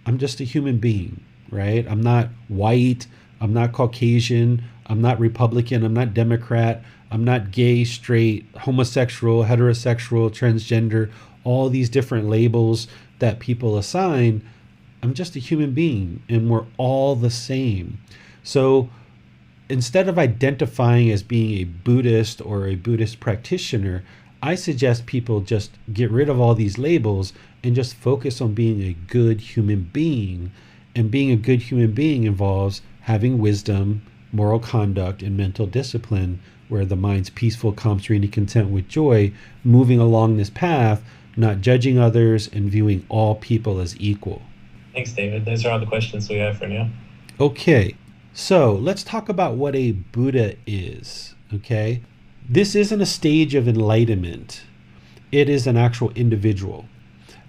I'm just a human being, right? I'm not white. I'm not Caucasian. I'm not Republican. I'm not Democrat. I'm not gay, straight, homosexual, heterosexual, transgender, all these different labels that people assign. I'm just a human being, and we're all the same. So instead of identifying as being a Buddhist or a Buddhist practitioner, I suggest people just get rid of all these labels and just focus on being a good human being. And being a good human being involves having wisdom, moral conduct, and mental discipline, where the mind's peaceful, calm, serene, and content with joy, moving along this path, not judging others, and viewing all people as equal. Thanks, David. Those are all the questions we have for now. Okay, so let's talk about what a Buddha is, okay? This isn't a stage of enlightenment. It is an actual individual.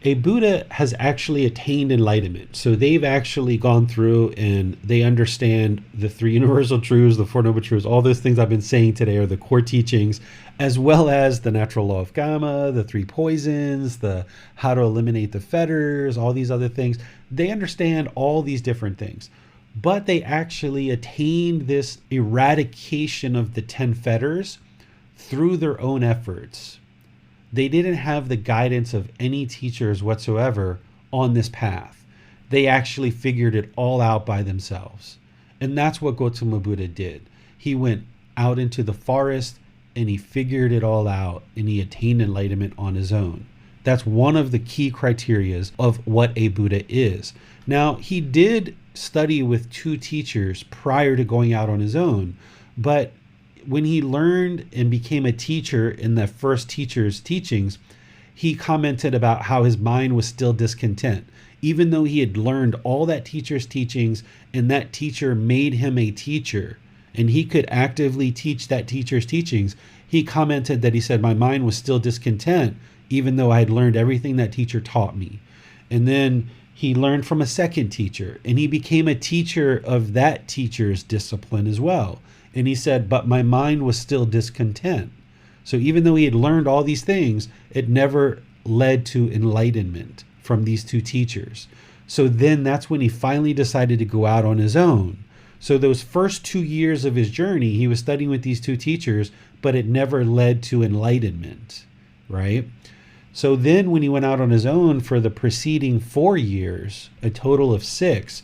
A Buddha has actually attained enlightenment. So they've actually gone through and they understand the three universal truths, the Four Noble Truths, all those things I've been saying today are the core teachings, as well as the natural law of karma, the three poisons, the how to eliminate the fetters, all these other things. They understand all these different things. But they actually attained this eradication of the 10 fetters through their own efforts. They didn't have the guidance of any teachers whatsoever on this path. They actually figured it all out by themselves. And that's what Gotama Buddha did. He went out into the forest and he figured it all out, and he attained enlightenment on his own. That's one of the key criterias of what a Buddha is. Now, he did study with 2 teachers prior to going out on his own, but when he learned and became a teacher in the first teacher's teachings, he commented about how his mind was still discontent. Even though he had learned all that teacher's teachings and that teacher made him a teacher and he could actively teach that teacher's teachings, he commented that he said, my mind was still discontent even though I had learned everything that teacher taught me. And then he learned from a second teacher and he became a teacher of that teacher's discipline as well. And he said, but my mind was still discontent. So even though he had learned all these things, it never led to enlightenment from these two teachers. So then that's when he finally decided to go out on his own. So those first 2 years of his journey, he was studying with these two teachers, but it never led to enlightenment, right? So then when he went out on his own for the preceding 4 years, a total of 6,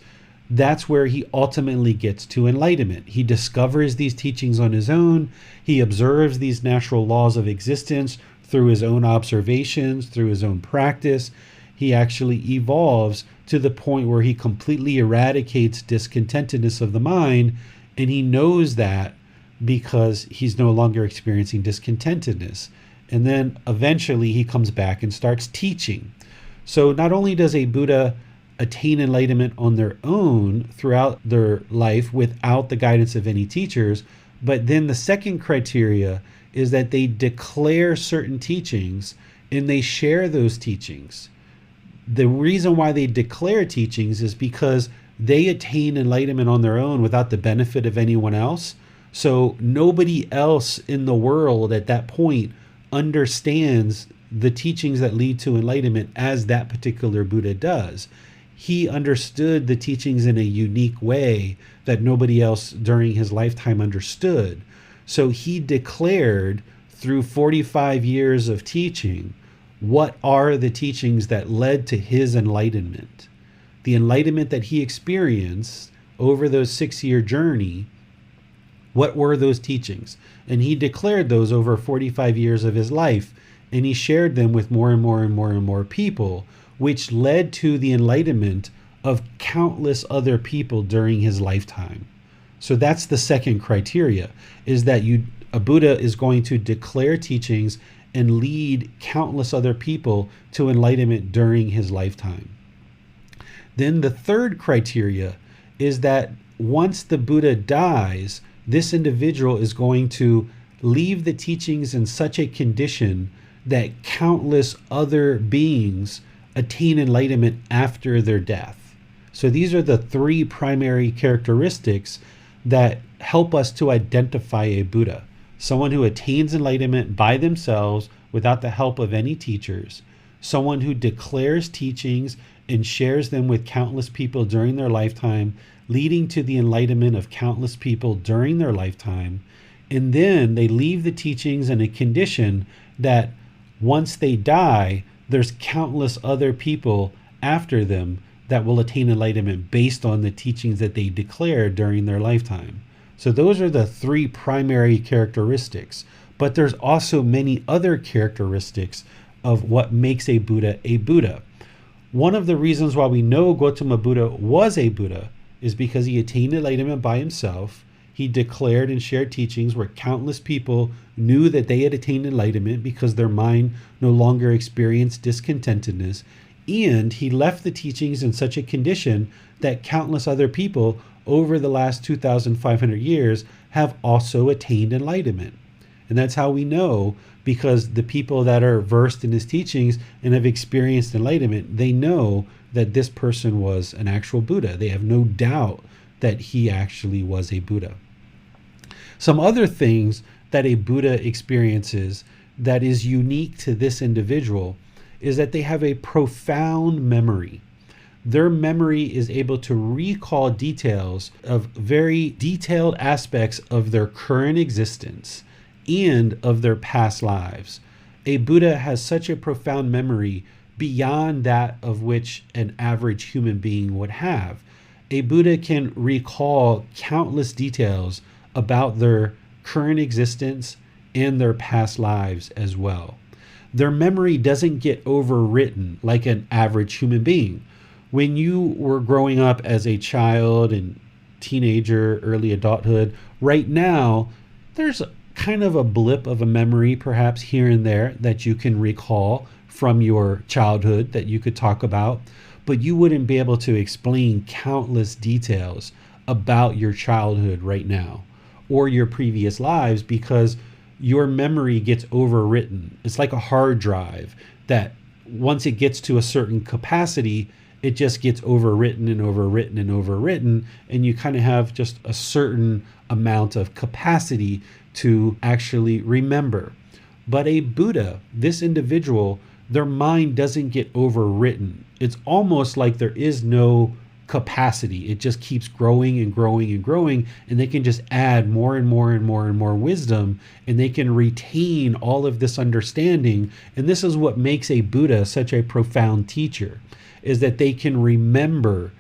that's where he ultimately gets to enlightenment. He discovers these teachings on his own. He observes these natural laws of existence through his own observations, through his own practice. He actually evolves to the point where he completely eradicates discontentedness of the mind, and he knows that because he's no longer experiencing discontentedness. And then eventually he comes back and starts teaching. So not only does a Buddha attain enlightenment on their own throughout their life without the guidance of any teachers, but then the second criteria is that they declare certain teachings and they share those teachings. The reason why they declare teachings is because they attain enlightenment on their own without the benefit of anyone else. So nobody else in the world at that point understands the teachings that lead to enlightenment as that particular Buddha does. He understood the teachings in a unique way that nobody else during his lifetime understood. So he declared through 45 years of teaching what are the teachings that led to his enlightenment. The enlightenment that he experienced over those 6-year journey, what were those teachings? And he declared those over 45 years of his life, and he shared them with more and more and more and more people, which led to the enlightenment of countless other people during his lifetime. So that's the second criteria, is that a Buddha is going to declare teachings and lead countless other people to enlightenment during his lifetime. Then the third criteria is that once the Buddha dies, this individual is going to leave the teachings in such a condition that countless other beings attain enlightenment after their death. So these are the 3 primary characteristics that help us to identify a Buddha. Someone who attains enlightenment by themselves without the help of any teachers. Someone who declares teachings and shares them with countless people during their lifetime, leading to the enlightenment of countless people during their lifetime. And then they leave the teachings in a condition that once they die, there's countless other people after them that will attain enlightenment based on the teachings that they declared during their lifetime. So those are the 3 primary characteristics. But there's also many other characteristics of what makes a Buddha a Buddha. One of the reasons why we know Gotama Buddha was a Buddha is because he attained enlightenment by himself. He declared and shared teachings where countless people knew that they had attained enlightenment because their mind no longer experienced discontentedness. And he left the teachings in such a condition that countless other people over the last 2,500 years have also attained enlightenment. And that's how we know, because the people that are versed in his teachings and have experienced enlightenment, they know that this person was an actual Buddha. They have no doubt that he actually was a Buddha. Some other things that a Buddha experiences that is unique to this individual is that they have a profound memory. Their memory is able to recall details of very detailed aspects of their current existence and of their past lives. A Buddha has such a profound memory beyond that of which an average human being would have. A Buddha can recall countless details about their current existence and their past lives as well. Their memory doesn't get overwritten like an average human being. When you were growing up as a child and teenager, early adulthood, right now, there's kind of a blip of a memory perhaps here and there that you can recall from your childhood that you could talk about, but you wouldn't be able to explain countless details about your childhood right now or your previous lives because your memory gets overwritten. It's like a hard drive that once it gets to a certain capacity, it just gets overwritten and overwritten and overwritten, and you kind of have just a certain amount of capacity to actually remember. But a Buddha, this individual, their mind doesn't get overwritten. It's almost like there is no capacity. It just keeps growing and growing and growing, and they can just add more and more and more and more wisdom, and they can retain all of this understanding. And this is what makes a Buddha such a profound teacher, is that they can remember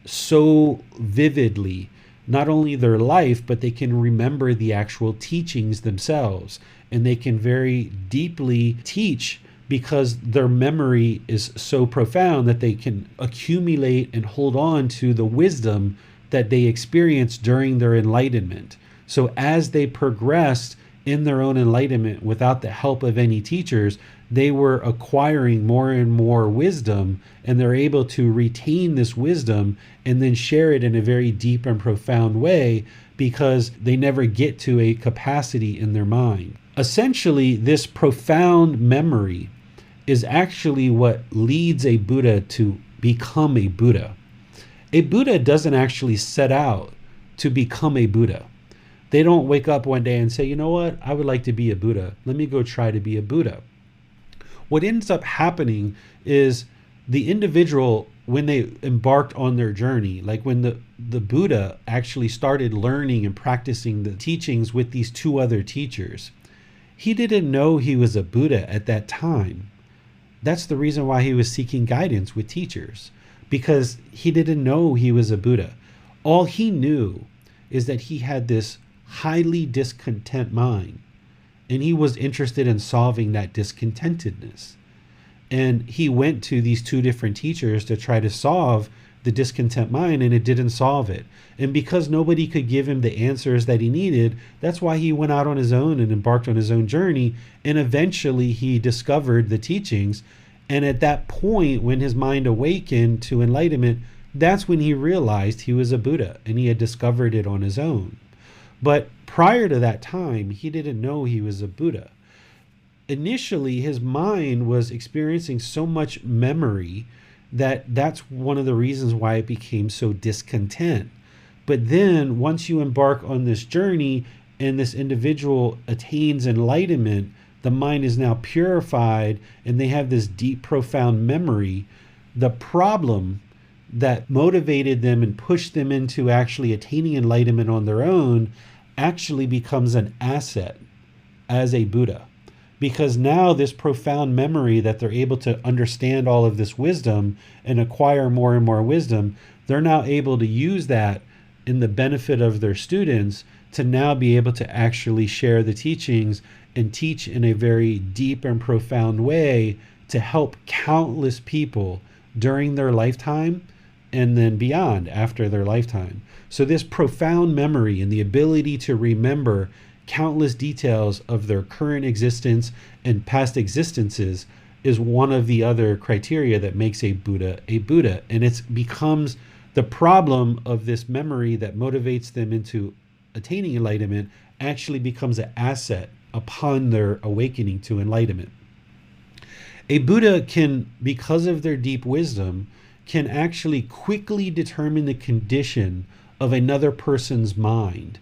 so vividly not only their life, but they can remember the actual teachings themselves, and they can very deeply teach because their memory is so profound that they can accumulate and hold on to the wisdom that they experienced during their enlightenment. So as they progressed in their own enlightenment without the help of any teachers, they were acquiring more and more wisdom, and they're able to retain this wisdom and then share it in a very deep and profound way because they never get to a capacity in their mind. Essentially, this profound memory is actually what leads a Buddha to become a Buddha. A Buddha doesn't actually set out to become a Buddha. They don't wake up one day and say, you know what, I would like to be a Buddha. Let me go try to be a Buddha. What ends up happening is the individual, when they embarked on their journey, like when the Buddha actually started learning and practicing the teachings with these two other teachers, he didn't know he was a Buddha at that time. That's the reason why he was seeking guidance with teachers, because he didn't know he was a Buddha. All he knew is that he had this highly discontent mind, and he was interested in solving that discontentedness. And he went to these two different teachers to try to solve the discontent mind, and it didn't solve it. And because nobody could give him the answers that he needed, that's why he went out on his own and embarked on his own journey. And eventually he discovered the teachings. And at that point, when his mind awakened to enlightenment, that's when he realized he was a Buddha and he had discovered it on his own. But prior to that time, he didn't know he was a Buddha. Initially, his mind was experiencing so much memory that's one of the reasons why it became so discontent. But then once you embark on this journey and this individual attains enlightenment, the mind is now purified and they have this deep, profound memory. The problem that motivated them and pushed them into actually attaining enlightenment on their own actually becomes an asset as a Buddha. Because now this profound memory that they're able to understand all of this wisdom and acquire more and more wisdom, they're now able to use that in the benefit of their students to now be able to actually share the teachings and teach in a very deep and profound way to help countless people during their lifetime and then beyond after their lifetime. So this profound memory and the ability to remember countless details of their current existence and past existences is one of the other criteria that makes a Buddha a Buddha. And it becomes the problem of this memory that motivates them into attaining enlightenment actually becomes an asset upon their awakening to enlightenment. A Buddha can, because of their deep wisdom, can actually quickly determine the condition of another person's mind.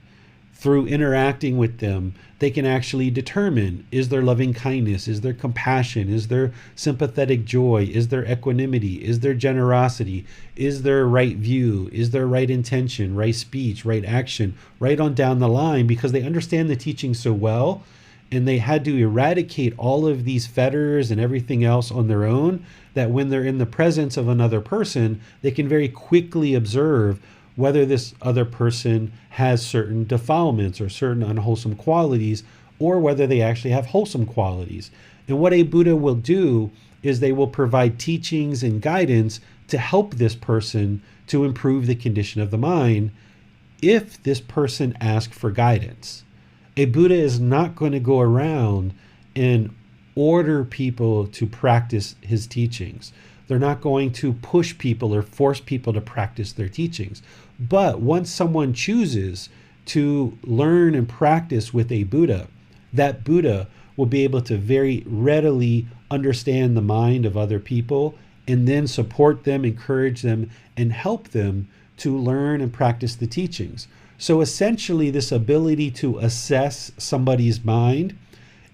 Through interacting with them, they can actually determine, is there loving kindness, is there compassion, is there sympathetic joy, is there equanimity, is there generosity, is there right view, is there right intention, right speech, right action, right on down the line, because they understand the teaching so well, and they had to eradicate all of these fetters and everything else on their own, that when they're in the presence of another person, they can very quickly observe whether this other person has certain defilements or certain unwholesome qualities, or whether they actually have wholesome qualities. And what a Buddha will do is they will provide teachings and guidance to help this person to improve the condition of the mind if this person asks for guidance. A Buddha is not going to go around and order people to practice his teachings. They're not going to push people or force people to practice their teachings. But once someone chooses to learn and practice with a Buddha, that Buddha will be able to very readily understand the mind of other people and then support them, encourage them, and help them to learn and practice the teachings. So essentially, this ability to assess somebody's mind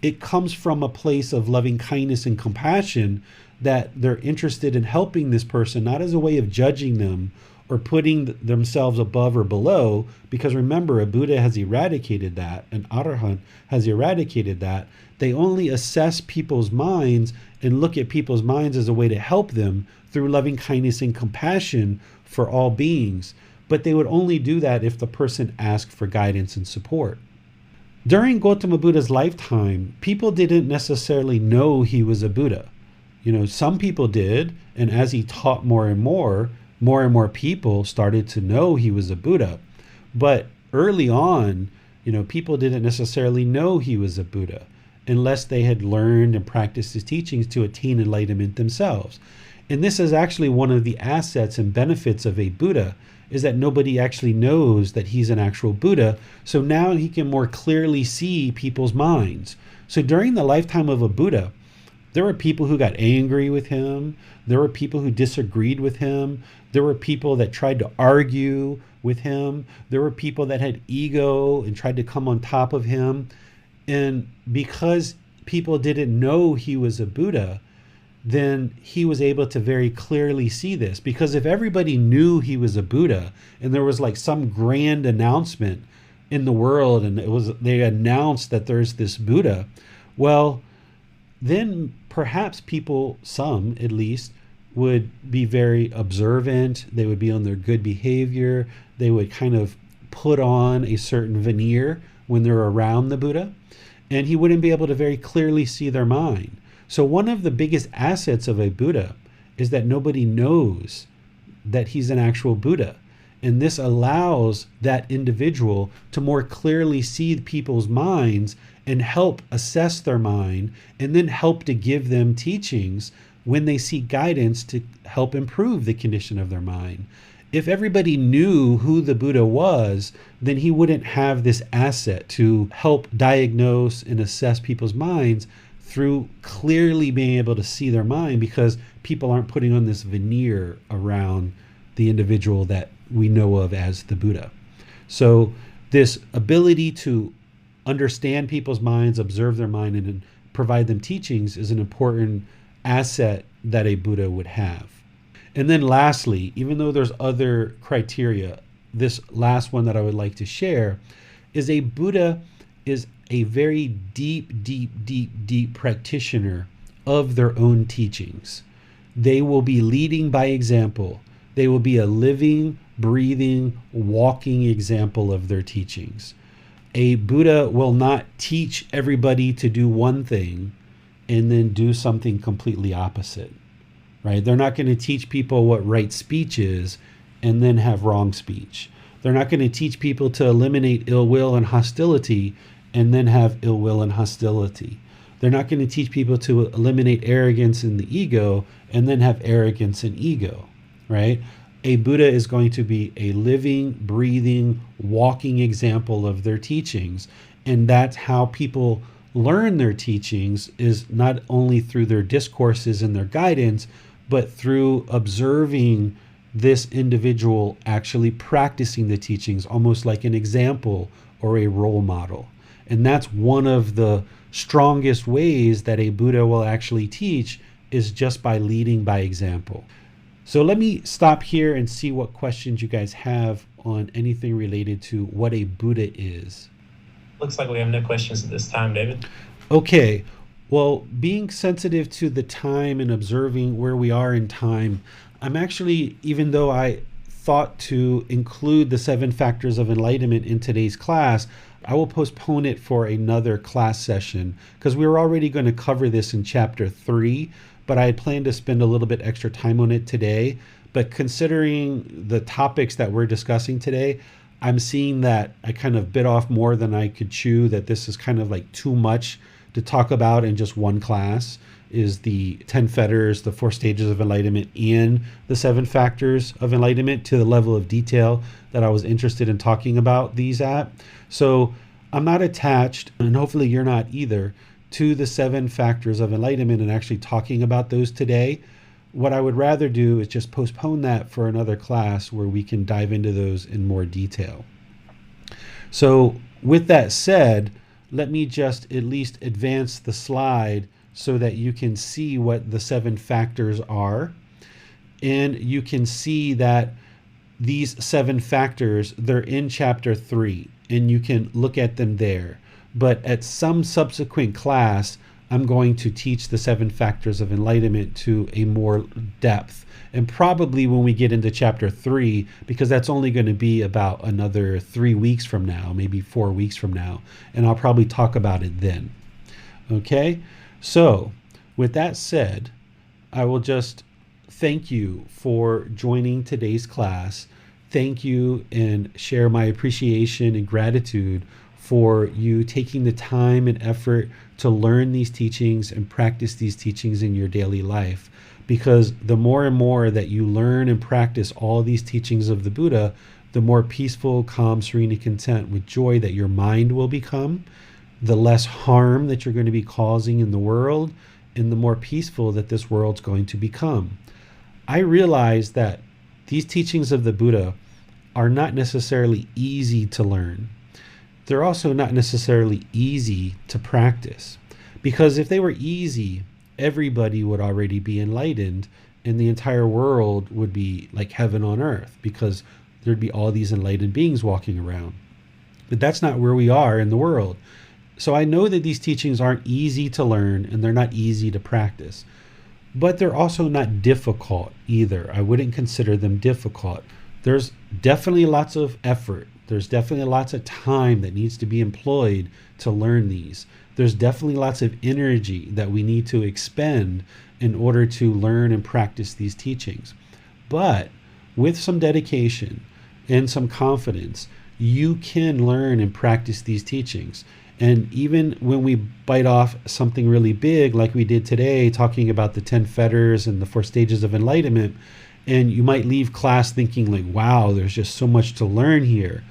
it comes from a place of loving kindness and compassion, that they're interested in helping this person, not as a way of judging them or putting themselves above or below, because remember, a Buddha has eradicated that, an Arahant has eradicated that. They only assess people's minds and look at people's minds as a way to help them through loving kindness and compassion for all beings. But they would only do that if the person asked for guidance and support. During Gotama Buddha's lifetime, people didn't necessarily know he was a Buddha. Some people did, and as he taught more and more people started to know he was a Buddha. But early on, people didn't necessarily know he was a Buddha unless they had learned and practiced his teachings to attain enlightenment themselves. And this is actually one of the assets and benefits of a Buddha, is that nobody actually knows that he's an actual Buddha. So now he can more clearly see people's minds. So during the lifetime of a Buddha, there were people who got angry with him. There were people who disagreed with him. There were people that tried to argue with him. There were people that had ego and tried to come on top of him. And because people didn't know he was a Buddha, then he was able to very clearly see this. Because if everybody knew he was a Buddha and there was like some grand announcement in the world and they announced that there's this Buddha, well, then perhaps people, some at least, would be very observant. They would be on their good behavior. They would kind of put on a certain veneer when they're around the Buddha, and he wouldn't be able to very clearly see their mind. So one of the biggest assets of a Buddha is that nobody knows that he's an actual Buddha. And this allows that individual to more clearly see people's minds and help assess their mind, and then help to give them teachings when they seek guidance to help improve the condition of their mind. If everybody knew who the Buddha was, then he wouldn't have this asset to help diagnose and assess people's minds through clearly being able to see their mind, because people aren't putting on this veneer around the individual that we know of as the Buddha. So this ability to understand people's minds, observe their mind, and provide them teachings is an important asset that a Buddha would have. And then lastly, even though there's other criteria, this last one that I would like to share is a Buddha is a very deep practitioner of their own teachings. They will be leading by example. They will be a living, breathing, walking example of their teachings. A Buddha will not teach everybody to do one thing and then do something completely opposite, right? They're not going to teach people what right speech is and then have wrong speech. They're not going to teach people to eliminate ill will and hostility and then have ill will and hostility. They're not going to teach people to eliminate arrogance and the ego and then have arrogance and ego, right? A Buddha is going to be a living, breathing, walking example of their teachings. And that's how people learn their teachings, is not only through their discourses and their guidance, but through observing this individual actually practicing the teachings, almost like an example or a role model. And that's one of the strongest ways that a Buddha will actually teach, is just by leading by example. So let me stop here and see what questions you guys have on anything related to what a Buddha is. Looks like we have no questions at this time, David. Okay. Well, being sensitive to the time and observing where we are in time, I'm actually, even though I thought to include the 7 Factors of Enlightenment in today's class, I will postpone it for another class session, because we were already going to cover this in chapter 3, but I had planned to spend a little bit extra time on it today. But considering the topics that we're discussing today, I'm seeing that I kind of bit off more than I could chew, that this is kind of like too much to talk about in just one class, is the 10 Fetters, the 4 stages of enlightenment, and the 7 factors of enlightenment, to the level of detail that I was interested in talking about these at. So I'm not attached, and hopefully you're not either, to the 7 factors of enlightenment and actually talking about those today. What I would rather do is just postpone that for another class where we can dive into those in more detail. So with that said, let me just at least advance the slide so that you can see what the 7 factors are. And you can see that these 7 factors, they're in chapter 3, and you can look at them there. But at some subsequent class, I'm going to teach the 7 factors of enlightenment to a more depth. And probably when we get into chapter 3, because that's only going to be about another 3 weeks from now, maybe 4 weeks from now, and I'll probably talk about it then. Okay? So, with that said, I will just thank you for joining today's class. Thank you and share my appreciation and gratitude for you taking the time and effort to learn these teachings and practice these teachings in your daily life. Because the more and more that you learn and practice all these teachings of the Buddha, the more peaceful, calm, serene, and content with joy that your mind will become, the less harm that you're going to be causing in the world, and the more peaceful that this world's going to become. I realize that these teachings of the Buddha are not necessarily easy to learn. They're also not necessarily easy to practice. Because if they were easy, everybody would already be enlightened and the entire world would be like heaven on earth, because there'd be all these enlightened beings walking around. But that's not where we are in the world. So I know that these teachings aren't easy to learn and they're not easy to practice. But they're also not difficult either. I wouldn't consider them difficult. There's definitely lots of effort. There's definitely lots of time that needs to be employed to learn these. There's definitely lots of energy that we need to expend in order to learn and practice these teachings. But with some dedication and some confidence, you can learn and practice these teachings. And even when we bite off something really big, like we did today, talking about the 10 Fetters and the 4 stages of enlightenment, and you might leave class thinking like, wow, there's just so much to learn here.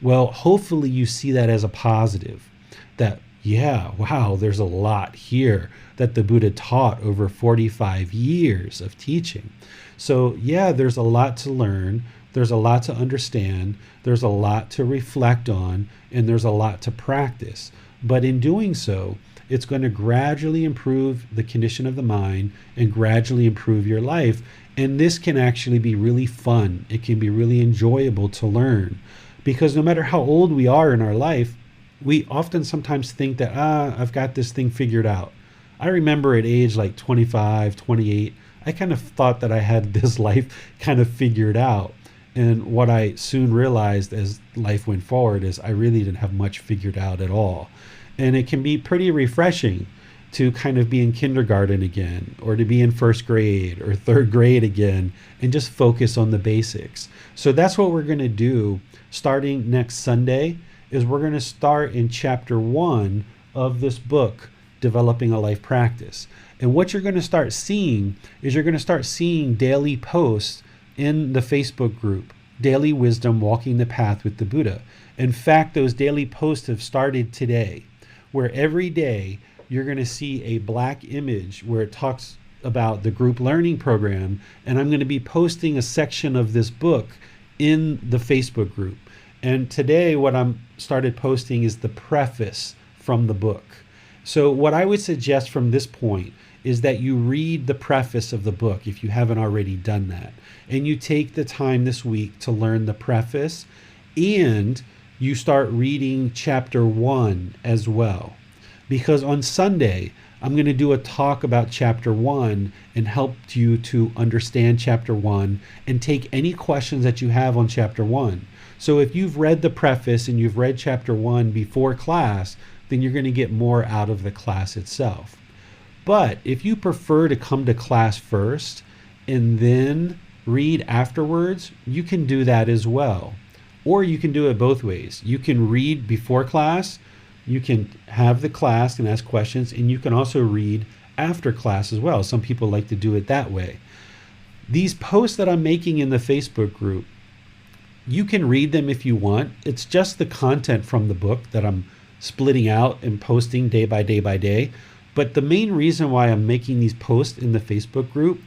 Well, hopefully you see that as a positive, that, yeah, wow, there's a lot here that the Buddha taught over 45 years of teaching. So yeah, there's a lot to learn. There's a lot to understand. There's a lot to reflect on, and there's a lot to practice. But in doing so, it's going to gradually improve the condition of the mind and gradually improve your life. And this can actually be really fun. It can be really enjoyable to learn, because no matter how old we are in our life, we often sometimes think that, I've got this thing figured out. I remember at age like 25, 28, I kind of thought that I had this life kind of figured out. And what I soon realized as life went forward is I really didn't have much figured out at all. And it can be pretty refreshing to kind of be in kindergarten again, or to be in 1st grade or 3rd grade again, and just focus on the basics. So that's what we're going to do starting next Sunday, is we're going to start in chapter 1 of this book, Developing a Life Practice. And what you're going to start seeing is you're going to start seeing daily posts in the Facebook group, Daily Wisdom, Walking the Path with the Buddha. In fact, those daily posts have started today, where every day you're going to see a black image where it talks about the group learning program, and I'm going to be posting a section of this book in the Facebook group. And today what I'm started posting is the preface from the book. So what I would suggest from this point is that you read the preface of the book if you haven't already done that. And you take the time this week to learn the preface, and you start reading chapter 1 as well. Because on Sunday, I'm going to do a talk about chapter 1 and help you to understand chapter 1 and take any questions that you have on chapter 1. So if you've read the preface and you've read chapter 1 before class, then you're going to get more out of the class itself. But if you prefer to come to class first and then read afterwards, you can do that as well. Or you can do it both ways. You can read before class, you can have the class and ask questions, and you can also read after class as well. Some people like to do it that way. These posts that I'm making in the Facebook group, you can read them if you want. It's just the content from the book that I'm splitting out and posting day by day by day. But the main reason why I'm making these posts in the Facebook group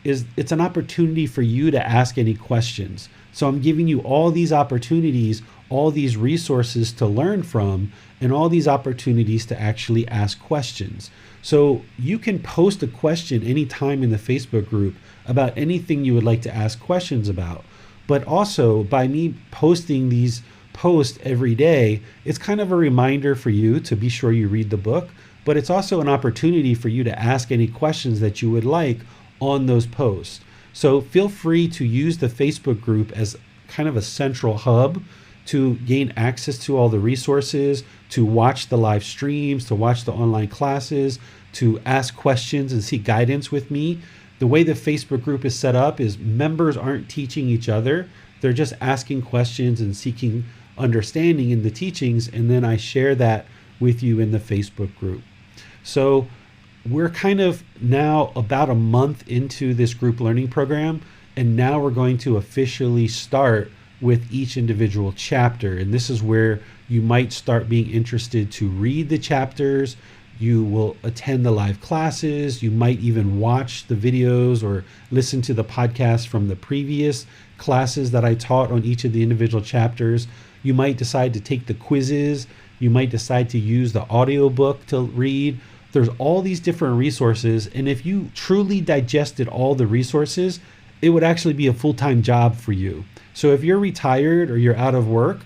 is it's an opportunity for you to ask any questions. So I'm giving you all these opportunities all these resources to learn from and all these opportunities to actually ask questions. So you can post a question anytime in the Facebook group about anything you would like to ask questions about. But also, by me posting these posts every day, it's kind of a reminder for you to be sure you read the book, but it's also an opportunity for you to ask any questions that you would like on those posts. So feel free to use the Facebook group as kind of a central hub to gain access to all the resources, to watch the live streams, to watch the online classes, to ask questions and seek guidance with me. The way the Facebook group is set up is members aren't teaching each other. They're just asking questions and seeking understanding in the teachings, and then I share that with you in the Facebook group. So we're kind of now about a month into this group learning program, and now we're going to officially start with each individual chapter. And this is where you might start being interested to read the chapters. You will attend the live classes. You might even watch the videos or listen to the podcast from the previous classes that I taught on each of the individual chapters. You might decide to take the quizzes. You might decide to use the audiobook to read. There's all these different resources. And if you truly digested all the resources, it would actually be a full-time job for you. So if you're retired or you're out of work,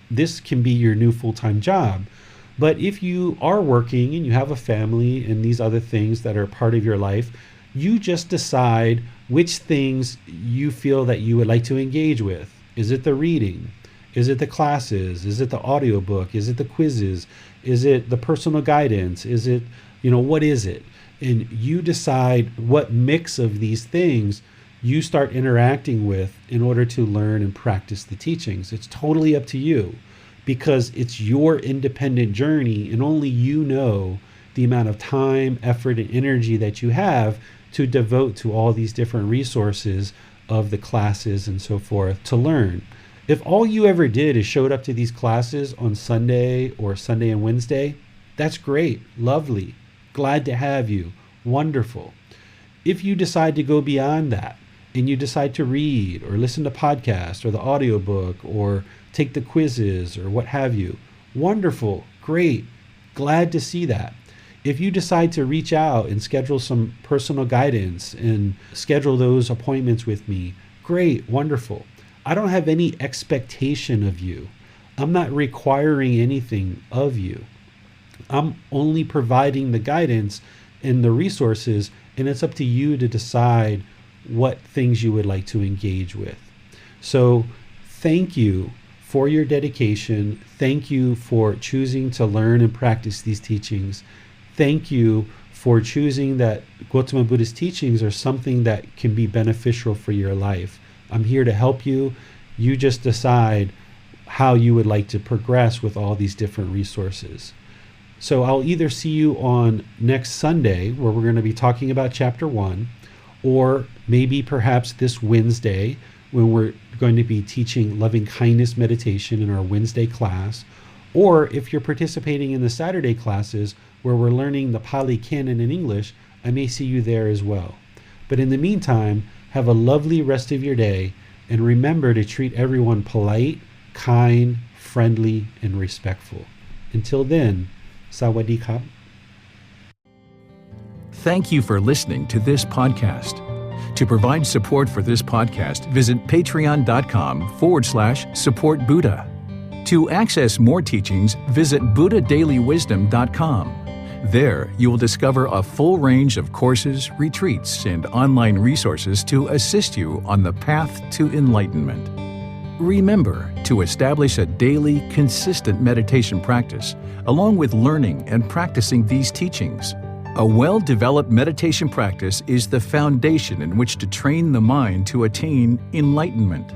this can be your new full-time job. But if you are working and you have a family and these other things that are part of your life, you just decide which things you feel that you would like to engage with. Is it the reading? Is it the classes? Is it the audiobook? Is it the quizzes? Is it the personal guidance? Is it, what is it? And you decide what mix of these things you start interacting with in order to learn and practice the teachings. It's totally up to you, because it's your independent journey, and only you know the amount of time, effort, and energy that you have to devote to all these different resources of the classes and so forth to learn. If all you ever did is showed up to these classes on Sunday or Sunday and Wednesday, that's great, lovely, glad to have you, wonderful. If you decide to go beyond that and you decide to read or listen to podcasts or the audiobook or take the quizzes or what have you, wonderful, great, glad to see that. If you decide to reach out and schedule some personal guidance and schedule those appointments with me, great, wonderful. I don't have any expectation of you. I'm not requiring anything of you. I'm only providing the guidance and the resources, and it's up to you to decide what things you would like to engage with. So thank you for your dedication. Thank you for choosing to learn and practice these teachings. Thank you for choosing that Gotama Buddha's teachings are something that can be beneficial for your life. I'm here to help you. You just decide how you would like to progress with all these different resources. So I'll either see you on next Sunday, where we're going to be talking about chapter 1, or maybe perhaps this Wednesday, when we're going to be teaching loving kindness meditation in our Wednesday class, or if you're participating in the Saturday classes where we're learning the Pali Canon in English, I may see you there as well. But in the meantime, have a lovely rest of your day, and remember to treat everyone polite, kind, friendly, and respectful. Until then, Sawadee Khap. Thank you for listening to this podcast. To provide support for this podcast, visit patreon.com/support Buddha. To access more teachings, visit buddhadailywisdom.com. There, you will discover a full range of courses, retreats, and online resources to assist you on the path to enlightenment. Remember to establish a daily, consistent meditation practice, along with learning and practicing these teachings. A well-developed meditation practice is the foundation in which to train the mind to attain enlightenment.